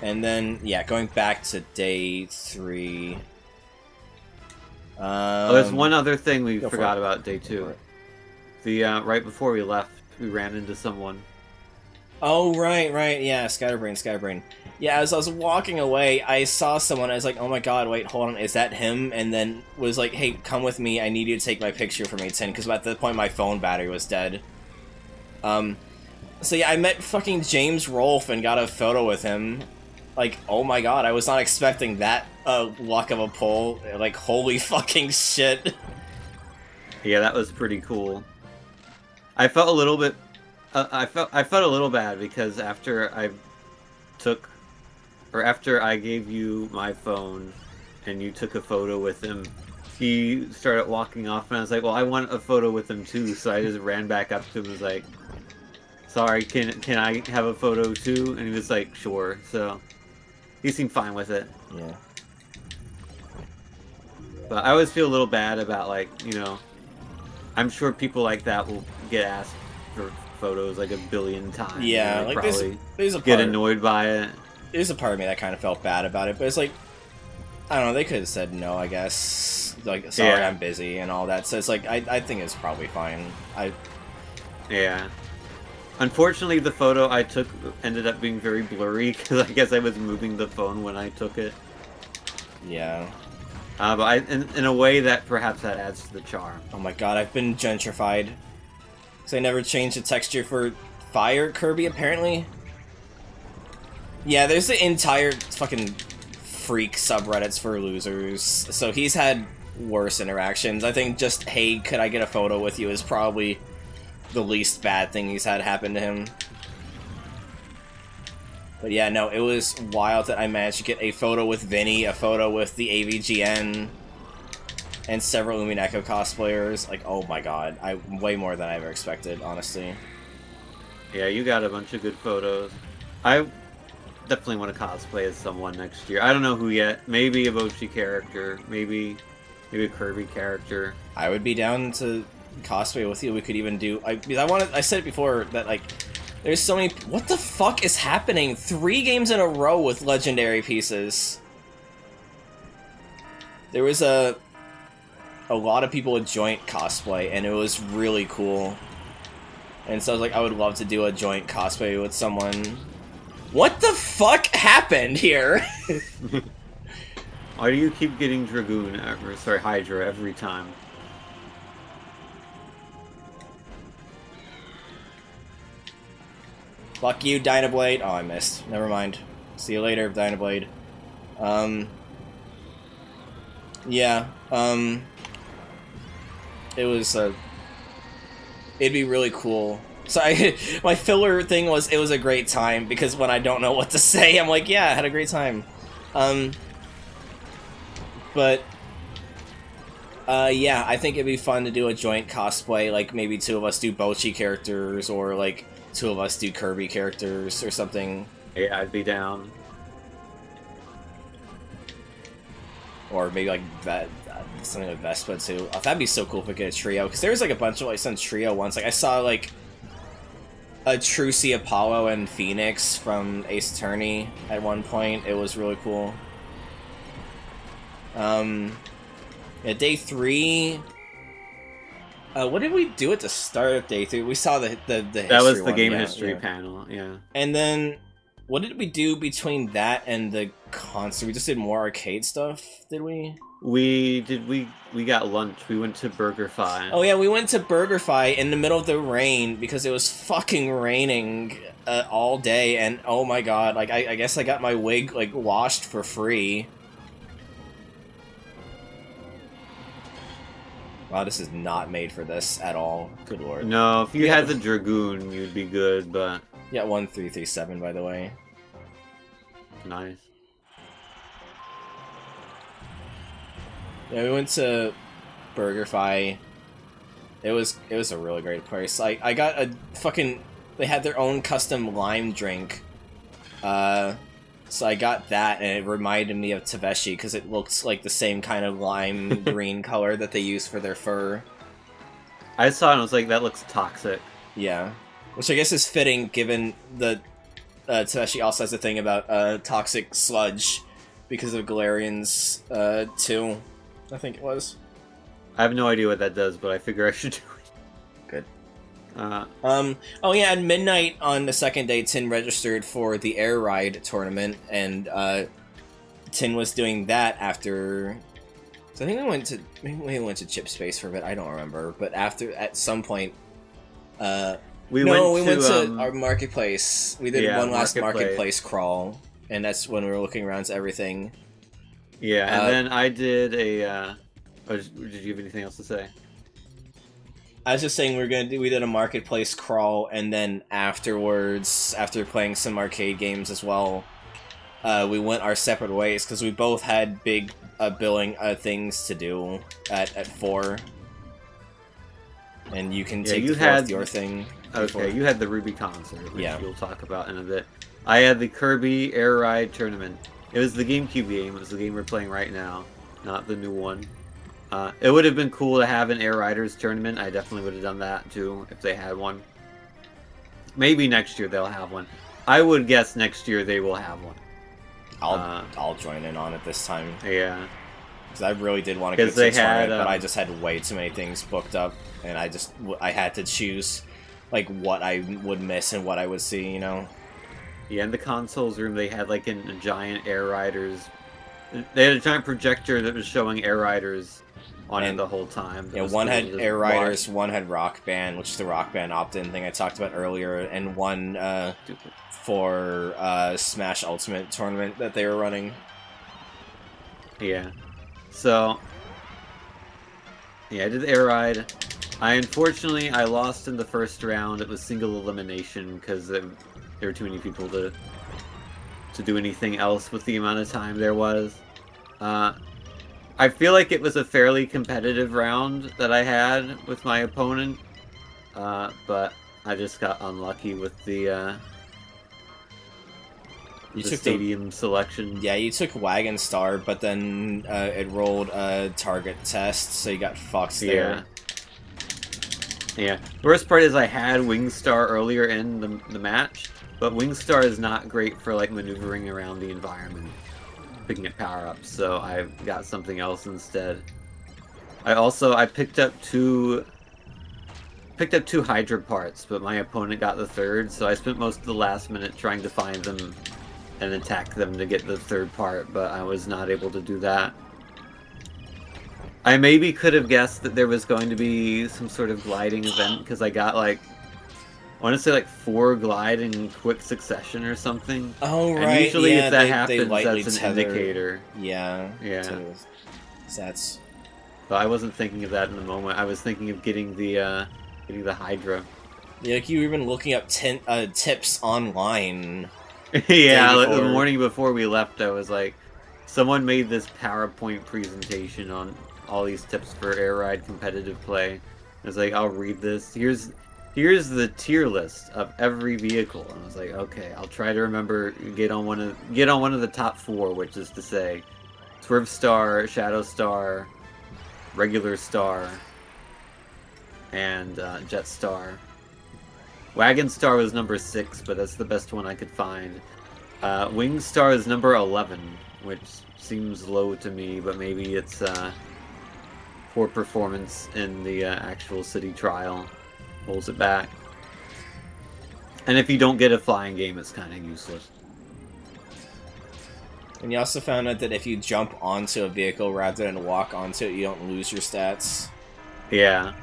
Speaker 4: And then, yeah, going back to day 3.
Speaker 5: There's one other thing we forgot about day 2. The right before we left, we ran into someone.
Speaker 4: Oh, right, yeah, Scatterbrain. Yeah, as I was walking away, I saw someone, I was like, oh my god, wait, hold on, is that him? And then was like, hey, come with me, I need you to take my picture from 810, because at that point my phone battery was dead. So yeah, I met fucking James Rolfe and got a photo with him. Like, oh my god, I was not expecting that luck of a pull. Like, holy fucking shit.
Speaker 5: Yeah, that was pretty cool. I felt a little bit... I felt a little bad because after I gave you my phone and you took a photo with him, he started walking off and I was like, well, I want a photo with him too, so I just ran back up to him and was like, sorry, can I have a photo too? And he was like, sure. So he seemed fine with it.
Speaker 4: Yeah.
Speaker 5: But I always feel a little bad about, like, you know, I'm sure people like that will get asked for photos like a billion times.
Speaker 4: Yeah,
Speaker 5: and
Speaker 4: like
Speaker 5: probably
Speaker 4: there's a
Speaker 5: get
Speaker 4: part,
Speaker 5: annoyed by it.
Speaker 4: there's a part of me that kind of felt bad about it, but it's like, I don't know, they could have said no, I guess. Like, sorry,
Speaker 5: Yeah.
Speaker 4: I'm busy and all that. So it's like, I think it's probably fine.
Speaker 5: Yeah. Unfortunately, the photo I took ended up being very blurry because I guess I was moving the phone when I took it.
Speaker 4: Yeah.
Speaker 5: But in a way that perhaps that adds to the charm.
Speaker 4: Oh my god, I've been gentrified. Because I never changed the texture for Fire Kirby, apparently. Yeah, there's the entire fucking freak subreddits for losers. So he's had worse interactions. I think just, hey, could I get a photo with you is probably the least bad thing he's had happen to him. But yeah, no, it was wild that I managed to get a photo with Vinny, a photo with the AVGN, and several Umineko cosplayers. Like, oh my god, way more than I ever expected, honestly.
Speaker 5: Yeah, you got a bunch of good photos. I definitely want to cosplay as someone next year. I don't know who yet. Maybe a Bochi character. Maybe a Kirby character.
Speaker 4: I would be down to cosplay with you. We could even do. I said it before that, like, there's so many. What the fuck is happening? 3 games in a row with legendary pieces. There was a lot of people with joint cosplay, and it was really cool. And so I was like, I would love to do a joint cosplay with someone. What the fuck happened here?
Speaker 5: Why do you keep getting Dragoon, or sorry, Hydra every time?
Speaker 4: Fuck you, Dynablade. Oh, I missed. Never mind. See you later, Dynablade. Yeah, it was, it'd be really cool. So my filler thing was, it was a great time, because when I don't know what to say, I'm like, yeah, I had a great time. But, yeah, I think it'd be fun to do a joint cosplay, like, maybe 2 of us do Bochi characters, or, like, 2 of us do Kirby characters, or something.
Speaker 5: Yeah, I'd be down.
Speaker 4: Or maybe, like, that, something like Vespa, too. Oh, that'd be so cool if we get a trio, because there was, like, a bunch of, like, some trio ones. Like, I saw, like, a Trucy Apollo and Phoenix from Ace Attorney at one point. It was really cool. At day 3... what did we do at the start of day 3? We saw the history
Speaker 5: That was the
Speaker 4: one,
Speaker 5: game
Speaker 4: yeah,
Speaker 5: history
Speaker 4: yeah.
Speaker 5: panel, yeah.
Speaker 4: And then, what did we do between that and the concert? We just did more arcade stuff, did we?
Speaker 5: We got lunch. We went to BurgerFi.
Speaker 4: Oh yeah, we went to BurgerFi in the middle of the rain because it was fucking raining all day, and oh my god, like I guess I got my wig like washed for free. Wow, this is not made for this at all. Good lord.
Speaker 5: No, if you had the Dragoon, you'd be good, but...
Speaker 4: Yeah, 1337, by the way.
Speaker 5: Nice.
Speaker 4: Yeah, we went to BurgerFi. It was a really great place. I got a fucking... They had their own custom lime drink. So I got that, and it reminded me of Taveshi, because it looks like the same kind of lime green color that they use for their fur.
Speaker 5: I saw it and I was like, that looks toxic.
Speaker 4: Yeah. Which I guess is fitting, given the... Taveshi also has a thing about toxic sludge, because of Galarian's 2, I think it was.
Speaker 5: I have no idea what that does, but I figure I should do it.
Speaker 4: Good.
Speaker 5: Oh
Speaker 4: yeah, at midnight on the second day, Tin registered for the Air Ride tournament, and Tin was doing that after... So I think we went to Chip Space for a bit, I don't remember, but at some point... we went to our marketplace. We did one last marketplace crawl, and that's when we were looking around to everything.
Speaker 5: Yeah, and then I did a... did you have anything else to say?
Speaker 4: I was just saying we did a marketplace crawl, and then afterwards, after playing some arcade games as well, we went our separate ways, because we both had big billing things to do at 4. And you can take your thing.
Speaker 5: Okay, you had the Ruby concert, which you'll talk about in a bit. I had the Kirby Air Ride tournament It was the GameCube game. It was the game we're playing right now, not the new one. It would have been cool to have an Air Riders tournament. I definitely would have done that too if they had one. Maybe next year they'll have one. I would guess next year they will have one.
Speaker 4: I'll join in on it this time.
Speaker 5: Yeah.
Speaker 4: Because I really did want to go to the tournament, but I just had way too many things booked up, and I had to choose like what I would miss and what I would see, you know.
Speaker 5: Yeah, in the consoles room they had like a giant Air Riders. They had a giant projector that was showing Air Riders on it the whole time.
Speaker 4: Yeah, one had Air Riders, one had Rock Band, which is the Rock Band opt-in thing I talked about earlier, and one for Smash Ultimate tournament that they were running.
Speaker 5: Yeah. So, yeah, I did the Air Ride. Unfortunately, I lost in the first round. It was single elimination because there were too many people to do anything else with the amount of time there was. I feel like it was a fairly competitive round that I had with my opponent, but I just got unlucky with the stadium selection.
Speaker 4: Yeah, you took Wagon Star, but then it rolled a target test, so you got fucked there.
Speaker 5: Yeah. The worst part is I had Wingstar earlier in the match, but Wingstar is not great for like maneuvering around the environment, picking up power-ups, so I got something else instead. I picked up two Hydra parts, but my opponent got the third, so I spent most of the last minute trying to find them and attack them to get the third part, but I was not able to do that. I maybe could have guessed that there was going to be some sort of gliding event, because I got like, I want to say like 4 glide in quick succession or something.
Speaker 4: Oh, right.
Speaker 5: And usually
Speaker 4: if
Speaker 5: that happens, that's an indicator.
Speaker 4: Yeah.
Speaker 5: Yeah.
Speaker 4: That's...
Speaker 5: But I wasn't thinking of that in the moment. I was thinking of getting the Hydra.
Speaker 4: Yeah, like you were even looking up tips online.
Speaker 5: Yeah, the morning before we left, I was like, someone made this PowerPoint presentation on all these tips for air ride competitive play. I was like, I'll read this. Here's the tier list of every vehicle. And I was like, okay, I'll try to remember get on one of the top 4, which is to say, Swerve Star, Shadow Star, Regular Star, and Jet Star. Wagon Star was number 6, but that's the best one I could find. Wing Star is number 11, which seems low to me, but maybe it's poor performance in the actual city trial holds it back. And if you don't get a flying game, it's kind of useless.
Speaker 4: And you also found out that if you jump onto a vehicle rather than walk onto it, you don't lose your stats.
Speaker 5: Yeah.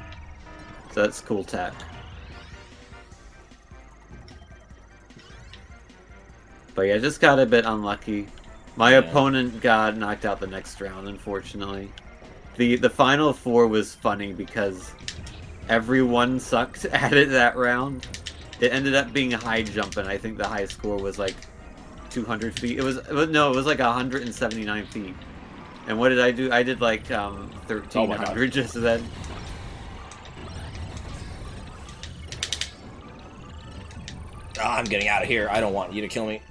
Speaker 5: So that's cool tech. But yeah, just got a bit unlucky. My opponent got knocked out the next round, unfortunately. The final 4 was funny because everyone sucked at it that round. It ended up being a high jump, and I think the high score was like 200 feet. It was like 179 feet. And what did I do? I did like 1,300 just then.
Speaker 4: I'm getting out of here. I don't want you to kill me.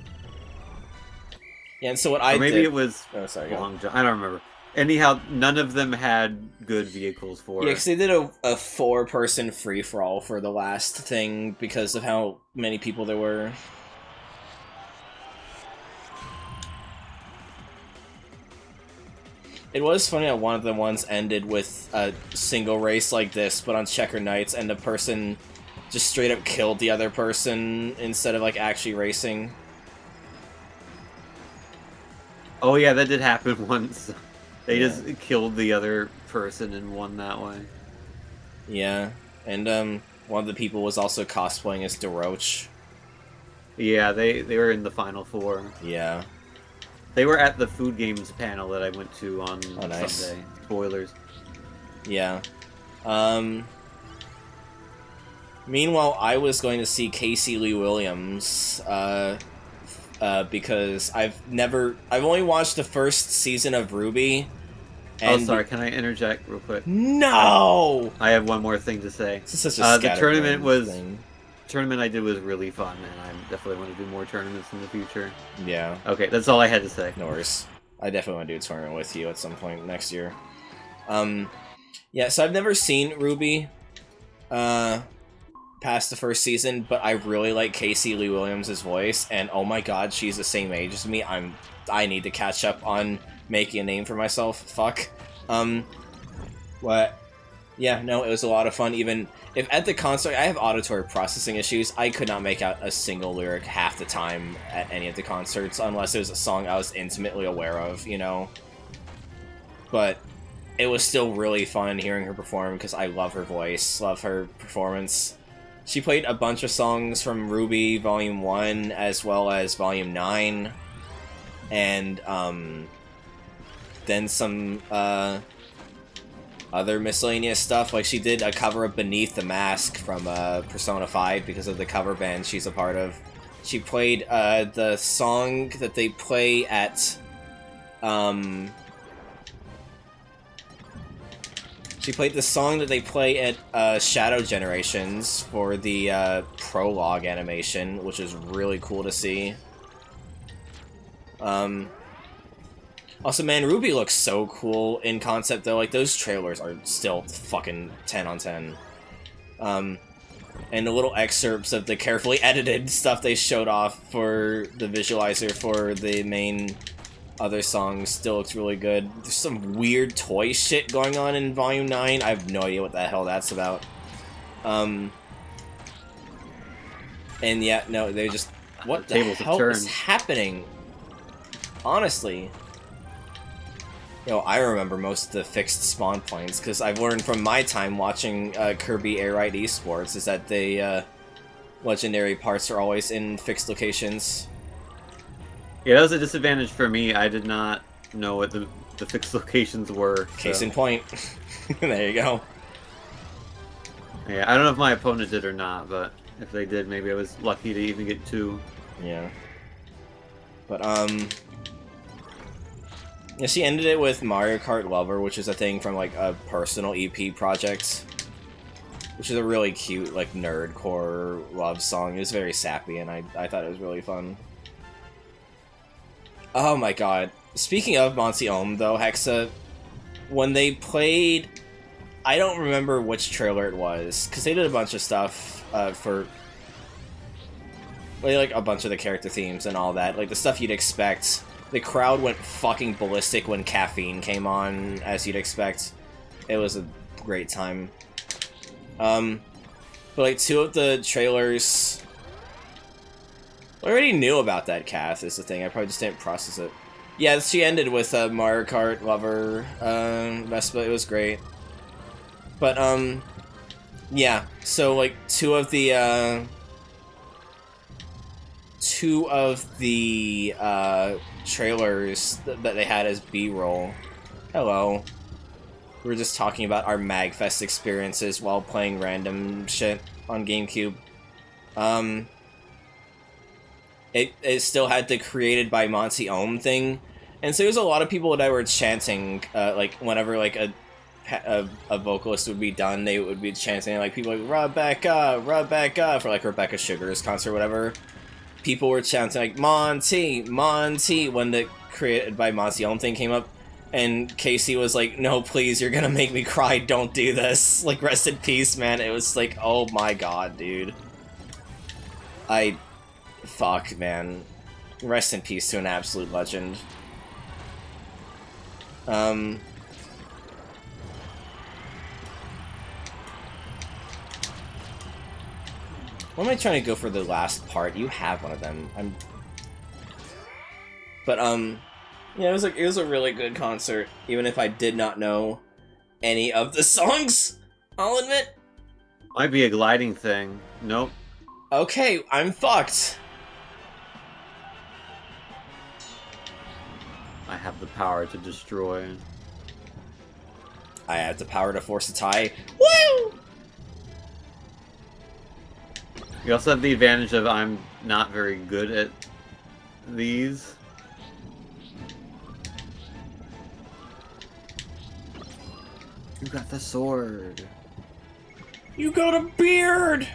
Speaker 4: Yeah, and so what
Speaker 5: Maybe it was
Speaker 4: long
Speaker 5: jump. I don't remember. Anyhow, none of them had good vehicles for it.
Speaker 4: Yeah, because they did a 4-person free-for-all for the last thing because of how many people there were. It was funny that one of the ones ended with a single race like this, but on Checker Nights, and the person just straight up killed the other person instead of like actually racing.
Speaker 5: Oh yeah, that did happen once. They just killed the other person and won that way.
Speaker 4: Yeah, and one of the people was also cosplaying as DeRoach.
Speaker 5: Yeah, they were in the final 4.
Speaker 4: Yeah.
Speaker 5: They were at the Food Games panel that I went to on Sunday. Spoilers.
Speaker 4: Yeah. Meanwhile, I was going to see Casey Lee Williams, because I've only watched the first season of RWBY.
Speaker 5: And sorry, can I interject real quick?
Speaker 4: No!
Speaker 5: I have one more thing to say.
Speaker 4: This is such a
Speaker 5: the tournament was tournament I did was really fun, and I definitely want to do more tournaments in the future.
Speaker 4: Yeah.
Speaker 5: Okay, that's all I had to say.
Speaker 4: No worries. I definitely want to do a tournament with you at some point next year. Yeah, so I've never seen Ruby past the first season, but I really like Casey Lee Williams' voice, and oh my god, she's the same age as me. I need to catch up on making a name for myself. Fuck. What? Yeah, no, it was a lot of fun. Even if at the concert, I have auditory processing issues, I could not make out a single lyric half the time at any of the concerts, unless it was a song I was intimately aware of, you know? But it was still really fun hearing her perform, because I love her voice, love her performance. She played a bunch of songs from Ruby Volume 1, as well as Volume 9, and, then some, other miscellaneous stuff, like she did a cover of Beneath the Mask from Persona 5 because of the cover band she's a part of. She played the song that they play at Shadow Generations for the prologue animation, which is really cool to see. Also, man, Ruby looks so cool in concept, though. Like, those trailers are still fucking 10 on 10. And the little excerpts of the carefully edited stuff they showed off for the visualizer for the main other songs still looks really good. There's some weird toy shit going on in Volume 9. I have no idea what the hell that's about. And yeah, no, they just... What the hell is happening? Honestly... You know, I remember most of the fixed spawn points, because I've learned from my time watching Kirby Air Ride Esports, is that the legendary parts are always in fixed locations.
Speaker 5: Yeah, that was a disadvantage for me. I did not know what the fixed locations were.
Speaker 4: Case in point. There you go.
Speaker 5: Yeah, I don't know if my opponent did or not, but if they did, maybe I was lucky to even get 2.
Speaker 4: Yeah. But, yeah, she ended it with Mario Kart Lover, which is a thing from, like, a personal EP project. Which is a really cute, like, nerdcore love song. It was very sappy, and I thought it was really fun. Oh my god. Speaking of Monty Ohm, though, Hexa, when they played... I don't remember which trailer it was, because they did a bunch of stuff for... like, a bunch of the character themes and all that. Like, the stuff you'd expect... The crowd went fucking ballistic when Caffeine came on, as you'd expect. It was a great time. But like 2 of the trailers... I already knew about that, Kath, is the thing. I probably just didn't process it. Yeah, she ended with Mario Kart Lover, Vespa. It was great. But, yeah. So, like, 2 of the trailers that they had as B-roll. Hello. We were just talking about our MAGfest experiences while playing random shit on GameCube. It still had the created by Monty Ohm thing, and so there's a lot of people that were chanting, like, whenever, like, a vocalist would be done, they would be chanting, like, people like, Rebecca, for, like, Rebecca Sugar's concert or whatever. People were chanting, like, Monty, Monty, when the created by Monty Ohm thing came up, and Casey was like, no, please, you're gonna make me cry, don't do this. Like, rest in peace, man. It was like, oh my god, dude. Fuck, man. Rest in peace to an absolute legend. What am I trying to go for the last part? You have one of them. But, yeah, it was a really good concert, even if I did not know any of the songs, I'll admit.
Speaker 5: Might be a gliding thing. Nope.
Speaker 4: Okay, I'm fucked.
Speaker 5: I have the power to destroy.
Speaker 4: I have the power to force a tie. Woo!
Speaker 5: You also have the advantage of I'm not very good at these. You got the sword.
Speaker 4: You got a beard!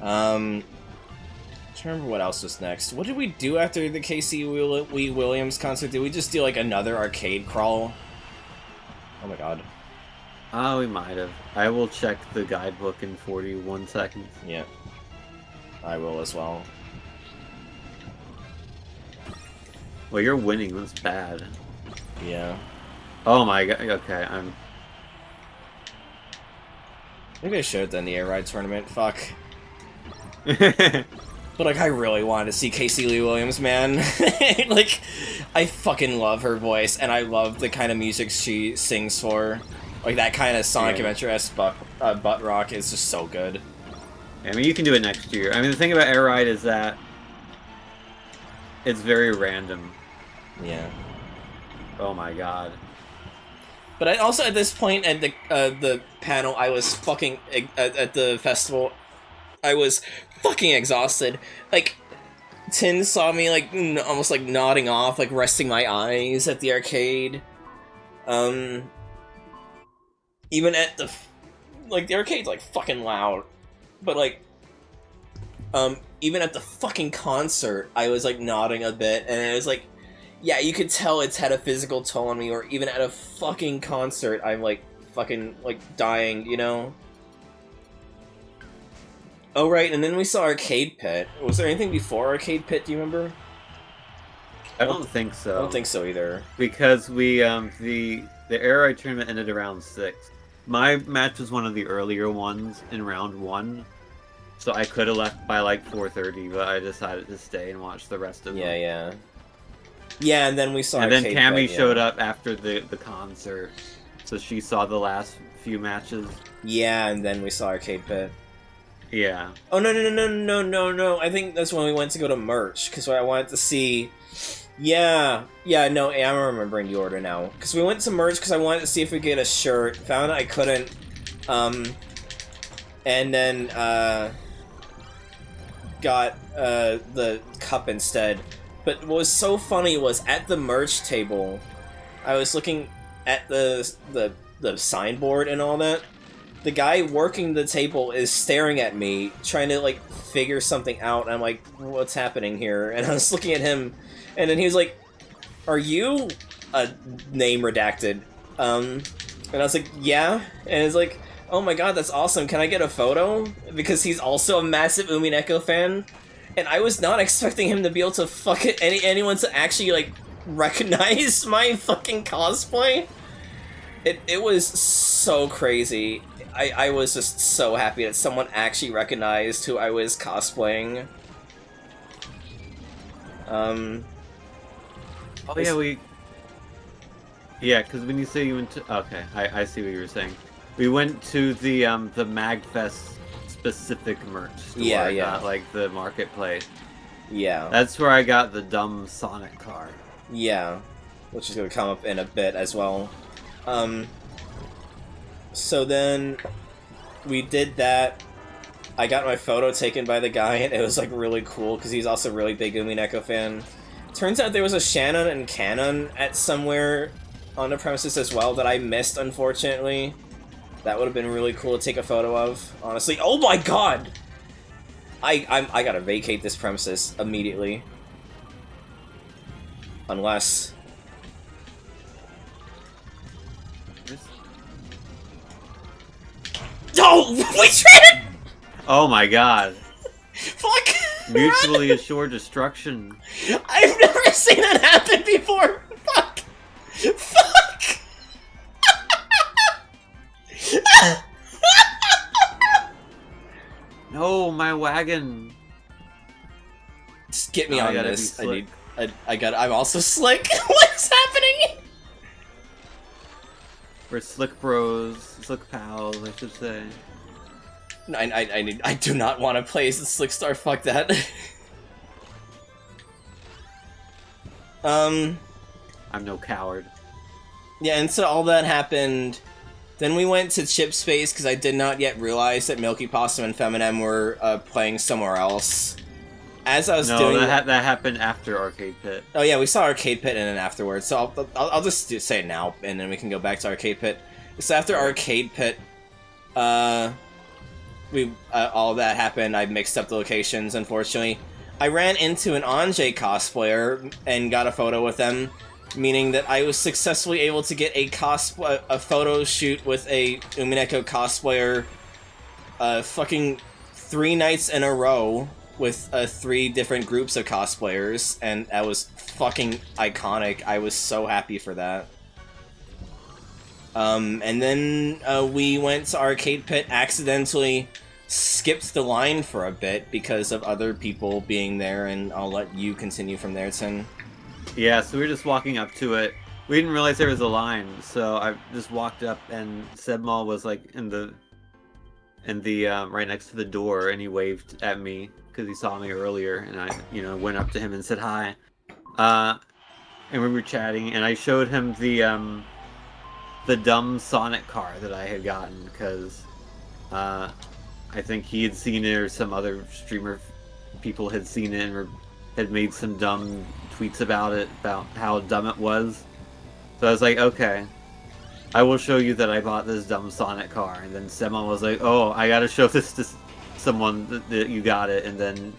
Speaker 4: I'm trying to remember what else was next. What did we do after the Casey Lee Williams concert? Did we just do like another arcade crawl? Oh my god.
Speaker 5: Oh, we might have. I will check the guidebook in 41 seconds.
Speaker 4: Yeah. I will as well.
Speaker 5: Well, you're winning. That's bad.
Speaker 4: Yeah.
Speaker 5: Oh my god. Okay,
Speaker 4: Maybe I should have done the air ride tournament. Fuck. But like, I really wanted to see Casey Lee Williams, man. Like, I fucking love her voice, and I love the kind of music she sings for. Like, that kind of Sonic Adventure-esque butt rock is just so good.
Speaker 5: I mean, you can do it next year. I mean, the thing about air ride is that it's very random.
Speaker 4: Yeah.
Speaker 5: Oh my god.
Speaker 4: But I also, at this point at the panel, I was fucking at the festival. I was fucking exhausted. Like, Tin saw me like almost like nodding off, like resting my eyes at the arcade. Even at the the arcade's like fucking loud, but like even at the fucking concert, I was like nodding a bit, and it was like, yeah, you could tell it's had a physical toll on me. Or even at a fucking concert, I'm like fucking like dying, you know. Oh right, and then we saw Arcade Pit. Was there anything before Arcade Pit? Do you remember?
Speaker 5: I don't think so.
Speaker 4: I don't think so either.
Speaker 5: Because we the air ride tournament ended around 6. My match was one of the earlier ones in round 1, so I could have left by like 4:30, but I decided to stay and watch the rest of them.
Speaker 4: Yeah. Yeah, and then we saw.
Speaker 5: And then
Speaker 4: Arcade
Speaker 5: Cammy
Speaker 4: Pit,
Speaker 5: showed up after the concert, so she saw the last few matches.
Speaker 4: Yeah, and then we saw Arcade Pit.
Speaker 5: Yeah.
Speaker 4: Oh no! I think that's when we went to go to merch because I wanted to see. Yeah, no, I'm remembering the order now. Because we went to merch because I wanted to see if we could get a shirt. Found I couldn't. And then got the cup instead. But what was so funny was at the merch table, I was looking at the signboard and all that. The guy working the table is staring at me, trying to like figure something out. And I'm like, what's happening here? And I was looking at him, and then he was like, "Are you a name redacted?" And I was like, "Yeah." And it's like, "Oh my god, that's awesome! Can I get a photo?" Because he's also a massive Umineko fan. And I was not expecting him to be able to anyone to actually like recognize my fucking cosplay. It was so crazy. I was just so happy that someone actually recognized who I was cosplaying.
Speaker 5: Oh yeah, yeah, because when you say you went to... Okay, I see what you were saying. We went to the MAGfest specific merch store,
Speaker 4: Yeah.
Speaker 5: not like the marketplace.
Speaker 4: Yeah.
Speaker 5: That's where I got the dumb Sonic car.
Speaker 4: Yeah. Which is gonna come up in a bit as well. So then we did that. I got my photo taken by the guy, and it was like really cool because he's also a really big Umineko fan. Turns out there was a Shannon and Canon at somewhere on the premises as well that I missed, unfortunately. That would have been really cool to take a photo of, honestly. Oh my god! I gotta vacate this premises immediately. Unless... Oh! We tried it!
Speaker 5: Oh my god.
Speaker 4: Fuck!
Speaker 5: Mutually assured destruction.
Speaker 4: I've never seen that happen before! Fuck! Fuck!
Speaker 5: No, my wagon.
Speaker 4: Just get me
Speaker 5: Oh, I
Speaker 4: on
Speaker 5: gotta
Speaker 4: this.
Speaker 5: be slick.
Speaker 4: I'm also slick. What's happening?
Speaker 5: We're slick bros, slick pals, I should say.
Speaker 4: I do not want to play as the Slick Star. Fuck that.
Speaker 5: I'm no coward.
Speaker 4: Yeah, and so all that happened. Then we went to Chip Space because I did not yet realize that Milky Possum and Feminem were playing somewhere else. As I was doing
Speaker 5: that happened after Arcade Pit.
Speaker 4: Oh yeah, we saw Arcade Pit and then afterwards. So I'll just say it now, and then we can go back to Arcade Pit. So after Arcade Pit, all that happened, I mixed up the locations, unfortunately. I ran into an Anjay cosplayer and got a photo with them, meaning that I was successfully able to get a photo shoot with a Umineko cosplayer fucking 3 nights in a row with 3 different groups of cosplayers, and that was fucking iconic. I was so happy for that. And then we went to Arcade Pit, accidentally skipped the line for a bit because of other people being there, and I'll let you continue from there, Tin.
Speaker 5: Yeah, so we were just walking up to it. We didn't realize there was a line, so I just walked up, and Sebmal was like in the right next to the door, and he waved at me because he saw me earlier, and I, went up to him and said hi. And we were chatting, and I showed him the dumb Sonic car that I had gotten because I think he had seen it, or some other streamer people had seen it and had made some dumb tweets about it, about how dumb it was. So I was like, okay, I will show you that I bought this dumb Sonic car. And then Sema was like, oh, I gotta show this to someone that you got it. And then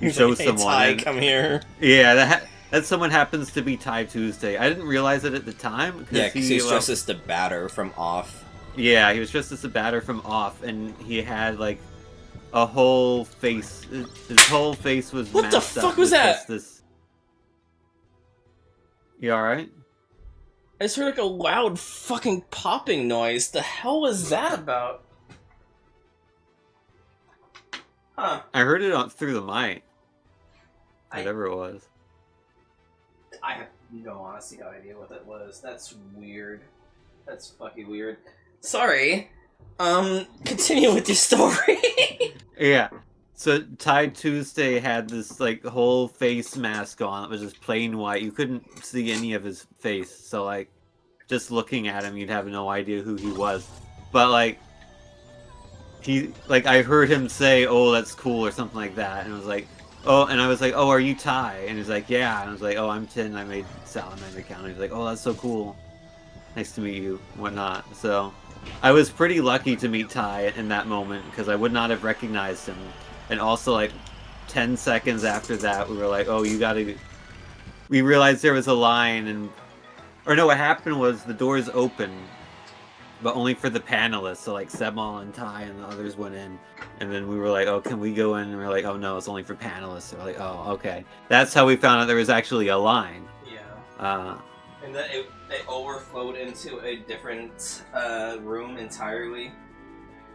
Speaker 5: you show
Speaker 4: like, hey,
Speaker 5: someone.
Speaker 4: Ty,
Speaker 5: and,
Speaker 4: come here.
Speaker 5: Yeah, that someone happens to be Ty Tuesday. I didn't realize it at the time.
Speaker 4: Yeah, because he was dressed as the batter from Off. Yeah,
Speaker 5: he was dressed as the batter from Off, and he had like a whole face. His whole face was
Speaker 4: what the fuck was that?
Speaker 5: This... You alright?
Speaker 4: I just heard like a loud fucking popping noise. The hell was that about? Huh.
Speaker 5: I heard it through the mic. Whatever it was.
Speaker 4: I have honestly no idea what that was. That's weird. That's fucking weird. Sorry. Continue with your story.
Speaker 5: Yeah. So Ty Tuesday had this like whole face mask on. It was just plain white. You couldn't see any of his face. So like, just looking at him, you'd have no idea who he was. But like, I heard him say, "Oh, that's cool" or something like that, and I was like, "Oh," and I was like, "Oh, are you Ty?" And he's like, "Yeah." And I was like, "Oh, I'm Tin. I made Salamander account." He's like, "Oh, that's so cool. Nice to meet you," whatnot. So I was pretty lucky to meet Ty in that moment because I would not have recognized him. And also, like, 10 seconds after that, we were like, oh, you gotta... We realized there was a line, and... Or no, what happened was the doors opened, but only for the panelists. So, like, Sebmal and Ty and the others went in. And then we were like, oh, can we go in? And we were like, oh, no, it's only for panelists. So we're like, oh, okay. That's how we found out there was actually a line.
Speaker 4: Yeah. And then it overflowed into a different room entirely.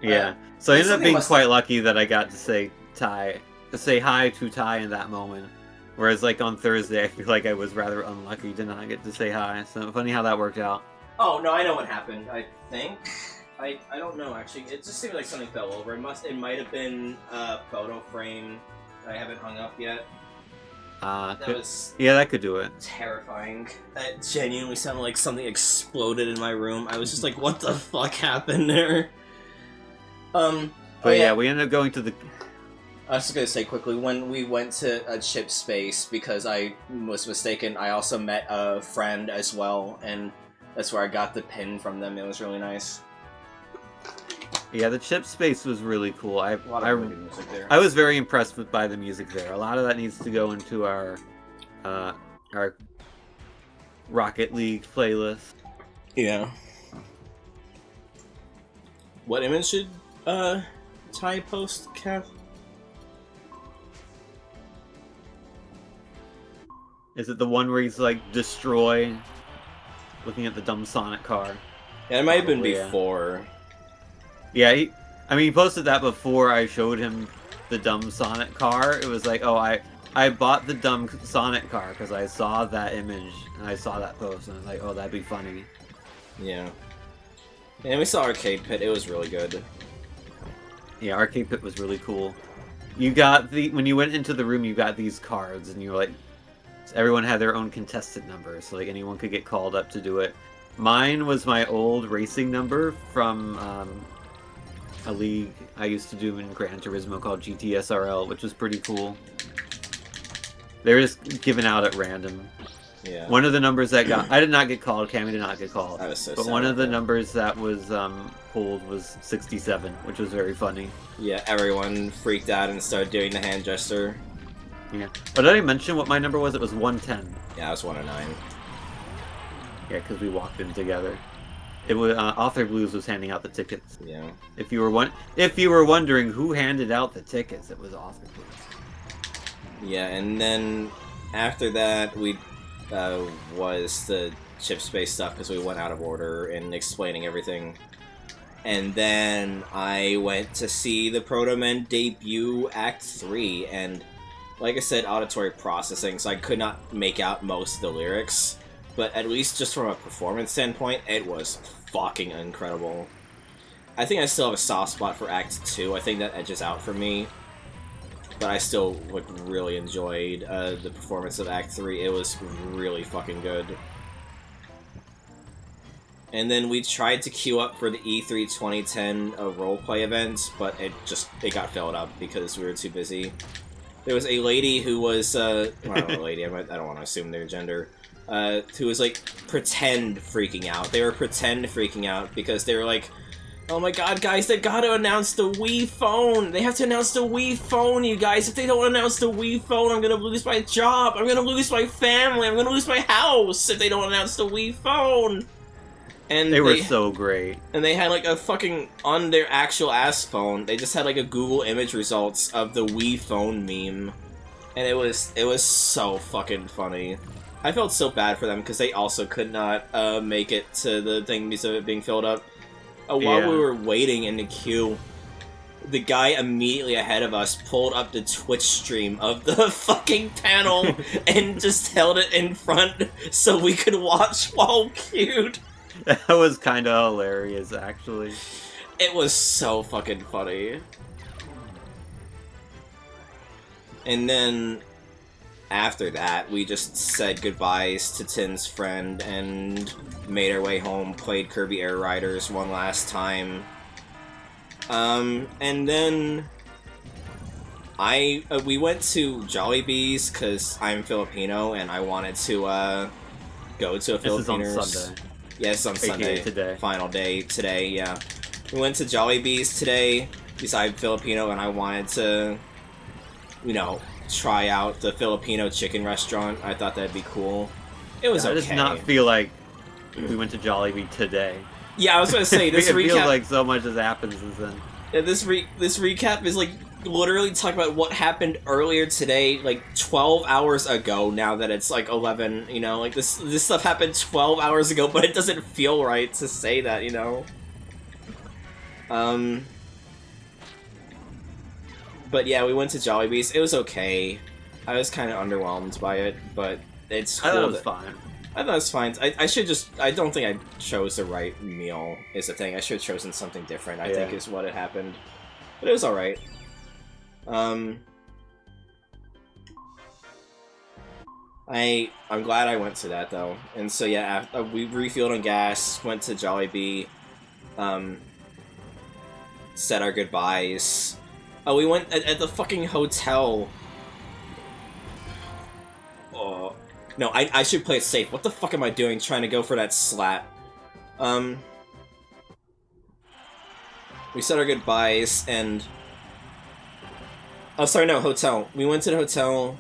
Speaker 5: Yeah. So I ended up being quite lucky that I got to say hi to Ty in that moment. Whereas like on Thursday, I feel like I was rather unlucky to not get to say hi. So funny how that worked out.
Speaker 4: Oh no, I know what happened. I think I don't know actually. It just seemed like something fell over. It might have been a photo frame that I haven't hung up yet.
Speaker 5: Yeah, that could do it.
Speaker 4: Terrifying. That genuinely sounded like something exploded in my room. I was just like, what the fuck happened there?
Speaker 5: But yeah, we ended up going to the...
Speaker 4: I was just gonna say quickly, when we went to a chip space, because I was mistaken, I also met a friend as well, and that's where I got the pin from them. It was really nice.
Speaker 5: Yeah, the chip space was really cool. I was very impressed by the music there. A lot of that needs to go into our Rocket League playlist.
Speaker 4: Yeah. What image should Ty post, Kev?
Speaker 5: Is it the one where he's like destroy, looking at the dumb Sonic car?
Speaker 4: Yeah, it might have been before.
Speaker 5: Yeah, he posted that before I showed him the dumb Sonic car. It was like, oh, I bought the dumb Sonic car because I saw that image and I saw that post and I was like, oh, that'd be funny.
Speaker 4: Yeah. And we saw Arcade Pit. It was really good.
Speaker 5: Yeah, Arcade Pit was really cool. You got when you went into the room, you got these cards and you were like, everyone had their own contestant number, so like anyone could get called up to do it. Mine was my old racing number from a league I used to do in Gran Turismo called GTSRL, which was pretty cool. They were just given out at random.
Speaker 4: Yeah.
Speaker 5: One of the numbers that got... I did not get called. Cammy did not get called.
Speaker 4: I was so
Speaker 5: But
Speaker 4: sad
Speaker 5: one of the
Speaker 4: about that.
Speaker 5: numbers that was pulled was 67, which was very funny.
Speaker 4: Yeah, everyone freaked out and started doing the hand gesture.
Speaker 5: Yeah. But did I mention what my number was? It was 110.
Speaker 4: Yeah, I was 109.
Speaker 5: Yeah, because we walked in together. It was Author Blues was handing out the tickets.
Speaker 4: Yeah.
Speaker 5: If you were wondering who handed out the tickets, it was Author Blues.
Speaker 4: Yeah, and then after that, we was the chip space stuff because we went out of order in explaining everything. And then I went to see the Proto Men debut Act 3, and like I said, auditory processing, so I could not make out most of the lyrics. But at least just from a performance standpoint, it was fucking incredible. I think I still have a soft spot for Act 2. I think that edges out for me. But I still like really enjoyed the performance of Act 3. It was really fucking good. And then we tried to queue up for the E3 2010 roleplay event, but it got filled up because we were too busy. There was a lady who was, well, I don't know, lady, I don't want to assume their gender, who was like pretend freaking out. They were pretend freaking out because they were like, oh my god, guys, they gotta announce the Wii phone! They have to announce the Wii phone, you guys! If they don't announce the Wii phone, I'm gonna lose my job! I'm gonna lose my family! I'm gonna lose my house if they don't announce the Wii phone! And
Speaker 5: They were so great.
Speaker 4: And they had like a fucking, on their actual ass phone, they just had like a Google image results of the Wii phone meme. And it was so fucking funny. I felt so bad for them because they also could not make it to the thing because of it being filled up. While we were waiting in the queue, the guy immediately ahead of us pulled up the Twitch stream of the fucking panel and just held it in front so we could watch while queued.
Speaker 5: That was kind of hilarious, actually.
Speaker 4: It was so fucking funny. And then, after that, we just said goodbyes to Tin's friend and made our way home, played Kirby Air Riders one last time. And then we went to Jollibee's because I'm Filipino and I wanted to go to a Filipino.
Speaker 5: This is on Sunday.
Speaker 4: Yes, on Sunday.
Speaker 5: Today.
Speaker 4: Final day today, yeah. We went to Jollibee's today because I'm Filipino and I wanted to, you know, try out the Filipino chicken restaurant. I thought that'd be cool. It was okay.
Speaker 5: It does not feel like we went to Jollibee today.
Speaker 4: Yeah, I was gonna say, this
Speaker 5: it
Speaker 4: recap...
Speaker 5: feels like so much has happened since then.
Speaker 4: Yeah, this recap is like literally talking about what happened earlier today, like 12 hours ago now that it's like 11, you know, like this stuff happened 12 hours ago, but it doesn't feel right to say that, you know? But yeah, we went to Jollibee's. It was okay. I was kind of underwhelmed by it, but it's cool.
Speaker 5: I thought it was fine.
Speaker 4: I thought it was fine. I don't think I chose the right meal, is the thing. I should have chosen something different, I think, is what had happened. But it was alright. I'm glad I went to that, though. And so, yeah, we refilled on gas, went to Jollibee, said our goodbyes. Oh, we went at the fucking hotel. Oh. No, I should play it safe. What the fuck am I doing trying to go for that slat? We said our goodbyes, and... Oh, sorry, no, hotel. We went to the hotel.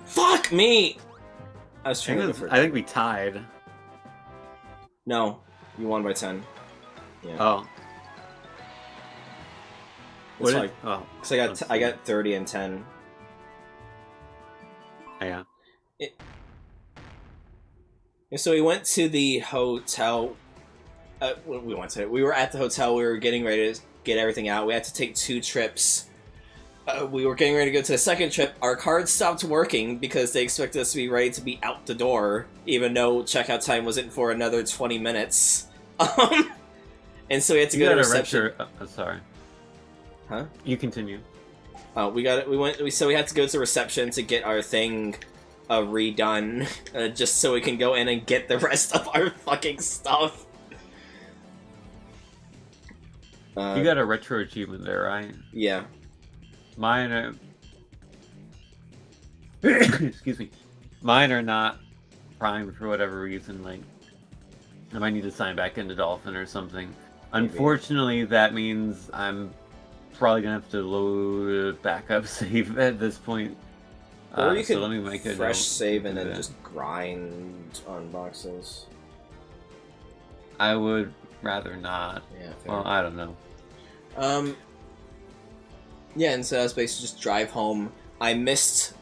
Speaker 4: Fuck me! I was trying to go for...
Speaker 5: I think we tied.
Speaker 4: No, you won by 10. Yeah.
Speaker 5: Oh.
Speaker 4: It's fine.
Speaker 5: Oh.
Speaker 4: Because I got 30 and 10.
Speaker 5: Yeah.
Speaker 4: So we went to the hotel. We were at the hotel. We were getting ready to get everything out. We had to take 2 trips. We were getting ready to go to the second trip. Our card stopped working because they expected us to be ready to be out the door, even though checkout time wasn't for another 20 minutes. And so we had to go to reception.
Speaker 5: Sorry.
Speaker 4: Huh?
Speaker 5: You continue.
Speaker 4: So we had to go to reception to get our thing redone, just so we can go in and get the rest of our fucking stuff.
Speaker 5: You got a retro achievement there, right?
Speaker 4: Yeah.
Speaker 5: Mine are... Excuse me. Mine are not primed for whatever reason, like... I might need to sign back into Dolphin or something.
Speaker 4: Maybe.
Speaker 5: Unfortunately, that means I'm probably gonna have to load a backup save at this point.
Speaker 4: Or you could
Speaker 5: so let me make a
Speaker 4: fresh
Speaker 5: note
Speaker 4: save and
Speaker 5: to
Speaker 4: then
Speaker 5: that.
Speaker 4: just grind on boxes.
Speaker 5: I would rather not.
Speaker 4: Yeah, fair.
Speaker 5: Well, I don't know.
Speaker 4: Yeah, and so I was basically just drive home. I missed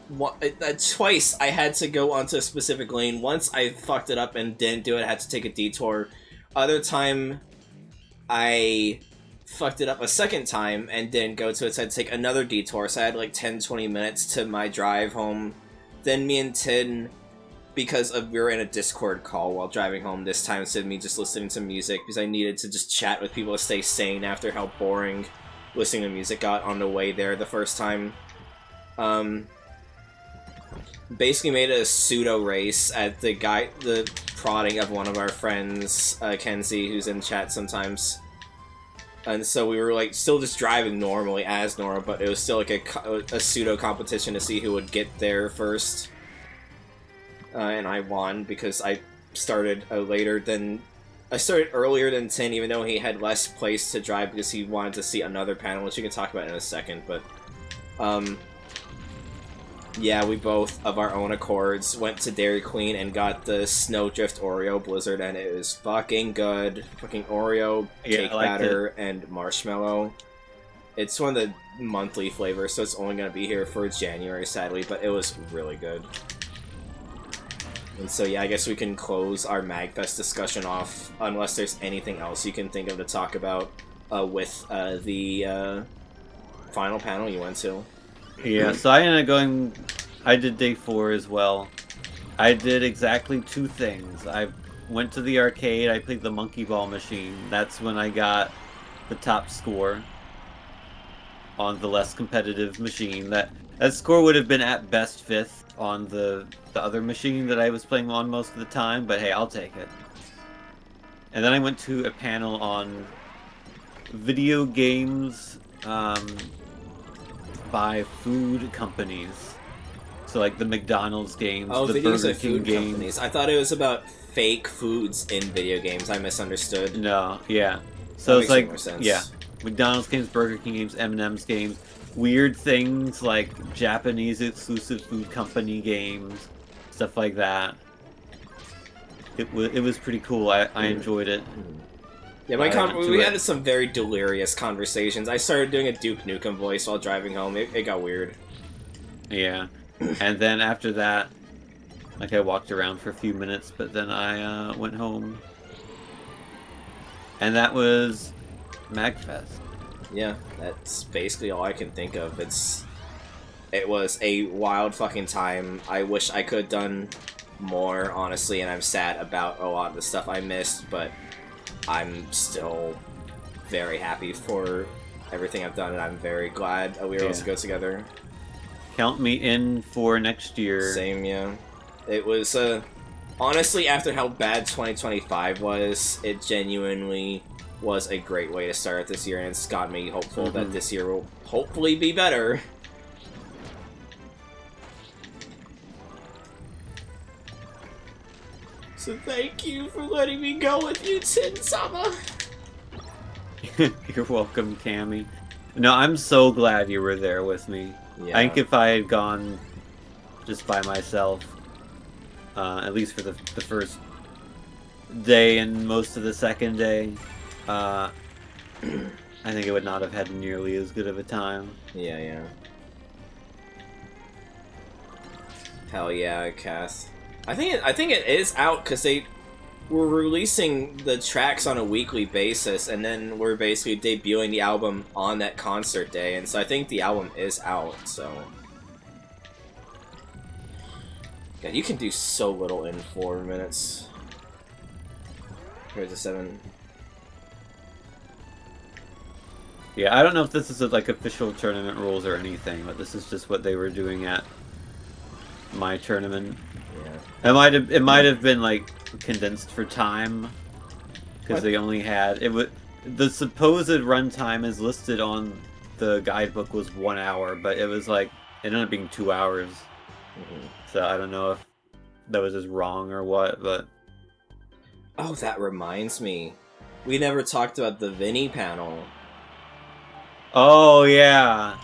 Speaker 4: twice. I had to go onto a specific lane. Once I fucked it up and didn't do it. I had to take a detour. Other time, I fucked it up a second time and didn't go to it, so I had to take another detour. So I had like 10-20 minutes to my drive home. Then me and Tin, because we were in a Discord call while driving home this time, instead of me just listening to music, because I needed to just chat with people to stay sane after how boring listening to music got on the way there the first time. Basically made it a pseudo race at the prodding of one of our friends, Kenzie, who's in chat sometimes. And so we were like still just driving normally as normal, but it was still like a pseudo competition to see who would get there first. And I won because I started earlier than Tin, even though he had less place to drive because he wanted to see another panel, which you can talk about in a second. But yeah, we both, of our own accords, went to Dairy Queen and got the Snowdrift Oreo Blizzard, and it was fucking good. Fucking Oreo, cake batter, and marshmallow. It's one of the monthly flavors, so it's only going to be here for January, sadly, but it was really good. And so, yeah, I guess we can close our MAGfest discussion off, unless there's anything else you can think of to talk about with the final panel you went to.
Speaker 5: Yeah, so I ended up going... I did day 4 as well. I did exactly 2 things. I went to the arcade, I played the monkey ball machine. That's when I got the top score on the less competitive machine. That score would have been at best 5th on the other machine that I was playing on most of the time, but hey, I'll take it. And then I went to a panel on video games by food companies. So like the McDonald's games, the Burger King games.
Speaker 4: Companies. I thought it was about fake foods in video games. I misunderstood.
Speaker 5: No, yeah. So it's like,
Speaker 4: more sense.
Speaker 5: yeah, McDonald's games, Burger King games, M&M's games, weird things like Japanese exclusive food company games, stuff like that. It was pretty cool. I enjoyed it.
Speaker 4: Yeah, we had some very delirious conversations. I started doing a Duke Nukem voice while driving home. It got weird.
Speaker 5: Yeah. And then after that, like I walked around for a few minutes, but then I went home. And that was MAGfest.
Speaker 4: Yeah, that's basically all I can think of. It was a wild fucking time. I wish I could have done more, honestly, and I'm sad about a lot of the stuff I missed, but I'm still very happy for everything I've done, and I'm very glad we were able to go together.
Speaker 5: Count me in for next year.
Speaker 4: Same, yeah. It was, honestly, after how bad 2025 was, it genuinely was a great way to start this year, and it's got me hopeful that this year will hopefully be better. So thank you for letting me go with you, Tin-sama.
Speaker 5: You're welcome, Cammy. No, I'm so glad you were there with me.
Speaker 4: Yeah.
Speaker 5: I think if I had gone just by myself, at least for the first day and most of the second day, I think I would not have had nearly as good of a time.
Speaker 4: Yeah, yeah. Hell yeah, Cass. I think it is out because they were releasing the tracks on a weekly basis, and then we're basically debuting the album on that concert day, and so I think the album is out. So yeah, you can do so little in 4 minutes. Here's a 7.
Speaker 5: Yeah, I don't know if this is like official tournament rules or anything, but this is just what they were doing at my tournament.
Speaker 4: Yeah.
Speaker 5: It might have been like condensed for time because they only had the supposed runtime is listed on the guidebook was 1 hour, but it was like it ended up being 2 hours. So I don't know if that was just wrong or what, but
Speaker 4: Oh, that reminds me. We never talked about the Vinny panel.
Speaker 5: oh yeah.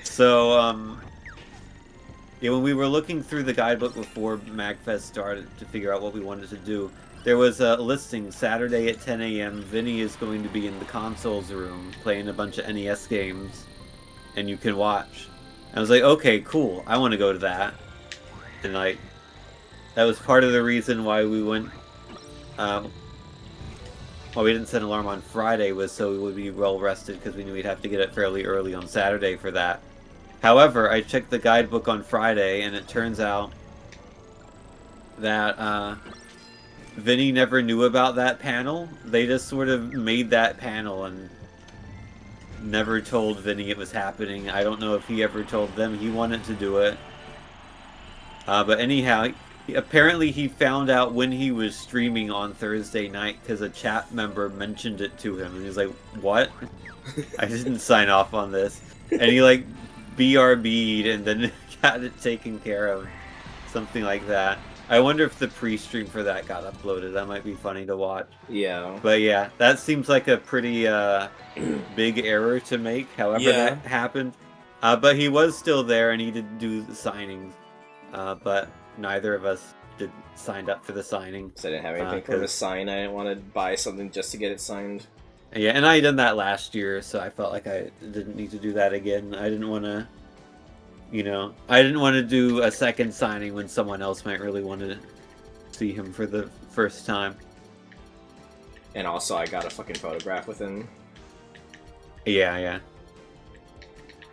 Speaker 5: So yeah, when we were looking through the guidebook before MAGfest started to figure out what we wanted to do, there was a listing Saturday at 10 a.m. Vinny is going to be in the consoles room playing a bunch of NES games, and you can watch. I was like, okay, cool. I want to go to that. And like, that was part of the reason why we went. Well, we didn't set an alarm on Friday was so we would be well rested because we knew we'd have to get up fairly early on Saturday for that. However, I checked the guidebook on Friday, and it turns out that Vinny never knew about that panel. They just sort of made that panel and never told Vinny it was happening. I don't know if he ever told them he wanted to do it. But anyhow, apparently he found out when he was streaming on Thursday night because a chat member mentioned it to him. And he was like, what? I didn't sign off on this. And he like BRB'd and then got it taken care of. Something like that. I wonder if the pre-stream for that got uploaded. That might be funny to watch.
Speaker 4: Yeah.
Speaker 5: But yeah, that seems like a pretty big error to make, however that happened. But he was still there and he did do the signings. But neither of us signed up for the signing.
Speaker 4: So I didn't have anything for him to sign. I didn't want to buy something just to get it signed.
Speaker 5: Yeah, and I had done that last year, so I felt like I didn't need to do that again. I didn't want to, I didn't want to do a second signing when someone else might really want to see him for the first time.
Speaker 4: And also, I got a fucking photograph with him.
Speaker 5: Yeah.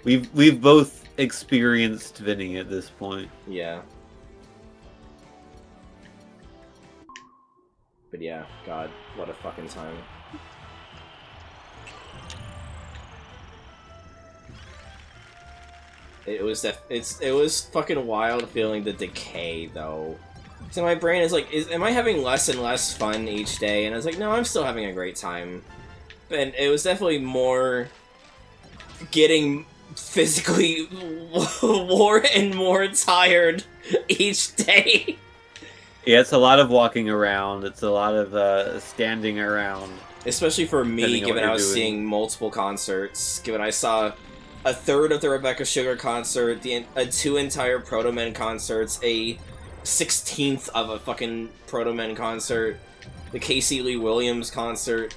Speaker 5: We've both experienced Vinny at this point.
Speaker 4: Yeah. But yeah, God, what a fucking time. It was fucking wild feeling the decay though. So my brain is like, am I having less and less fun each day? And I was like, no, I'm still having a great time. And it was definitely more getting physically more and more tired each day.
Speaker 5: Yeah, it's a lot of walking around. It's a lot of standing around.
Speaker 4: Especially for me, given I was seeing multiple concerts. Given I saw a third of the Rebecca Sugar concert, 2 entire Proto Men concerts, a 16th of a fucking Proto Men concert, the Casey Lee Williams concert,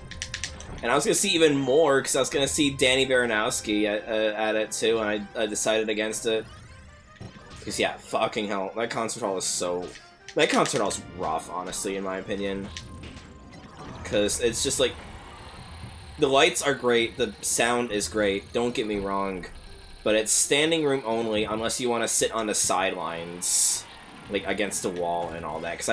Speaker 4: and I was gonna see even more because I was gonna see Danny Baranowski at it too, and I decided against it. Because yeah, fucking hell, that concert hall was rough, honestly, in my opinion. Because it's just like, the lights are great, the sound is great, don't get me wrong, but it's standing room only unless you want to sit on the sidelines, like against the wall and all that. Because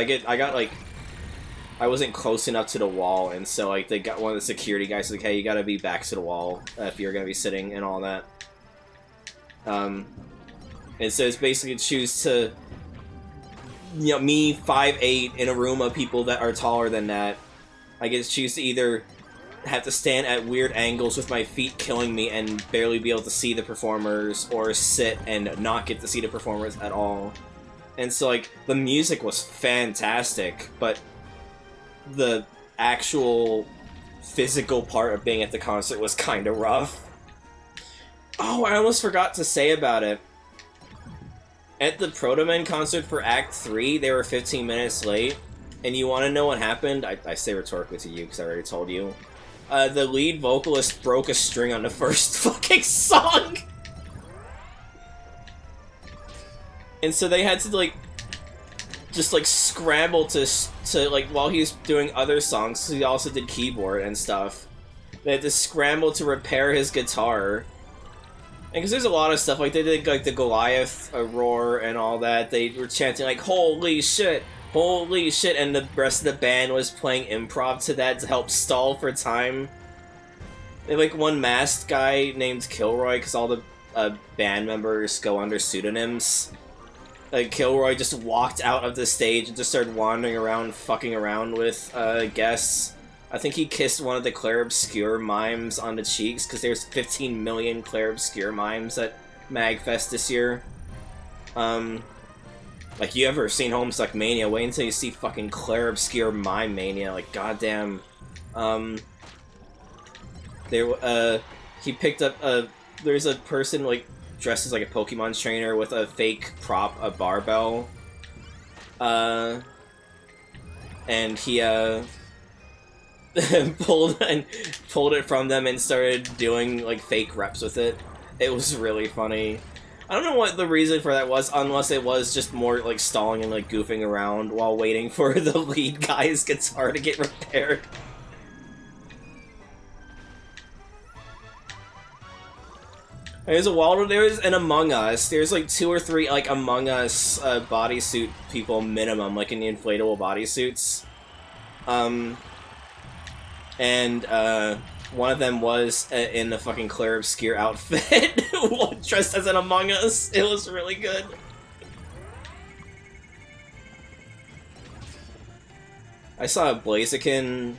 Speaker 4: I wasn't close enough to the wall, and so like they got one of the security guys like, hey, you gotta be back to the wall if you're gonna be sitting and all that. And so it's basically choose to, me 5'8" in a room of people that are taller than that. I get to choose to either have to stand at weird angles with my feet killing me and barely be able to see the performers, or sit and not get to see the performers at all. And so, like, the music was fantastic, but the actual physical part of being at the concert was kind of rough. Oh, I almost forgot to say about it. At the Proto Men concert for Act 3, they were 15 minutes late, and you want to know what happened? I say rhetorically to you, because I already told you. The lead vocalist broke a string on the first fucking song! And so they had to, like, just, like, scramble to like, while he was doing other songs, so he also did keyboard and stuff. They had to scramble to repair his guitar. And because there's a lot of stuff, like, they did, like, the Goliath roar and all that. They were chanting, like, holy shit, and the rest of the band was playing improv to that to help stall for time. They had, like, one masked guy named Kilroy, because all the band members go under pseudonyms. Kilroy just walked out of the stage and just started wandering around, fucking around with guests. I think he kissed one of the Claire Obscure mimes on the cheeks, because there's 15 million Claire Obscure mimes at MAGfest this year. Like, you ever seen Homestuck Mania? Wait until you see fucking Claire Obscure Mime Mania. Like, goddamn. He picked up there's a person, like, dressed as, like, a Pokemon trainer with a fake prop, a barbell. And he, pulled it from them and started doing, like, fake reps with it. It was really funny. I don't know what the reason for that was, unless it was just more, like, stalling and, like, goofing around while waiting for the lead guy's guitar to get repaired. There's an Among Us. There's, like, 2 or 3, like, Among Us bodysuit people minimum, like, in the inflatable bodysuits. One of them was in the fucking Claire Obscure outfit, dressed as an Among Us. It was really good. I saw a Blaziken.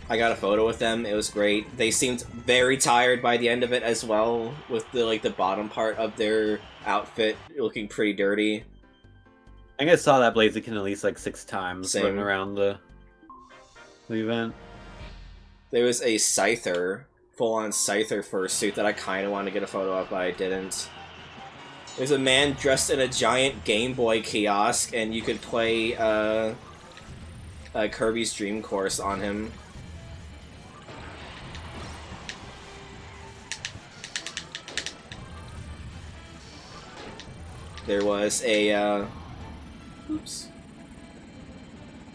Speaker 4: I got a photo with them. It was great. They seemed very tired by the end of it as well, with the like the bottom part of their outfit looking pretty dirty.
Speaker 5: I think I saw that Blaziken at least like 6 times
Speaker 4: Same.
Speaker 5: running around the event.
Speaker 4: There was a Scyther, full-on Scyther fursuit that I kind of wanted to get a photo of, but I didn't. There's a man dressed in a giant Game Boy kiosk, and you could play Kirby's Dream Course on him. There was a, oops.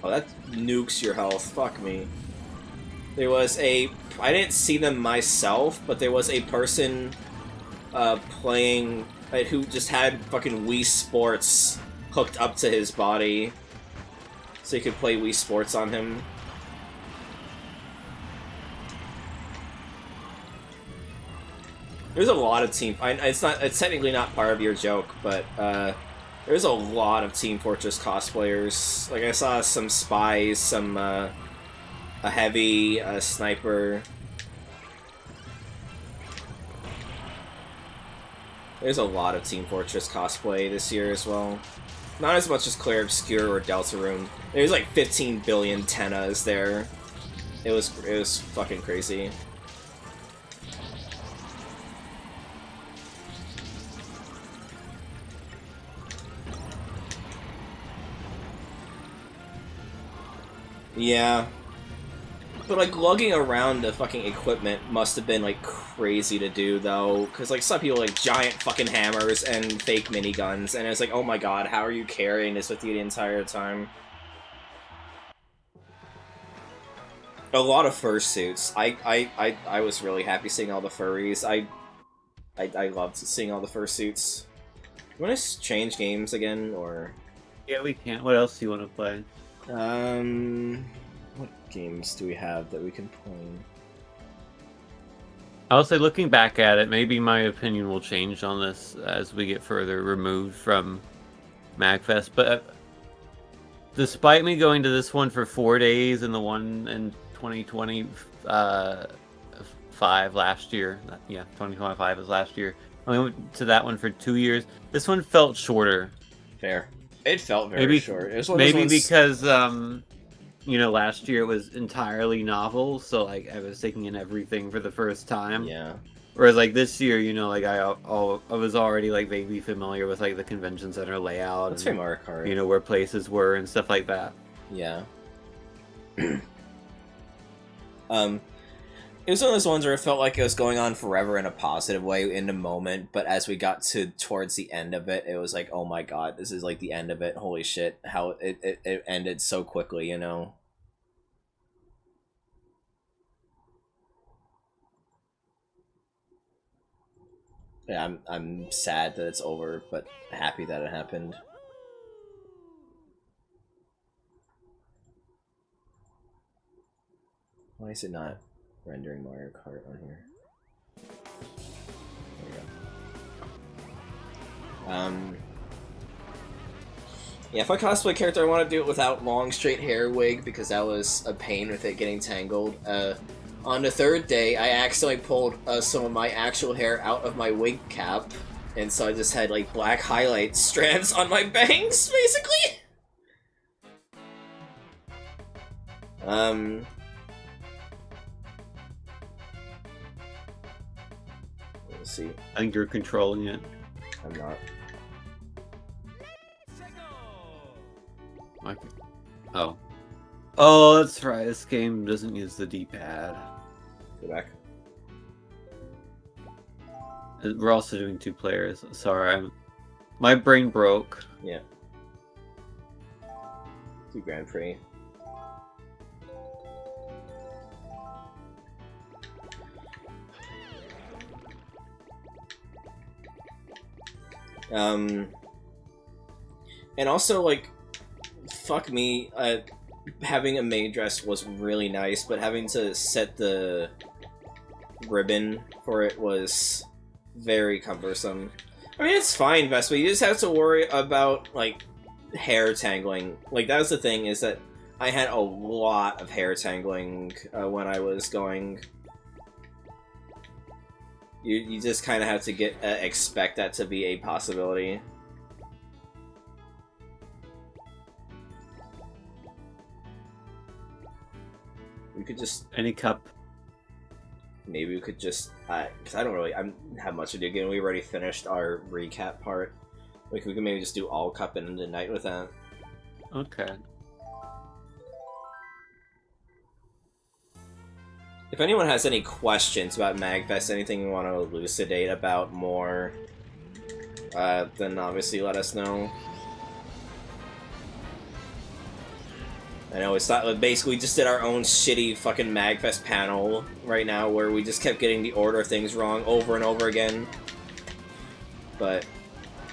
Speaker 4: Oh, that nukes your health. Fuck me. There was a... I didn't see them myself, but there was a person playing... who just had fucking Wii Sports hooked up to his body. So you could play Wii Sports on him. There's a lot of Team... it's technically not part of your joke, but there's a lot of Team Fortress cosplayers. Like, I saw some spies, some... a heavy, sniper. There's a lot of Team Fortress cosplay this year as well. Not as much as Claire Obscure or Deltarune. There's like 15 billion Tennas there. It was fucking crazy. Yeah. But, like, lugging around the fucking equipment must have been, like, crazy to do, though. Because, like, some people, like, giant fucking hammers and fake miniguns. And it's like, oh my god, how are you carrying this with you the entire time? A lot of fursuits. I was really happy seeing all the furries. I loved seeing all the fursuits. You want to change games again, or...?
Speaker 5: Yeah, we can. What else do you want to play?
Speaker 4: What games do we have that we can play?
Speaker 5: I'll say, looking back at it, maybe my opinion will change on this as we get further removed from MAGfest. But despite me going to this one for 4 days and the one in 2025 last year, yeah, 2025 was last year. I only went to that one for 2 years. This one felt shorter.
Speaker 4: Fair. It felt very short. It was one of
Speaker 5: maybe
Speaker 4: those ones...
Speaker 5: because you know, last year it was entirely novel, so like I was taking in everything for the first time.
Speaker 4: Yeah.
Speaker 5: Whereas like this year, you know, like I was already like vaguely familiar with like the convention center layout.
Speaker 4: That's
Speaker 5: and,
Speaker 4: Mario Kart.
Speaker 5: you know, where places were and stuff like that.
Speaker 4: Yeah. It was one of those ones where it felt like it was going on forever in a positive way in the moment, but as we got towards the end of it, it was like, oh my god, this is like the end of it. Holy shit, how it ended so quickly, you know? Yeah, I'm sad that it's over, but happy that it happened. Why is it not rendering Mario Kart on here? There we go. Yeah, if I cosplay a character, I want to do it without long straight hair wig because that was a pain with it getting tangled. On the third day, I accidentally pulled some of my actual hair out of my wig cap, and so I just had like black highlight strands on my bangs, basically. Let's see.
Speaker 5: I think you're controlling it.
Speaker 4: I'm not.
Speaker 5: Okay. Oh. Oh, that's right. This game doesn't use the D-pad.
Speaker 4: Go back.
Speaker 5: We're also doing 2 players. Sorry, my brain broke.
Speaker 4: Yeah. Do Grand Prix. And also, like, fuck me, having a maid dress was really nice, but having to set the ribbon for it was very cumbersome. I mean, it's fine, Vespa, but you just have to worry about, like, hair tangling. Like, that was the thing, is that I had a lot of hair tangling when I was going. You just kind of have to expect that to be a possibility. We could just...
Speaker 5: Any cup.
Speaker 4: Maybe we could just... because I don't have much to do. Again, we already finished our recap part. Like, we could maybe just do all cup and end the night with that.
Speaker 5: Okay.
Speaker 4: If anyone has any questions about MAGfest, anything you want to elucidate about more, then obviously let us know. I know it's not, basically we just did our own shitty fucking MAGfest panel right now where we just kept getting the order of things wrong over and over again. But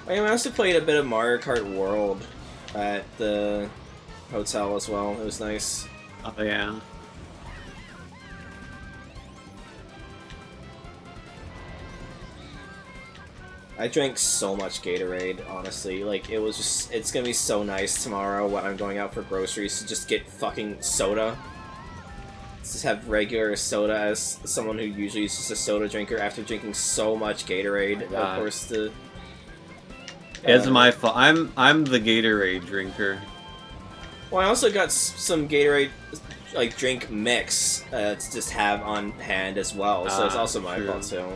Speaker 4: I also played a bit of Mario Kart World at the hotel as well. It was nice.
Speaker 5: Oh yeah.
Speaker 4: I drank so much Gatorade, honestly. Like, it was just... It's gonna be so nice tomorrow when I'm going out for groceries to just get fucking soda. Just have regular soda as someone who usually is just a soda drinker after drinking so much Gatorade.
Speaker 5: Oh
Speaker 4: of course, the...
Speaker 5: It's my fault. I'm the Gatorade drinker.
Speaker 4: Well, I also got some Gatorade, like, drink mix to just have on hand as well, so it's also my fault, too.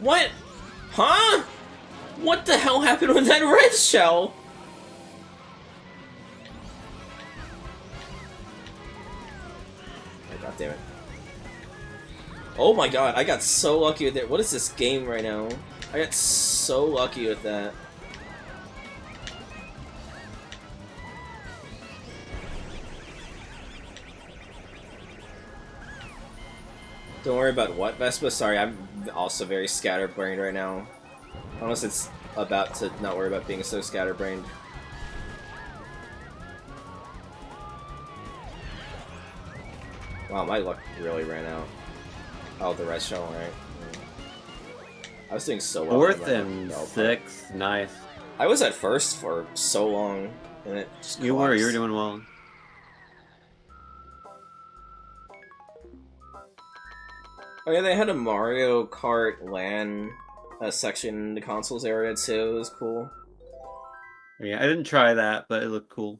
Speaker 4: What? Huh? What the hell happened with that red shell? God damn it. Oh my god, I got so lucky with it. What is this game right now? I got so lucky with that. Don't worry about what, Vespa? Sorry, I'm also very scatterbrained right now. Unless it's about to not worry about being so scatterbrained. Wow, my luck really ran out. Oh, the red shell, right? I was doing so well.
Speaker 5: 4th and 6th, nice.
Speaker 4: I was at first for so long, and it just
Speaker 5: You were doing well.
Speaker 4: Oh yeah, they had a Mario Kart LAN section in the consoles area too. It was cool.
Speaker 5: Yeah, I didn't try that, but it looked cool.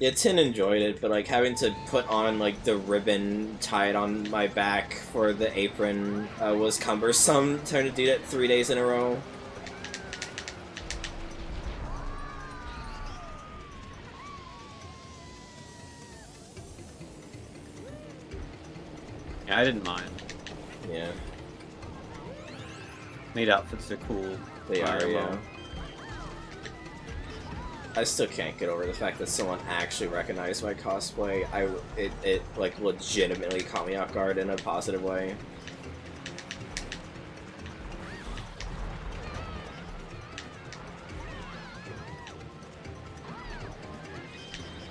Speaker 4: Yeah, Tin enjoyed it, but like having to put on like the ribbon tied on my back for the apron was cumbersome. Trying to do that 3 days in a row.
Speaker 5: Yeah, I didn't mind.
Speaker 4: Yeah.
Speaker 5: Maid outfits are cool.
Speaker 4: They are, yeah. I still can't get over the fact that someone actually recognized my cosplay. It like legitimately caught me off guard in a positive way.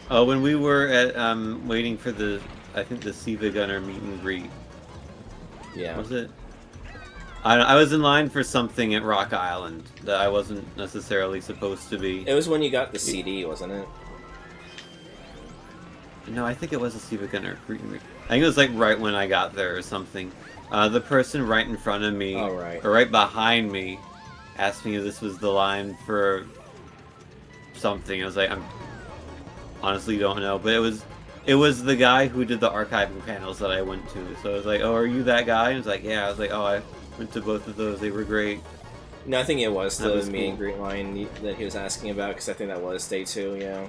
Speaker 5: Oh, when we were at waiting for the, I think the Siva Gunner meet and greet.
Speaker 4: Yeah.
Speaker 5: Was it? I was in line for something at Rock Island that I wasn't necessarily supposed to be.
Speaker 4: It was when you got the CD, wasn't it?
Speaker 5: No, I think it was a Siva Gunner greet and greet. I think it was like right when I got there or something. The person right in front of me,
Speaker 4: Oh, right.
Speaker 5: or right behind me, asked me if this was the line for something. I was like, I'm honestly don't know, but it was the guy who did the archiving panels that I went to. So I was like, oh, are you that guy? And he was like, yeah. I was like, oh, I went to both of those. They were great.
Speaker 4: No, I think it was
Speaker 5: That
Speaker 4: the
Speaker 5: was
Speaker 4: meet
Speaker 5: cool.
Speaker 4: and greet line that he was asking about, because I think that was day 2, yeah.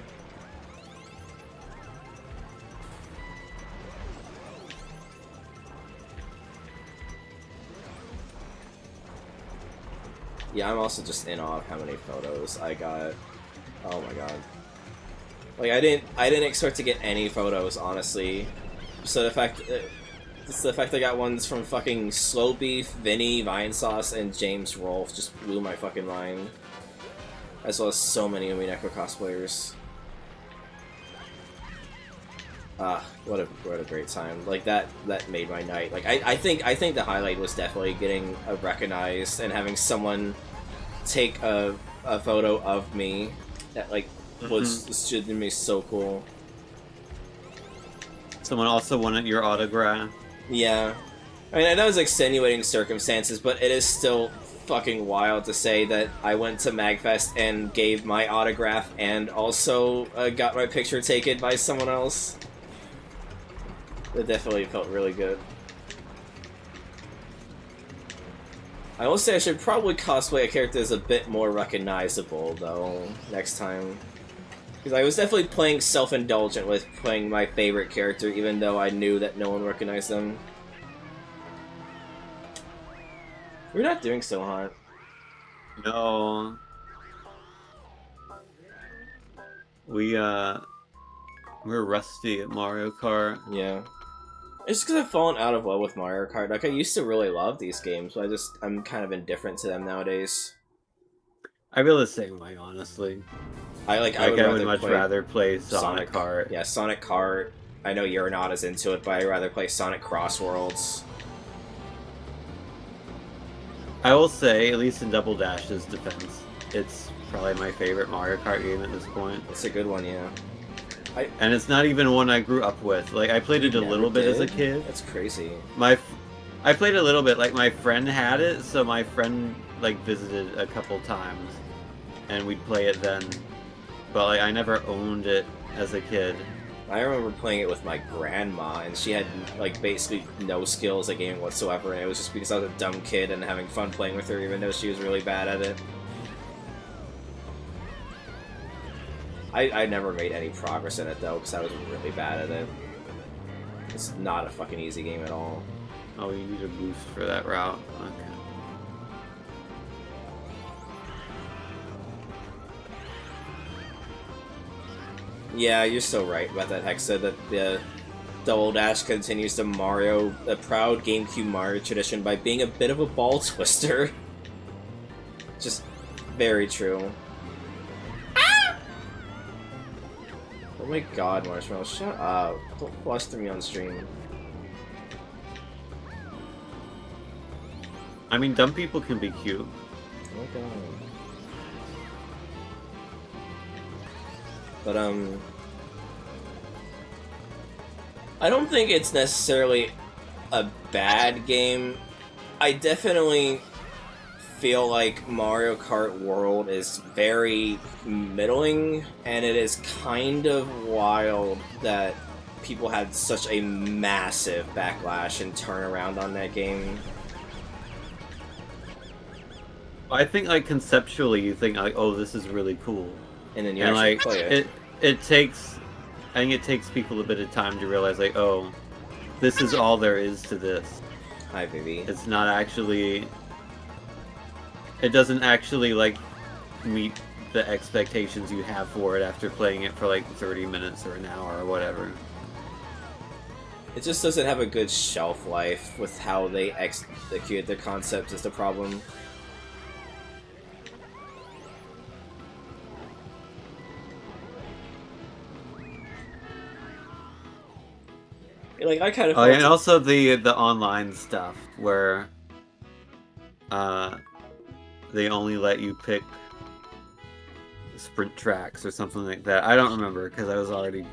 Speaker 4: Yeah, I'm also just in awe of how many photos I got. Oh my god. Like, I didn't expect to get any photos, honestly. So the fact I got ones from fucking Slow Beef, Vinny, Vine Sauce, and James Rolfe just blew my fucking mind. As well as so many Umineko cosplayers. What a great time. Like, that made my night. Like, I think the highlight was definitely getting recognized and having someone take a photo of me that, like, was legitimately so cool.
Speaker 5: Someone also wanted your autograph.
Speaker 4: Yeah. I mean, I know it's extenuating circumstances, but it is still fucking wild to say that I went to MAGfest and gave my autograph and also got my picture taken by someone else. It definitely felt really good. I will say I should probably cosplay a character that's a bit more recognizable, though, next time. Because I was definitely playing self-indulgent with playing my favorite character, even though I knew that no one recognized them. We're not doing so hot.
Speaker 5: No. We're rusty at Mario Kart.
Speaker 4: Yeah. It's just because I've fallen out of love with Mario Kart. Like, I used to really love these games, but I'm kind of indifferent to them nowadays.
Speaker 5: I feel the same way, honestly.
Speaker 4: I
Speaker 5: would much rather play Sonic Kart.
Speaker 4: Yeah, Sonic Kart. I know you're not as into it, but I'd rather play Sonic Cross Worlds.
Speaker 5: I will say, at least in Double Dash's defense, it's probably my favorite Mario Kart game at this point.
Speaker 4: It's a good one, yeah.
Speaker 5: And it's not even one I grew up with. Like, I played it a little bit as a kid.
Speaker 4: That's crazy.
Speaker 5: I played a little bit. Like, my friend had it, so my friend, like, visited a couple times. And we'd play it then. But, like, I never owned it as a kid.
Speaker 4: I remember playing it with my grandma, and she had, like, basically no skills at gaming whatsoever, and it was just because I was a dumb kid and having fun playing with her, even though she was really bad at it. I never made any progress in it, though, because I was really bad at it. It's not a fucking easy game at all.
Speaker 5: Oh, you need a boost for that route. Okay.
Speaker 4: Yeah, you're so right about that, Hexa, that the Double Dash continues the proud GameCube Mario tradition by being a bit of a ball twister. Just very true. Oh my god, Marshmallow, shut up. Don't fluster me on stream.
Speaker 5: I mean, dumb people can be cute.
Speaker 4: Oh my god. But, I don't think it's necessarily a bad game. I definitely feel like Mario Kart World is very middling, and it is kind of wild that people had such a massive backlash and turnaround on that game.
Speaker 5: I think, like, conceptually, you think, like, oh, this is really cool.
Speaker 4: And then you
Speaker 5: And,
Speaker 4: actually
Speaker 5: like,
Speaker 4: play it.
Speaker 5: I think it takes people a bit of time to realize, like, oh, this is all there is to this.
Speaker 4: Hi, baby.
Speaker 5: It's not actually... It doesn't actually, like, meet the expectations you have for it after playing it for, like, 30 minutes or an hour or whatever.
Speaker 4: It just doesn't have a good shelf life with how they execute the concept is the problem. Like, I kind of.
Speaker 5: Oh, yeah, and also the online stuff where they only let you pick sprint tracks or something like that. I don't remember because I was already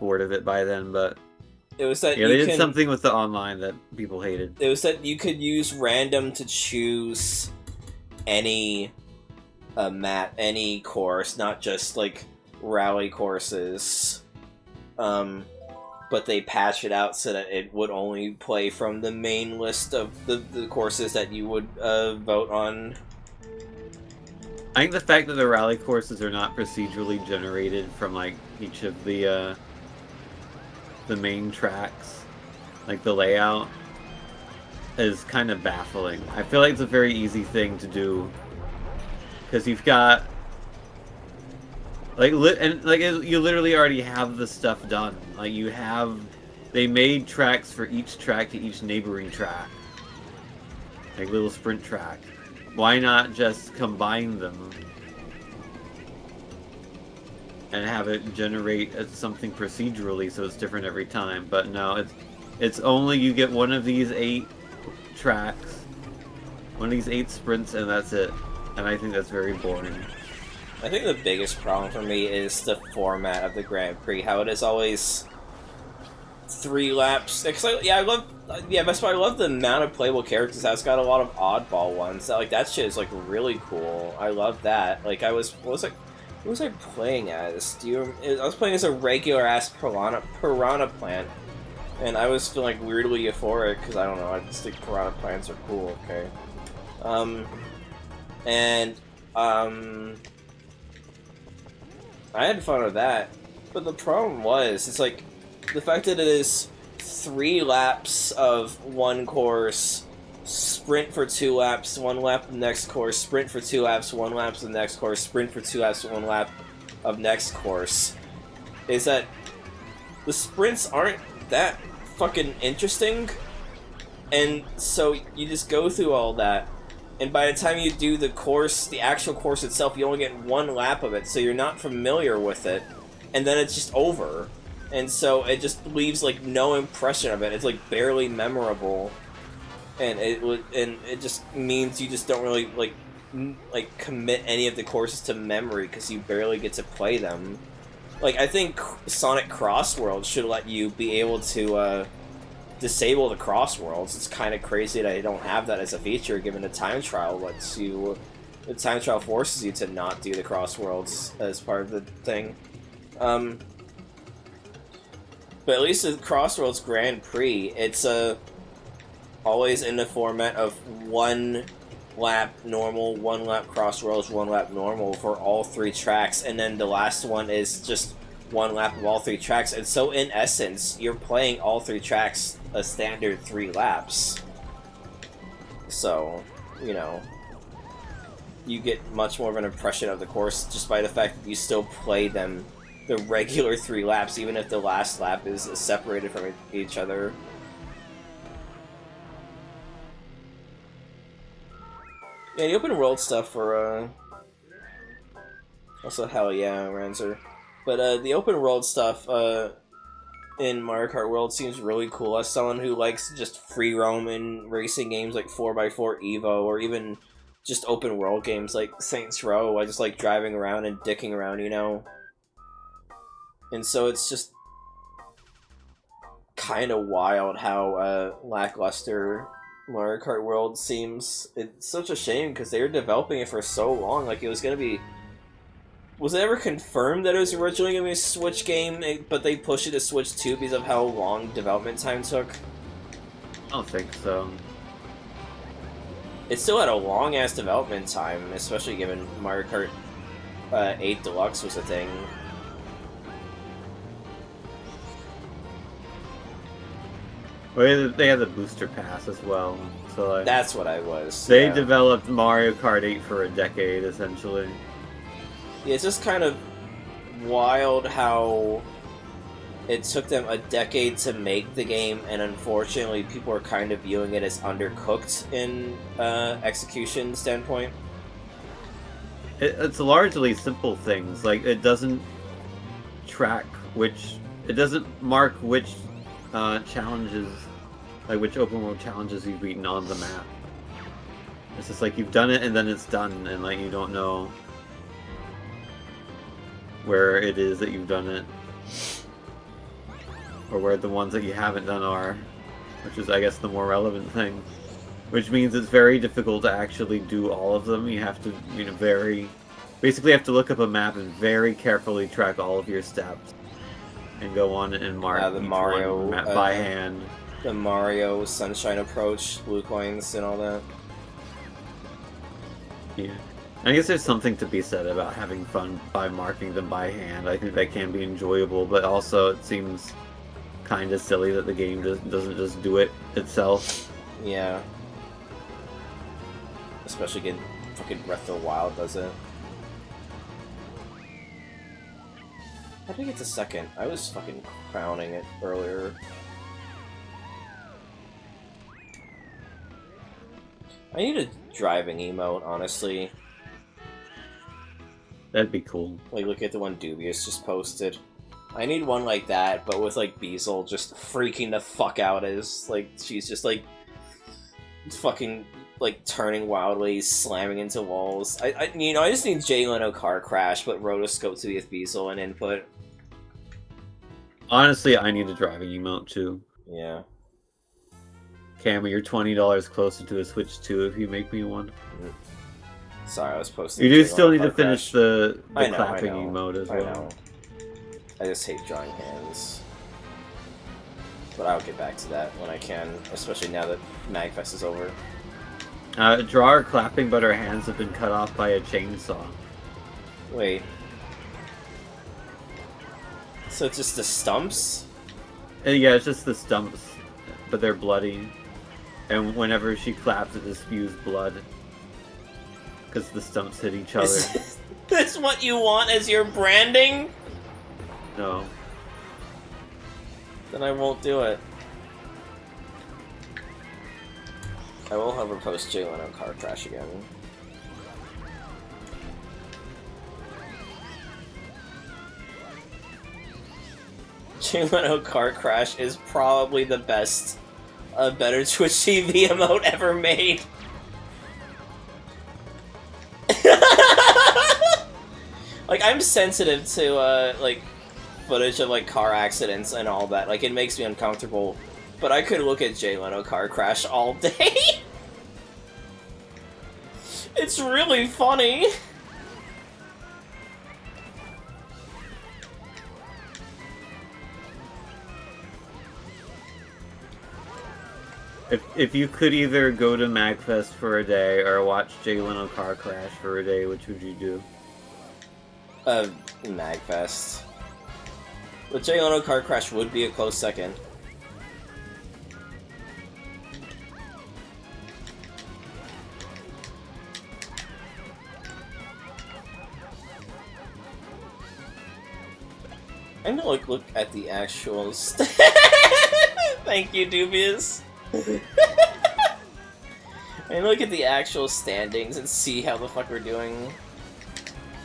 Speaker 5: bored of it by then, but
Speaker 4: it was that
Speaker 5: yeah, they did something with the online that people hated.
Speaker 4: It was that you could use random to choose any map, any course, not just like rally courses. But they patched it out so that it would only play from the main list of the courses that you would vote on.
Speaker 5: I think the fact that the rally courses are not procedurally generated from like each of the main tracks, like the layout, is kind of baffling. I feel like it's a very easy thing to do because you've got you literally already have the stuff done. Like they made tracks for each track to each neighboring track, like little sprint track. Why not just combine them and have it generate something procedurally so it's different every time? But no, it's only you get one of these 8 tracks, one of these 8 sprints, and that's it. And I think that's very boring.
Speaker 4: I think the biggest problem for me is the format of the Grand Prix. How it is always 3 laps. Best part, I love the amount of playable characters. It's got a lot of oddball ones. That shit is like really cool. I love that. Like who was I playing as? I was playing as a regular ass piranha plant, and I was feeling like weirdly euphoric because I don't know. I just think piranha plants are cool. Okay, I had fun with that, but the problem was, it's like, the fact that it is 3 laps of one course, sprint for 2 laps, 1 lap of the next course, sprint for 2 laps, 1 lap of the next course, sprint for 2 laps, 1 lap of next course, is that the sprints aren't that fucking interesting, and so you just go through all that. And by the time you do the course, the actual course itself, you only get 1 lap of it, so you're not familiar with it, and then it's just over. And so it just leaves like no impression of it. It's like barely memorable, and it just means you just don't really like commit any of the courses to memory because you barely get to play them. Like, I think Sonic Cross Worlds should let you be able to disable the cross worlds. It's kind of crazy that I don't have that as a feature, given the time trial the time trial forces you to not do the cross worlds as part of the thing. But at least the Crossroads Grand Prix, it's always in the format of 1 lap normal, 1 lap Crossroads, 1 lap normal for all 3 tracks, and then the last one is just 1 lap of all 3 tracks. And so in essence, you're playing all 3 tracks a standard 3 laps. So, you know, you get much more of an impression of the course just by the fact that you still play them the regular 3 laps, even if the last lap is separated from each other. Yeah, the open world stuff for, also, hell yeah, Ranzer. But, the open world stuff, in Mario Kart World seems really cool. As someone who likes to just free roam in racing games like 4x4 Evo, or even just open world games like Saints Row, I just like driving around and dicking around, you know? And so it's just kind of wild how lackluster Mario Kart World seems. It's such a shame because they were developing it for so long. Like, it was going to be... Was it ever confirmed that it was originally going to be a Switch game, but they pushed it to Switch 2 because of how long development time took?
Speaker 5: I don't think so.
Speaker 4: It still had a long-ass development time, especially given Mario Kart 8 Deluxe was a thing.
Speaker 5: Well, they had the booster pass as well, so like,
Speaker 4: that's what I was.
Speaker 5: They developed Mario Kart 8 for a decade, essentially.
Speaker 4: Yeah, it's just kind of wild how it took them a decade to make the game, and unfortunately people are kind of viewing it as undercooked in execution standpoint.
Speaker 5: It's largely simple things, like it doesn't track it doesn't mark which challenges, like which open world challenges you've beaten on the map. It's just like you've done it and then it's done, and like you don't know where it is that you've done it, or where the ones that you haven't done are, which is, I guess, the more relevant thing. Which means it's very difficult to actually do all of them. You have to, basically have to look up a map and very carefully track all of your steps, and go on and mark
Speaker 4: the
Speaker 5: each
Speaker 4: Mario
Speaker 5: one by hand.
Speaker 4: The Mario Sunshine approach, blue coins, and all that.
Speaker 5: Yeah. I guess there's something to be said about having fun by marking them by hand. I think that can be enjoyable, but also it seems kind of silly that the game doesn't just do it itself.
Speaker 4: Yeah. Especially getting fucking Breath of the Wild does it. How did I get to second? I was fucking crowning it earlier. I need a driving emote, honestly.
Speaker 5: That'd be cool.
Speaker 4: Like, look at the one Dubious just posted. I need one like that, but with, like, Beazle just freaking the fuck out as, like, she's just, like, fucking, like, turning wildly, slamming into walls. I just need Jay Leno Car Crash, but Rotoscope to be with Beazle and input.
Speaker 5: Honestly, I need a driving emote, too.
Speaker 4: Yeah.
Speaker 5: Cammy, you're $20 closer to a Switch 2 if you make me one.
Speaker 4: Sorry, I was posting.
Speaker 5: You do
Speaker 4: Jay
Speaker 5: still
Speaker 4: Leno
Speaker 5: need
Speaker 4: Car
Speaker 5: to finish
Speaker 4: Crash.
Speaker 5: the
Speaker 4: I know,
Speaker 5: clapping
Speaker 4: I know,
Speaker 5: emote as
Speaker 4: I
Speaker 5: well.
Speaker 4: know. I just hate drawing hands. But I'll get back to that when I can, especially now that MAGfest is over.
Speaker 5: Draw are clapping, but our hands have been cut off by a chainsaw.
Speaker 4: Wait. So it's just the stumps?
Speaker 5: Yeah, it's just the stumps, but they're bloody. And whenever she claps, it just spews blood. Because the stumps hit each other.
Speaker 4: Is this what you want as your branding?
Speaker 5: No.
Speaker 4: Then I won't do it. I will, however, post Jay Leno Car Crash again. Jay Leno Car Crash is probably the best, better Twitch TV emote ever made. Like, I'm sensitive to, like, footage of, like, car accidents and all that. Like, it makes me uncomfortable. But I could look at Jay Leno Car Crash all day. It's really funny.
Speaker 5: If you could either go to MAGfest for a day or watch Jay Leno Car Crash for a day, which would you do?
Speaker 4: MAGfest. But Jay Leno Car Crash would be a close second. I'm gonna look at the actual Thank you, Dubious. And look at the actual standings and see how the fuck we're doing.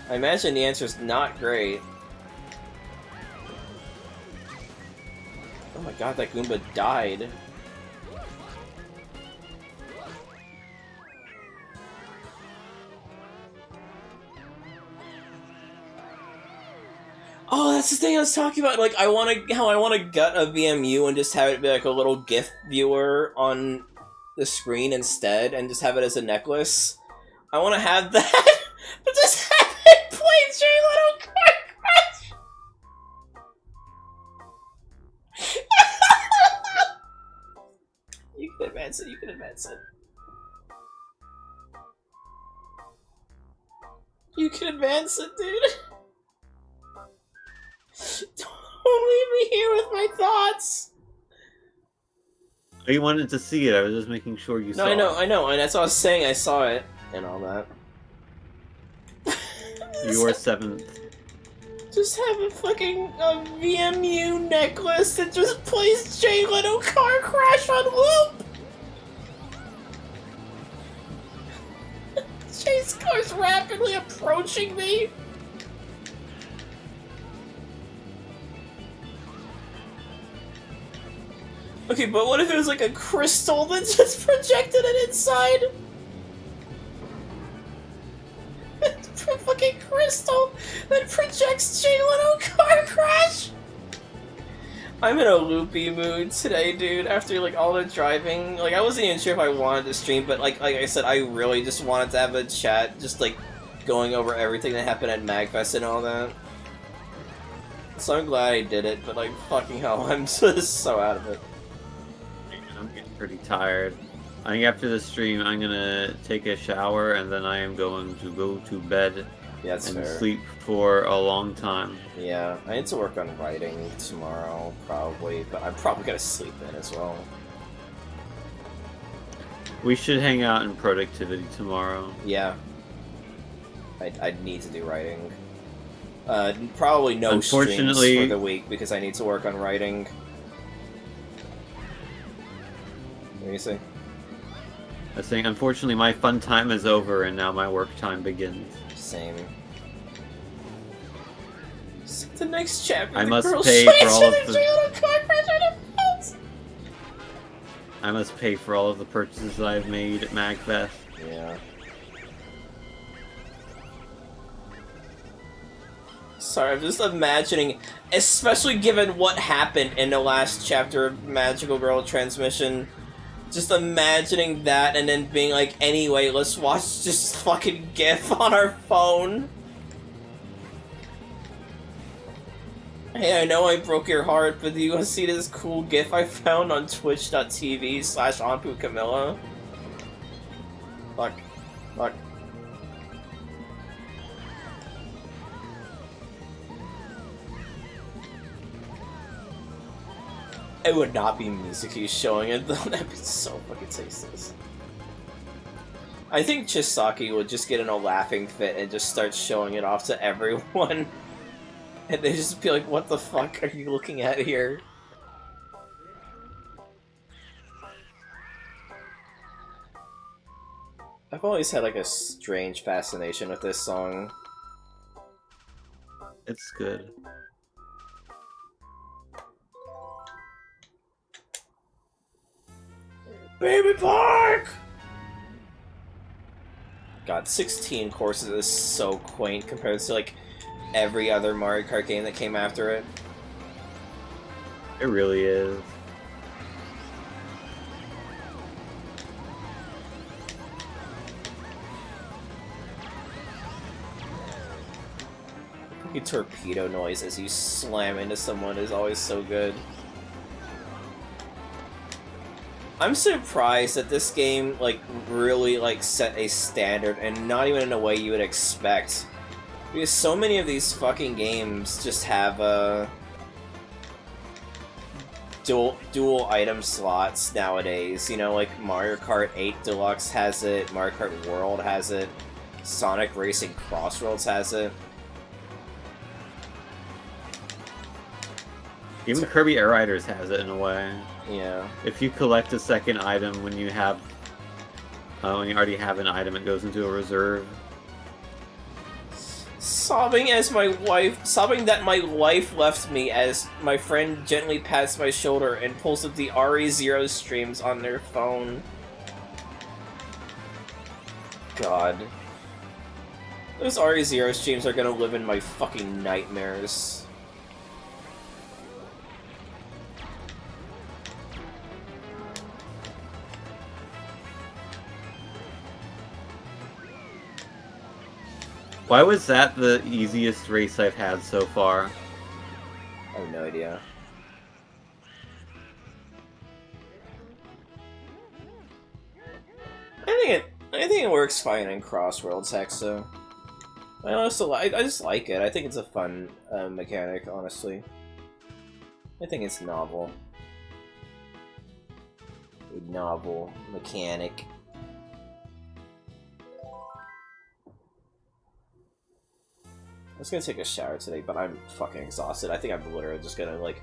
Speaker 4: I imagine the answer's not great. Oh my god, that Goomba died. Oh, that's the thing I was talking about. Like, how I want to gut a VMU and just have it be like a little GIF viewer on the screen instead, and just have it as a necklace. I want to have that, but just have it play Jay Leno Car Crash. You can advance it. You can advance it. You can advance it, dude. Don't leave me here with my thoughts.
Speaker 5: You wanted to see it. I was just making sure you saw it.
Speaker 4: No, I know, and that's what I was saying. I saw it and all that.
Speaker 5: You are 7th.
Speaker 4: Just have a fucking VMU necklace that just plays Jay Leno Car Crash on loop. Jay's car's rapidly approaching me. Okay, but what if it was like a crystal that just projected it inside? Fucking crystal that projects Jane Leno car crash! I'm in a loopy mood today, dude, after like all the driving. Like, I wasn't even sure if I wanted to stream, but like I said, I really just wanted to have a chat, just like going over everything that happened at MAGfest and all that. So I'm glad I did it, but like, fucking hell, I'm just so out of it.
Speaker 5: I'm getting pretty tired. I think after the stream, I'm gonna take a shower, and then I am going to go to bed
Speaker 4: Yeah, that's
Speaker 5: and
Speaker 4: fair.
Speaker 5: sleep for a long time.
Speaker 4: Yeah, I need to work on writing tomorrow, probably, but I'm probably gonna sleep in as well.
Speaker 5: We should hang out in productivity tomorrow.
Speaker 4: Yeah. I'd need to do writing. Probably no streams
Speaker 5: Unfortunately-
Speaker 4: for the week because I need to work on writing. What do you say?
Speaker 5: I was saying, unfortunately, my fun time is over, and now my work time begins.
Speaker 4: Same. The next chapter.
Speaker 5: I
Speaker 4: the
Speaker 5: must
Speaker 4: girl
Speaker 5: pay
Speaker 4: switched
Speaker 5: for all
Speaker 4: to
Speaker 5: of
Speaker 4: the
Speaker 5: the-
Speaker 4: Jalen car crash on her face.
Speaker 5: I must pay for all of the purchases I've made at MAGfest.
Speaker 4: Yeah. Sorry, I'm just imagining, especially given what happened in the last chapter of Magical Girl Transmission, just imagining that and then being like, anyway, let's watch just fucking GIF on our phone. Hey, I know I broke your heart, but do you want to see this cool GIF I found on twitch.tv/OnPooCamilla? Fuck. Fuck. It would not be Mizuki showing it though, that'd be so fucking tasteless. I think Chisaki would just get in a laughing fit and just start showing it off to everyone. And they just be like, what the fuck are you looking at here? I've always had like a strange fascination with this song.
Speaker 5: It's good.
Speaker 4: Baby Park! God, 16 courses is so quaint compared to like every other Mario Kart game that came after it.
Speaker 5: It really is.
Speaker 4: The torpedo noise as you slam into someone is always so good. I'm surprised that this game, like, really, like, set a standard, and not even in a way you would expect. Because so many of these fucking games just have, dual item slots nowadays. You know, like, Mario Kart 8 Deluxe has it, Mario Kart World has it, Sonic Racing Crossroads has it.
Speaker 5: Even Kirby Air Riders has it in a way.
Speaker 4: Yeah.
Speaker 5: If you collect a second item when you have, when you already have an item, it goes into a reserve.
Speaker 4: Sobbing that my wife left me as my friend gently pats my shoulder and pulls up the RE0 streams on their phone. God. Those RE0 streams are gonna live in my fucking nightmares.
Speaker 5: Why was that the easiest race I've had so far?
Speaker 4: I have no idea. I think it works fine in Crossworlds Hexa. I just like it. I think it's a fun mechanic, honestly. I think it's novel. A novel mechanic. I was gonna take a shower today, but I'm fucking exhausted. I think I'm literally just gonna, like,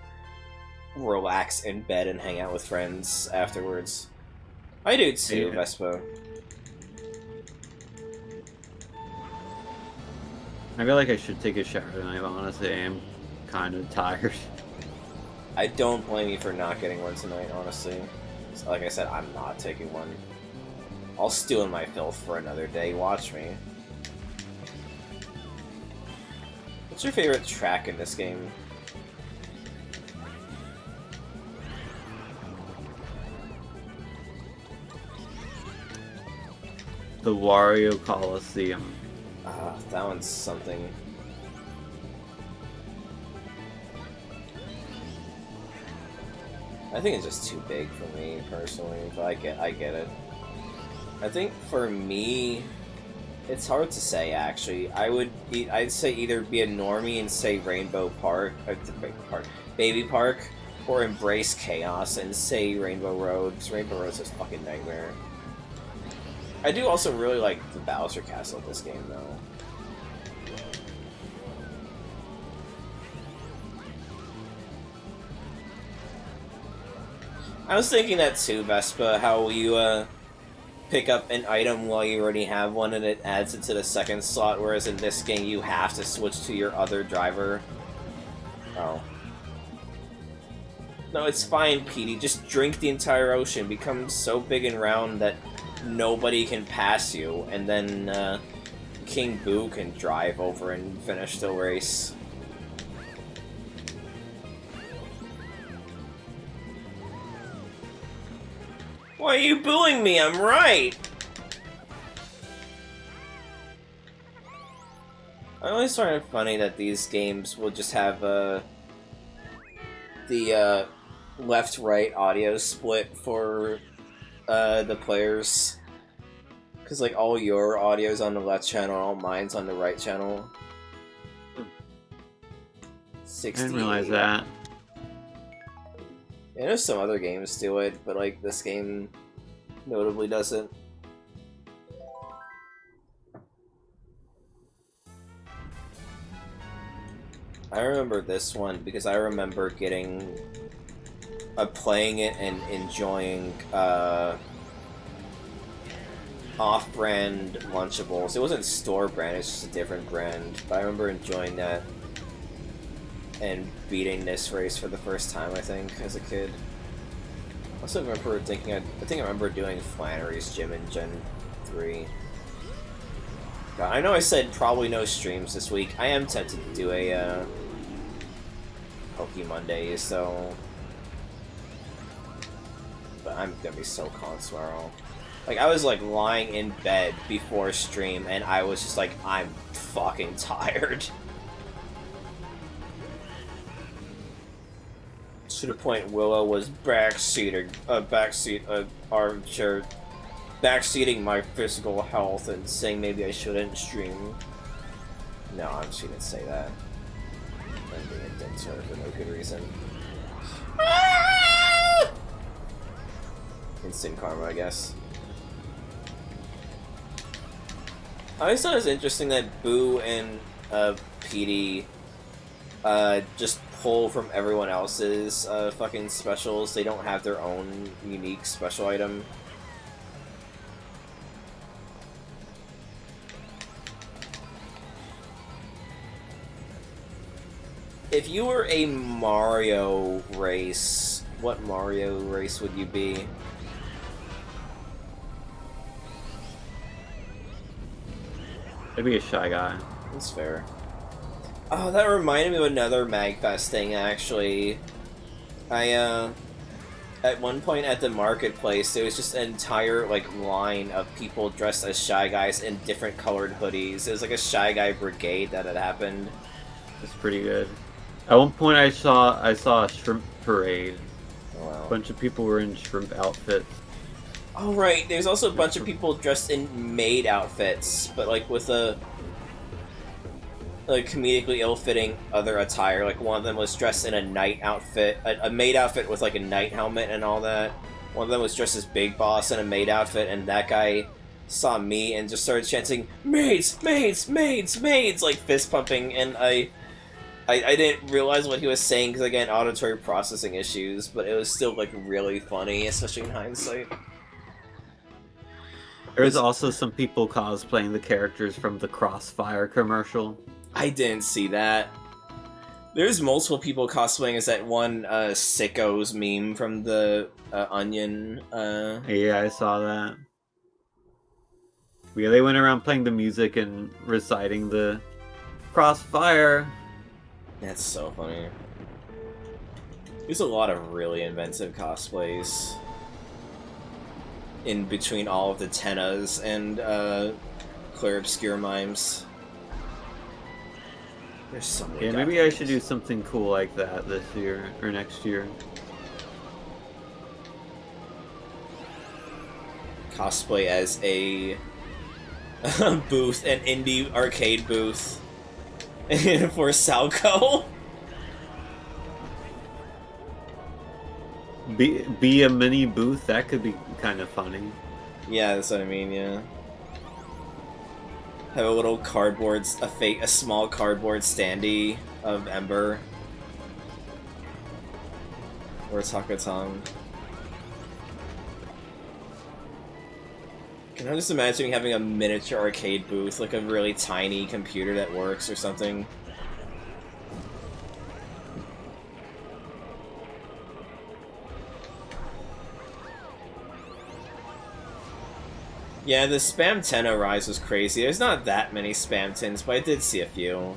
Speaker 4: relax in bed and hang out with friends afterwards. I do too,
Speaker 5: Yeah.
Speaker 4: Vespa.
Speaker 5: I feel like I should take a shower tonight, but honestly, I am kind of tired.
Speaker 4: I don't blame you for not getting one tonight, honestly. Like I said, I'm not taking one. I'll stew in my filth for another day, watch me. What's your favorite track in this game?
Speaker 5: The Wario Coliseum.
Speaker 4: That one's something. I think it's just too big for me, personally, but I get it. I think for me, it's hard to say, actually. I'd say either be a normie and say Rainbow Park, Baby Park, or embrace chaos and say Rainbow Road, because Rainbow Road's just fucking nightmare. I do also really like the Bowser Castle in this game, though. I was thinking that too, Vespa, how you, pick up an item while you already have one and it adds it to the second slot, whereas in this game you have to switch to your other driver. Oh. No, it's fine, Petey. Just drink the entire ocean. Become so big and round that nobody can pass you, and then, King Boo can drive over and finish the race. Why are you booing me? I'm right! I always find it funny that these games will just have, the, left-right audio split for, the players. Because, like, all your audio's on the left channel, all mine's on the right channel. 60.
Speaker 5: I didn't realize that.
Speaker 4: I know some other games do it, but like this game notably doesn't. I remember this one because I remember getting playing it and enjoying off-brand Lunchables. It wasn't store brand, it's just a different brand, but I remember enjoying that and beating this race for the first time, I think, as a kid. I also remember thinking, I think I remember doing Flannery's Gym in Gen 3. God, I know I said probably no streams this week. I am tempted to do a, Poke Mondays, so... But I'm gonna be so con tomorrow. Like, I was, like, lying in bed before stream, and I was just like, I'm fucking tired. To the point Willow was backseating my physical health and saying maybe I shouldn't stream. No, she didn't say that. I'm being a dick to her for no good reason. Instant karma, I guess. I always thought it was interesting that Boo and Petey just pull from everyone else's fucking specials. They don't have their own unique special item. If you were a Mario race, what Mario race would you be?
Speaker 5: I'd be a Shy Guy.
Speaker 4: That's fair. Oh, that reminded me of another MAGfest thing, actually. At one point at the marketplace, there was just an entire, like, line of people dressed as Shy Guys in different colored hoodies. It was like a Shy Guy brigade that had happened.
Speaker 5: It's pretty good. At one point I saw a shrimp parade.
Speaker 4: Oh, wow.
Speaker 5: A bunch of people were in shrimp outfits.
Speaker 4: Oh, right, there's also a bunch of people dressed in maid outfits, but, like, with a comedically ill-fitting other attire. Like, one of them was dressed in a knight outfit, a maid outfit with, like, a knight helmet and all that. One of them was dressed as Big Boss in a maid outfit, and that guy saw me and just started chanting, "Maids! Maids! Maids! Maids!" like, fist-pumping, and I didn't realize what he was saying, because, again, auditory processing issues, but it was still, like, really funny, especially in hindsight.
Speaker 5: There's also some people cosplaying the characters from the Crossfire commercial.
Speaker 4: I didn't see that. There's multiple people cosplaying as that one Sickos meme from the Onion.
Speaker 5: Yeah, I saw that. Yeah, they went around playing the music and reciting the Crossfire.
Speaker 4: That's so funny. There's a lot of really inventive cosplays in between all of the Tennas and Clear Obscure Mimes. There's so many.
Speaker 5: Yeah, maybe I should do something cool like that this year or next year.
Speaker 4: Cosplay as a booth, an indie arcade booth for Salco.
Speaker 5: Be a mini booth, that could be kind of funny.
Speaker 4: Yeah, that's what I mean, yeah. Have a little cardboard, a small cardboard standee of Ember. Or Takatong. Can I just imagine having a miniature arcade booth, like a really tiny computer that works or something? Yeah, the Spam Tenno rise was crazy. There's not that many Spam Tins, but I did see a few.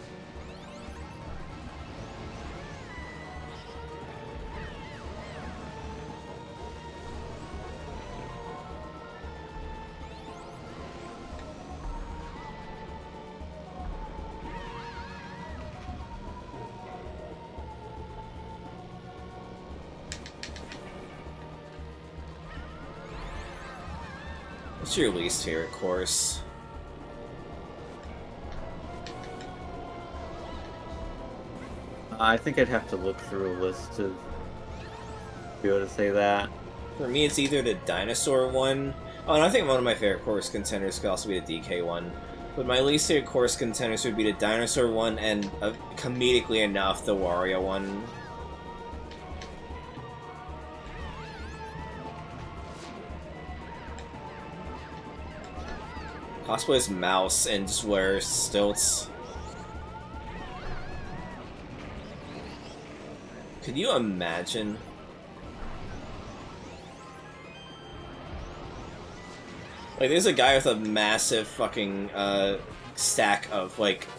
Speaker 4: What's your least favorite course?
Speaker 5: I think I'd have to look through a list to be able to say that.
Speaker 4: For me, it's either the dinosaur one. Oh, and I think one of my favorite course contenders could also be the DK one. But my least favorite course contenders would be the dinosaur one and, comedically enough, the Wario one. Cosplay as Mouse and just wears stilts. Could you imagine? Like, there's a guy with a massive fucking stack of like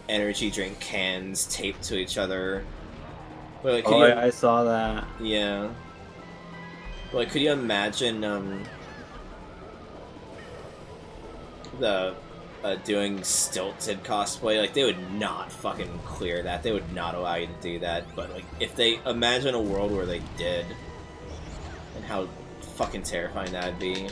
Speaker 4: energy drink cans taped to each other. But, like,
Speaker 5: Oh, I saw that.
Speaker 4: yeah. But, like, could you imagine the doing stilted cosplay? Like, they would not fucking clear that. They would not allow you to do that. But, like, if they imagine a world where they did, and how fucking terrifying that'd be.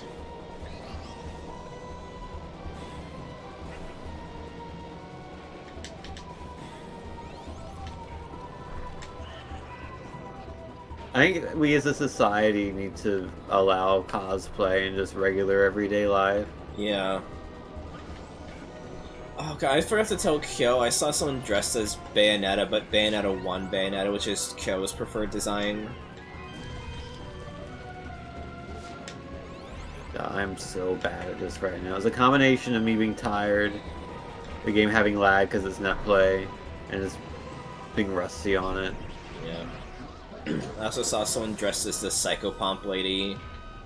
Speaker 5: I think we as a society need to allow cosplay in just regular everyday life.
Speaker 4: Yeah. Oh god, I forgot to tell Kyo, I saw someone dressed as Bayonetta, but Bayonetta 1 Bayonetta, which is Kyo's preferred design.
Speaker 5: I'm so bad at this right now. It's a combination of me being tired, the game having lag because it's net play, and just being rusty on it.
Speaker 4: Yeah. I also saw someone dressed as the Psychopomp lady,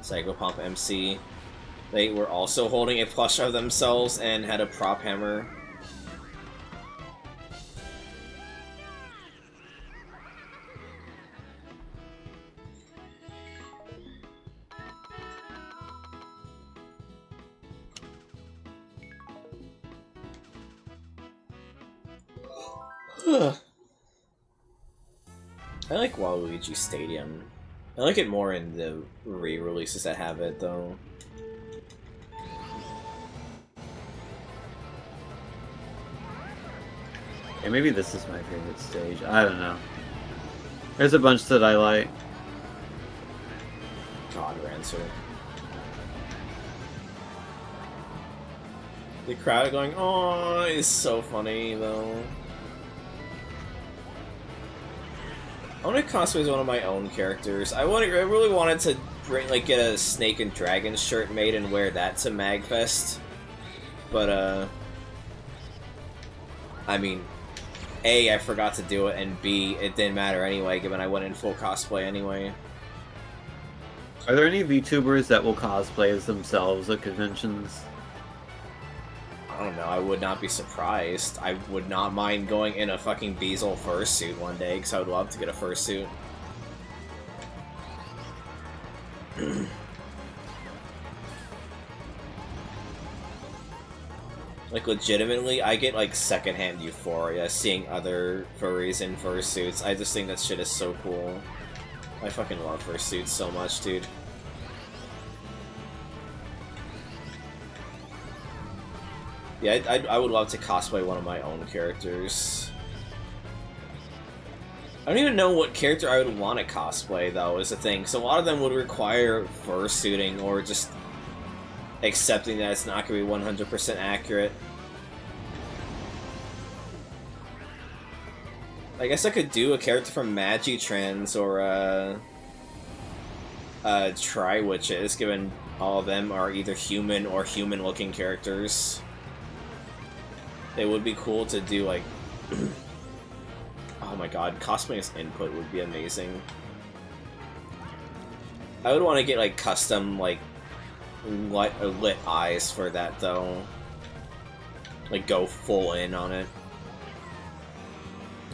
Speaker 4: Psychopomp MC. They were also holding a plush of themselves and had a prop hammer. I like Waluigi Stadium. I like it more in the re-releases that have it, though.
Speaker 5: Yeah, maybe this is my favorite stage. I don't know. There's a bunch that I like.
Speaker 4: God, Rancer. The crowd going, "Aww," is so funny, though. I want to cosplay as one of my own characters. I really wanted to get a Snake and Dragon shirt made and wear that to MAGfest. But, I mean, A, I forgot to do it, and B, it didn't matter anyway, given I went in full cosplay anyway.
Speaker 5: Are there any VTubers that will cosplay as themselves at conventions?
Speaker 4: I don't know, I would not be surprised. I would not mind going in a fucking Beazle fursuit one day, because I would love to get a fursuit. Like, legitimately, I get, like, secondhand euphoria seeing other furries in fursuits. I just think that shit is so cool. I fucking love fursuits so much, dude. Yeah, I would love to cosplay one of my own characters. I don't even know what character I would want to cosplay, though, is the thing. So a lot of them would require fursuiting, or just accepting that it's not going to be 100% accurate. I guess I could do a character from MAGitrans or Tri-Witches, given all of them are either human or human-looking characters. It would be cool to do, like... oh my god, cosplaying as input would be amazing. I would want to get, like, custom, like, lit eyes for that, though. Like, go full in on it.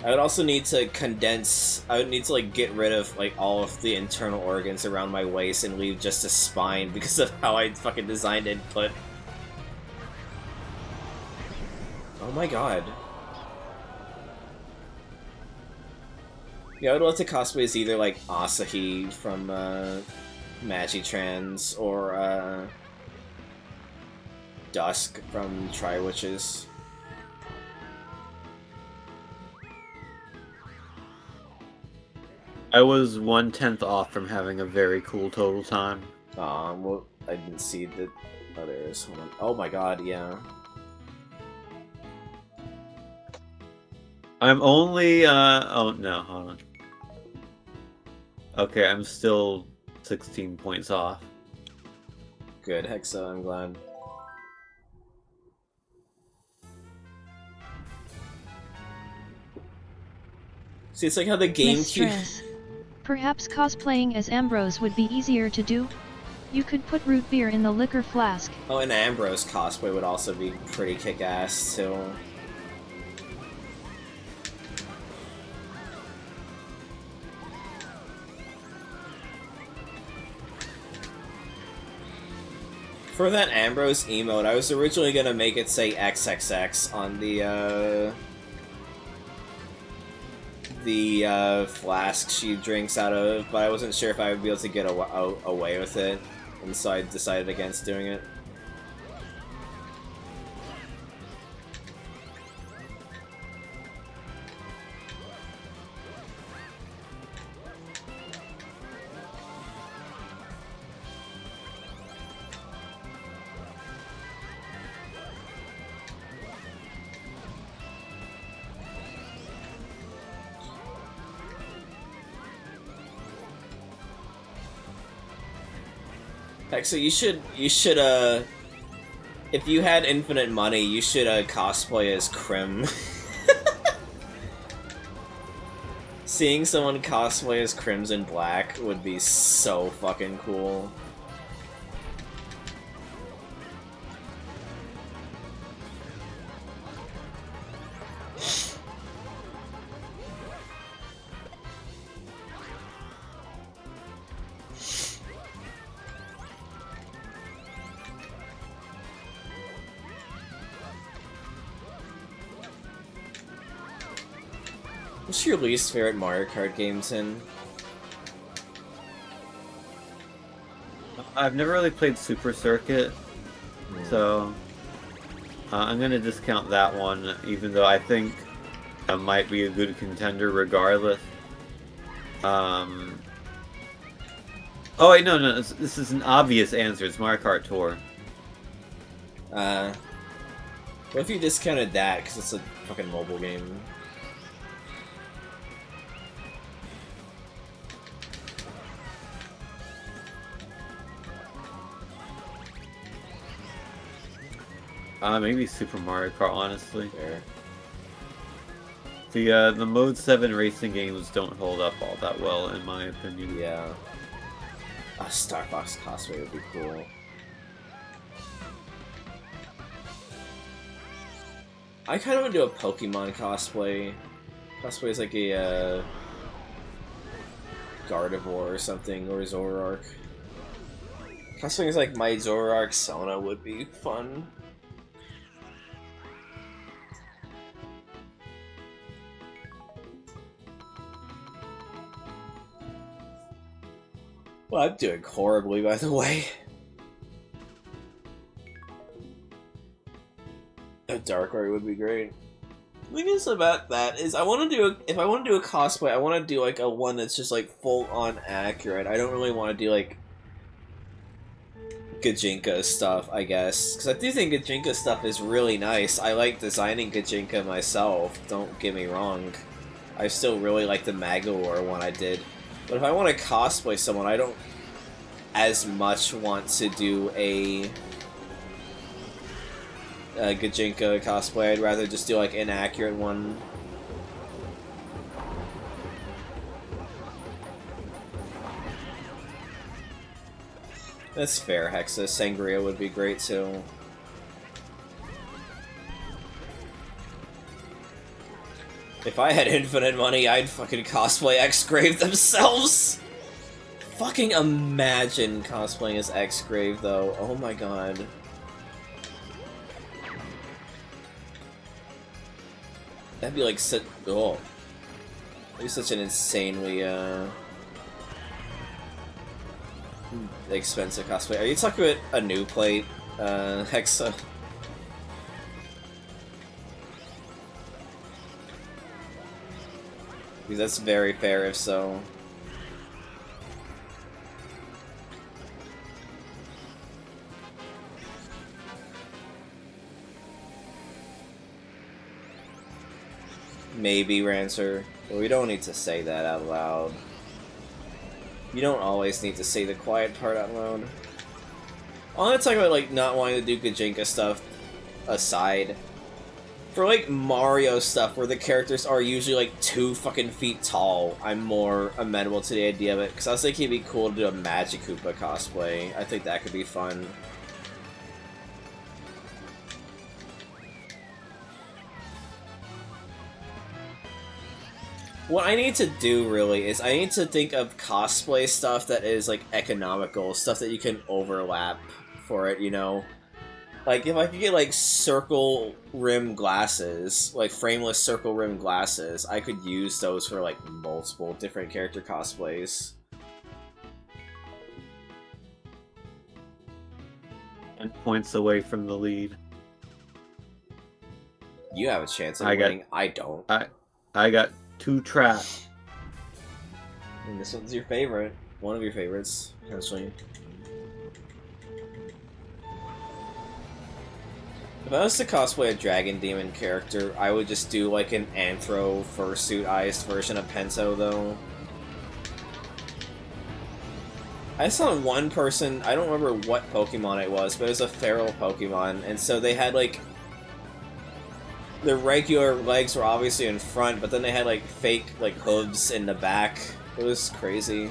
Speaker 4: I would also need to condense... I would need to, like, get rid of, like, all of the internal organs around my waist and leave just a spine because of how I fucking designed input. Oh my god. Yeah, I would love to cosplay as either, like, Asahi from, MAGitrans, or, Dusk from Tri-Witches.
Speaker 5: I was 1/10 off from having a very cool total time.
Speaker 4: Well, I didn't see the... oh, there is. Hold on. Oh my god, yeah.
Speaker 5: I'm only, oh no, hold on. Okay, I'm still 16 points off.
Speaker 4: Good, Hexa, I'm glad. See, it's like how the GameCube...
Speaker 3: Mistress. Perhaps cosplaying as Ambrose would be easier to do? You could put root beer in the liquor flask.
Speaker 4: Oh, and Ambrose cosplay would also be pretty kick-ass, too. For that Ambrose emote, I was originally gonna make it say XXX on the flask she drinks out of, but I wasn't sure if I would be able to get away with it, and so I decided against doing it. Heck, so you should, if you had infinite money, you should, cosplay as Krim. Seeing someone cosplay as Crimson Black would be so fucking cool. What's your least favorite Mario Kart game, Tin?
Speaker 5: I've never really played Super Circuit, so I'm gonna discount that one, even though I think it might be a good contender regardless. Oh wait, no, this is an obvious answer. It's Mario Kart Tour.
Speaker 4: What if you discounted that because it's a fucking mobile game?
Speaker 5: Maybe Super Mario Kart, honestly.
Speaker 4: Fair.
Speaker 5: The Mode 7 racing games don't hold up all that well, in my opinion.
Speaker 4: Yeah. A Star Fox cosplay would be cool. I kind of want to do a Pokemon cosplay. Cosplay is like a Gardevoir or something, or Zoroark. Cosplay is like my Zoroark Sona would be fun. Well, I'm doing horribly, by the way. A Darkrai would be great. The thing is about that is, if I want to do a cosplay, I want to do like a one that's just like full on accurate. I don't really want to do like Gajinka stuff, I guess, because I do think Gajinka stuff is really nice. I like designing Gajinka myself. Don't get me wrong. I still really like the Magawar one I did. But if I want to cosplay someone, I don't as much want to do a Gajinka cosplay. I'd rather just do like an accurate one. That's fair, Hexa. Sangria would be great too. If I had infinite money, I'd fucking cosplay X-Grave themselves! Fucking imagine cosplaying as X-Grave, though. Oh my god. That'd be like such... Oh. That'd be such an insanely, expensive cosplay. Are you talking about a new plate, Hexa? Because that's very fair if so. Maybe, Rancer. But we don't need to say that out loud. You don't always need to say the quiet part out loud. I want to talk about, like, not wanting to do Gajinka stuff aside. For, like, Mario stuff, where the characters are usually, like, 2 fucking feet tall, I'm more amenable to the idea of it, because I was thinking it'd be cool to do a Magikoopa cosplay. I think that could be fun. What I need to do, really, is I need to think of cosplay stuff that is, like, economical, stuff that you can overlap for it, you know? Like, if I could get, like, circle rim glasses, like, frameless circle rim glasses, I could use those for, like, multiple different character cosplays.
Speaker 5: And points away from the lead.
Speaker 4: You have a chance at winning, I don't.
Speaker 5: I got 2 traps.
Speaker 4: And this one's your favorite. One of your favorites, potentially. If I was to cosplay a Dragon Demon character, I would just do like an Anthro fursuit-ized version of Pento, though. I saw one person, I don't remember what Pokemon it was, but it was a feral Pokemon, and so they had like... Their regular legs were obviously in front, but then they had like fake like hooves in the back. It was crazy.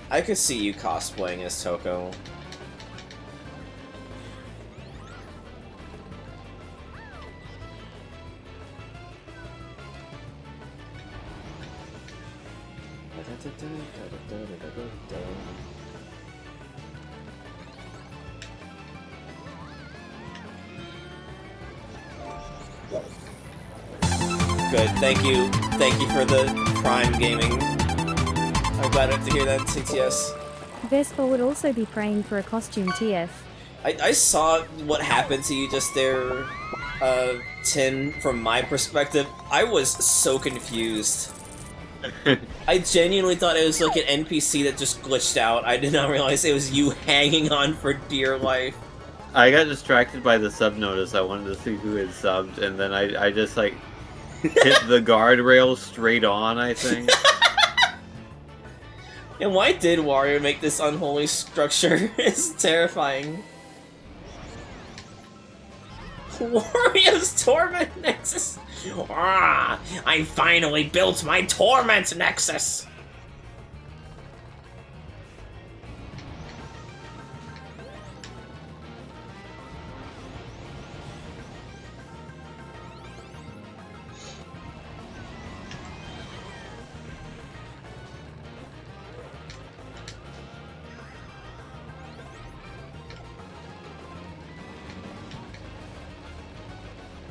Speaker 4: I could see you cosplaying as Toko. Good, thank you for the Prime Gaming. I'm glad I have to hear that, CTS.
Speaker 1: Vespa would also be praying for a costume TF.
Speaker 4: I saw what happened to you just there, Tin, from my perspective. I was so confused. I genuinely thought it was like an NPC that just glitched out. I did not realize it was you hanging on for dear life.
Speaker 5: I got distracted by the sub notice. I wanted to see who had subbed, and then I just like hit the guardrail straight on, I think.
Speaker 4: And why did Wario make this unholy structure? It's terrifying. Wario's Torment Nexus! Ah, I finally built my Torment Nexus!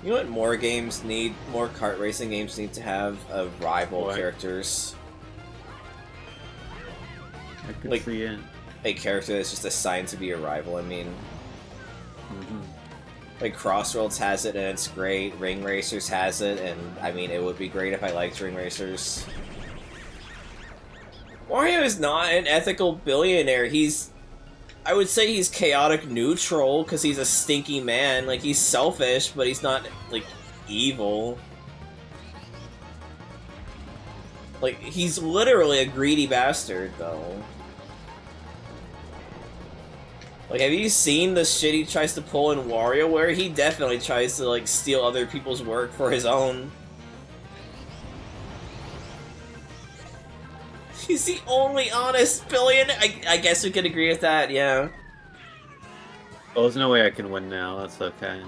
Speaker 4: You know what more games need? More kart racing games need to have rival characters.
Speaker 5: I could
Speaker 4: Like,
Speaker 5: see it.
Speaker 4: A character that's just assigned to be a rival, I mean. Like, Crossroads has it and it's great, Ring Racers has it, and I mean, it would be great if I liked Ring Racers. Wario is not an ethical billionaire, he's... I would say he's chaotic neutral, because he's a stinky man. Like, he's selfish, but he's not, like, evil. Like, he's literally a greedy bastard, though. Like, have you seen the shit he tries to pull in WarioWare? He definitely tries to, like, steal other people's work for his own. He's the only honest billionaire. I guess we could agree with that, yeah.
Speaker 5: Well, there's no way I can win now, that's okay.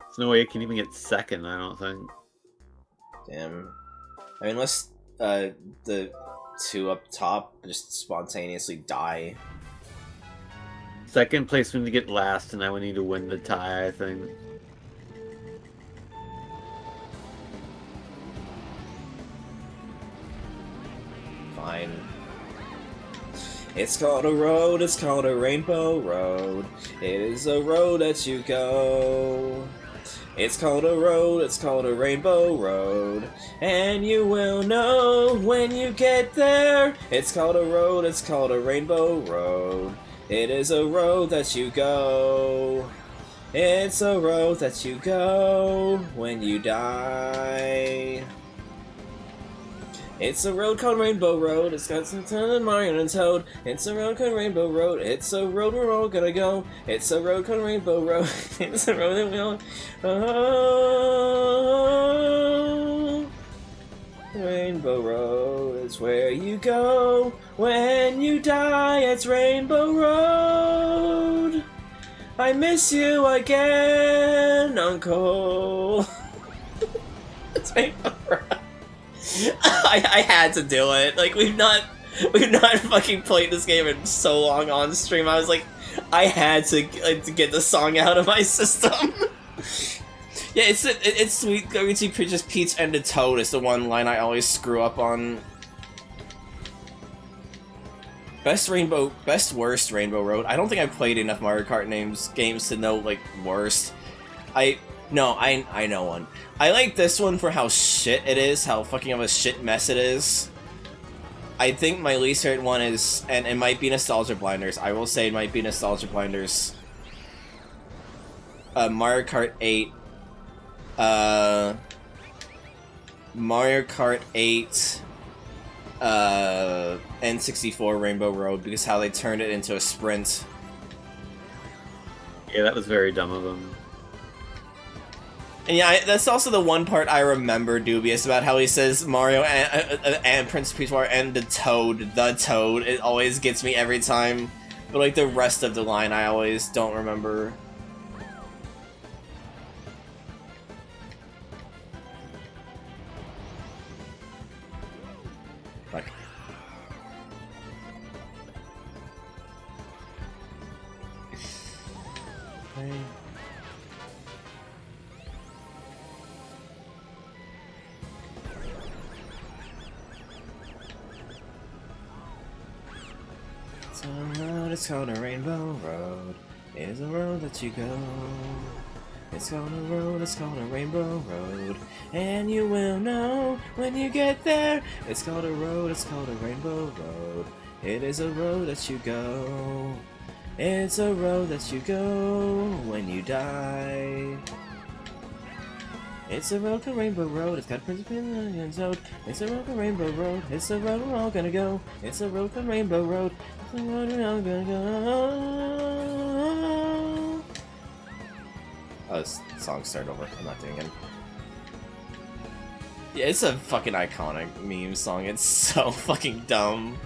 Speaker 5: There's no way I can even get second, I don't think.
Speaker 4: Damn. I mean, unless the two up top just spontaneously die.
Speaker 5: Second place when to get last, and I would need to win the tie, I think.
Speaker 4: Fine. It's called a road, it's called a rainbow road. It is a road that you go. It's called a road, it's called a rainbow road. And you will know when you get there. It's called a road, it's called a rainbow road. It is a road that you go. It's a road that you go when you die. It's a road called Rainbow Road. It's got some ton of Mario and Toad. It's a road called Rainbow Road. It's a road we're all gonna go. It's a road called Rainbow Road. It's a road that we all... Oh, Rainbow Road is where you go when you die. It's Rainbow Road. I miss you again, Uncle. It's Rainbow Road. I had to do it. Like, we've not fucking played this game in so long on stream. I was like, I had to get the song out of my system. Yeah, it's sweet. Going to just Peach and the Toad is the one line I always screw up on. Best worst Rainbow Road. I don't think I've played enough Mario Kart games to know, like, worst. I know one. I like this one for how shit it is, how fucking of a shit mess it is. I think my least favorite one is, and it might be Nostalgia Blinders. I will say it might be Nostalgia Blinders. Mario Kart 8. Mario Kart 8. N64 Rainbow Road, because how they turned it into a sprint.
Speaker 5: Yeah, that was very dumb of them.
Speaker 4: And yeah, that's also the one part I remember dubious about, how he says Mario and Prince Peach Mario and the Toad. It always gets me every time. But like the rest of the line, I always don't remember. Fuck. Okay. It's called a rainbow road. It is a road that you go. It's called a road, it's called a rainbow road. And you will know when you get there. It's called a road, it's called a rainbow road. It is a road that you go. It's a road that you go when you die. It's a road to Rainbow Road. It's got Prince Pinions Road. It's a road to Rainbow Road. It's a road we're all gonna go. It's a road to Rainbow Road. It's a road we're all gonna go. Oh, this song started over. I'm not doing it. Yeah, it's a fucking iconic meme song. It's so fucking dumb.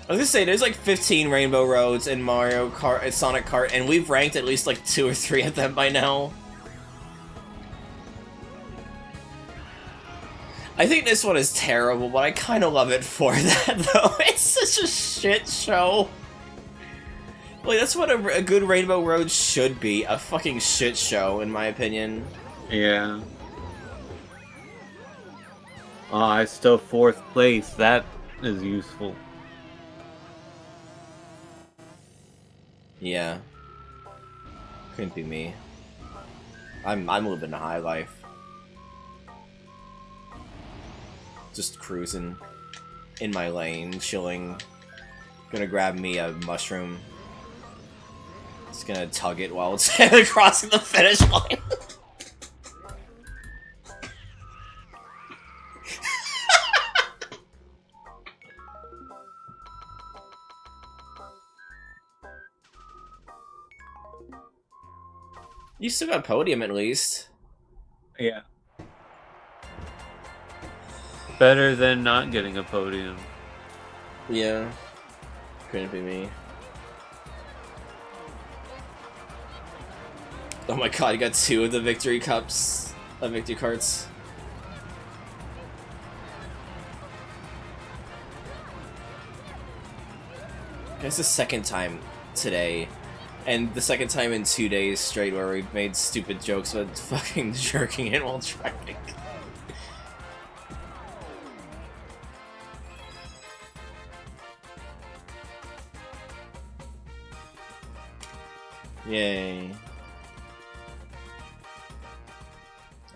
Speaker 4: I was gonna say, there's like 15 Rainbow Roads in Mario Kart and Sonic Kart, and we've ranked at least like 2 or 3 of them by now. I think this one is terrible, but I kind of love it for that, though. It's such a shit show. Like, that's what a good Rainbow Road should be. A fucking shit show, in my opinion.
Speaker 5: Yeah. Oh, I still 4th place. That is useful.
Speaker 4: Yeah. Couldn't be me. I'm living a high life. Just cruising in my lane, chilling. Gonna grab me a mushroom. Just gonna tug it while it's crossing the finish line. You still got podium at least.
Speaker 5: Yeah. Better than not getting a podium.
Speaker 4: Yeah. Couldn't be me. Oh my god, you got 2 of the victory cups. Victory carts. It's the second time today. And the second time in 2 days straight where we made stupid jokes about fucking jerking it while driving. Yay.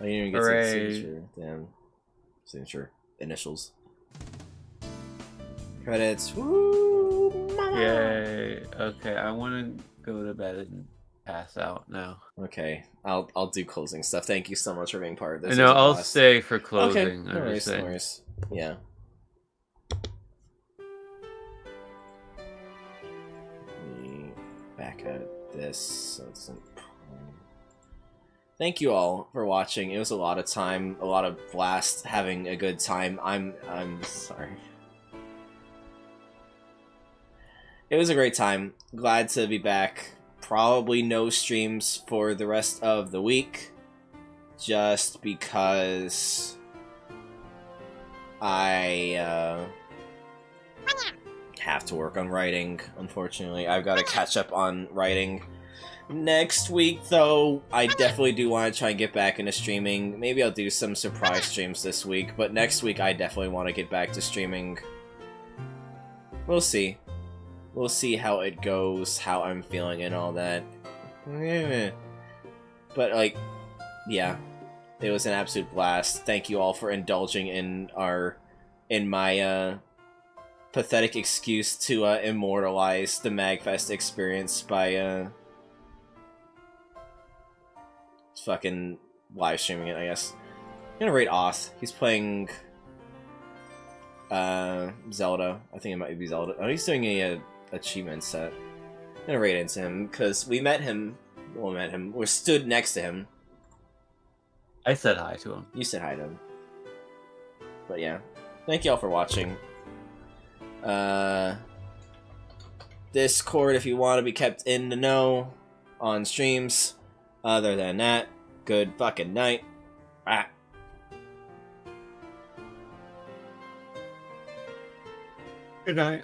Speaker 4: I didn't even get to the signature. Damn. Signature. Initials. Credits. Woo! Mama!
Speaker 5: Yay. Okay, I want to go to bed and pass out now.
Speaker 4: Okay, I'll do closing stuff. Thank you so much for being part of this.
Speaker 5: No, I'll stay for closing.
Speaker 4: Okay, no worries, no worries. Yeah. Back at this, so it doesn't. Thank you all for watching. It was a lot of time, a lot of blast, having a good time. I'm sorry. It was a great time. Glad to be back. Probably no streams for the rest of the week, just because I have to work on writing, unfortunately. I've got to catch up on writing. Next week, though, I definitely do want to try and get back into streaming. Maybe I'll do some surprise streams this week, but next week I definitely want to get back to streaming. We'll see. We'll see how it goes, how I'm feeling and all that. But, like, yeah. It was an absolute blast. Thank you all for indulging in my pathetic excuse to immortalize the MAGfest experience by fucking live streaming it, I guess. I'm gonna rate Oth. He's playing Zelda. I think it might be Zelda. Oh, he's doing a achievement set. I'm gonna rate into him because we met him. Well, met him. We stood next to him.
Speaker 5: I said hi to him.
Speaker 4: You said hi to him. But yeah, thank y'all for watching. Discord if you want to be kept in the know on streams. Other than that, good fucking night. Ah.
Speaker 5: Good night.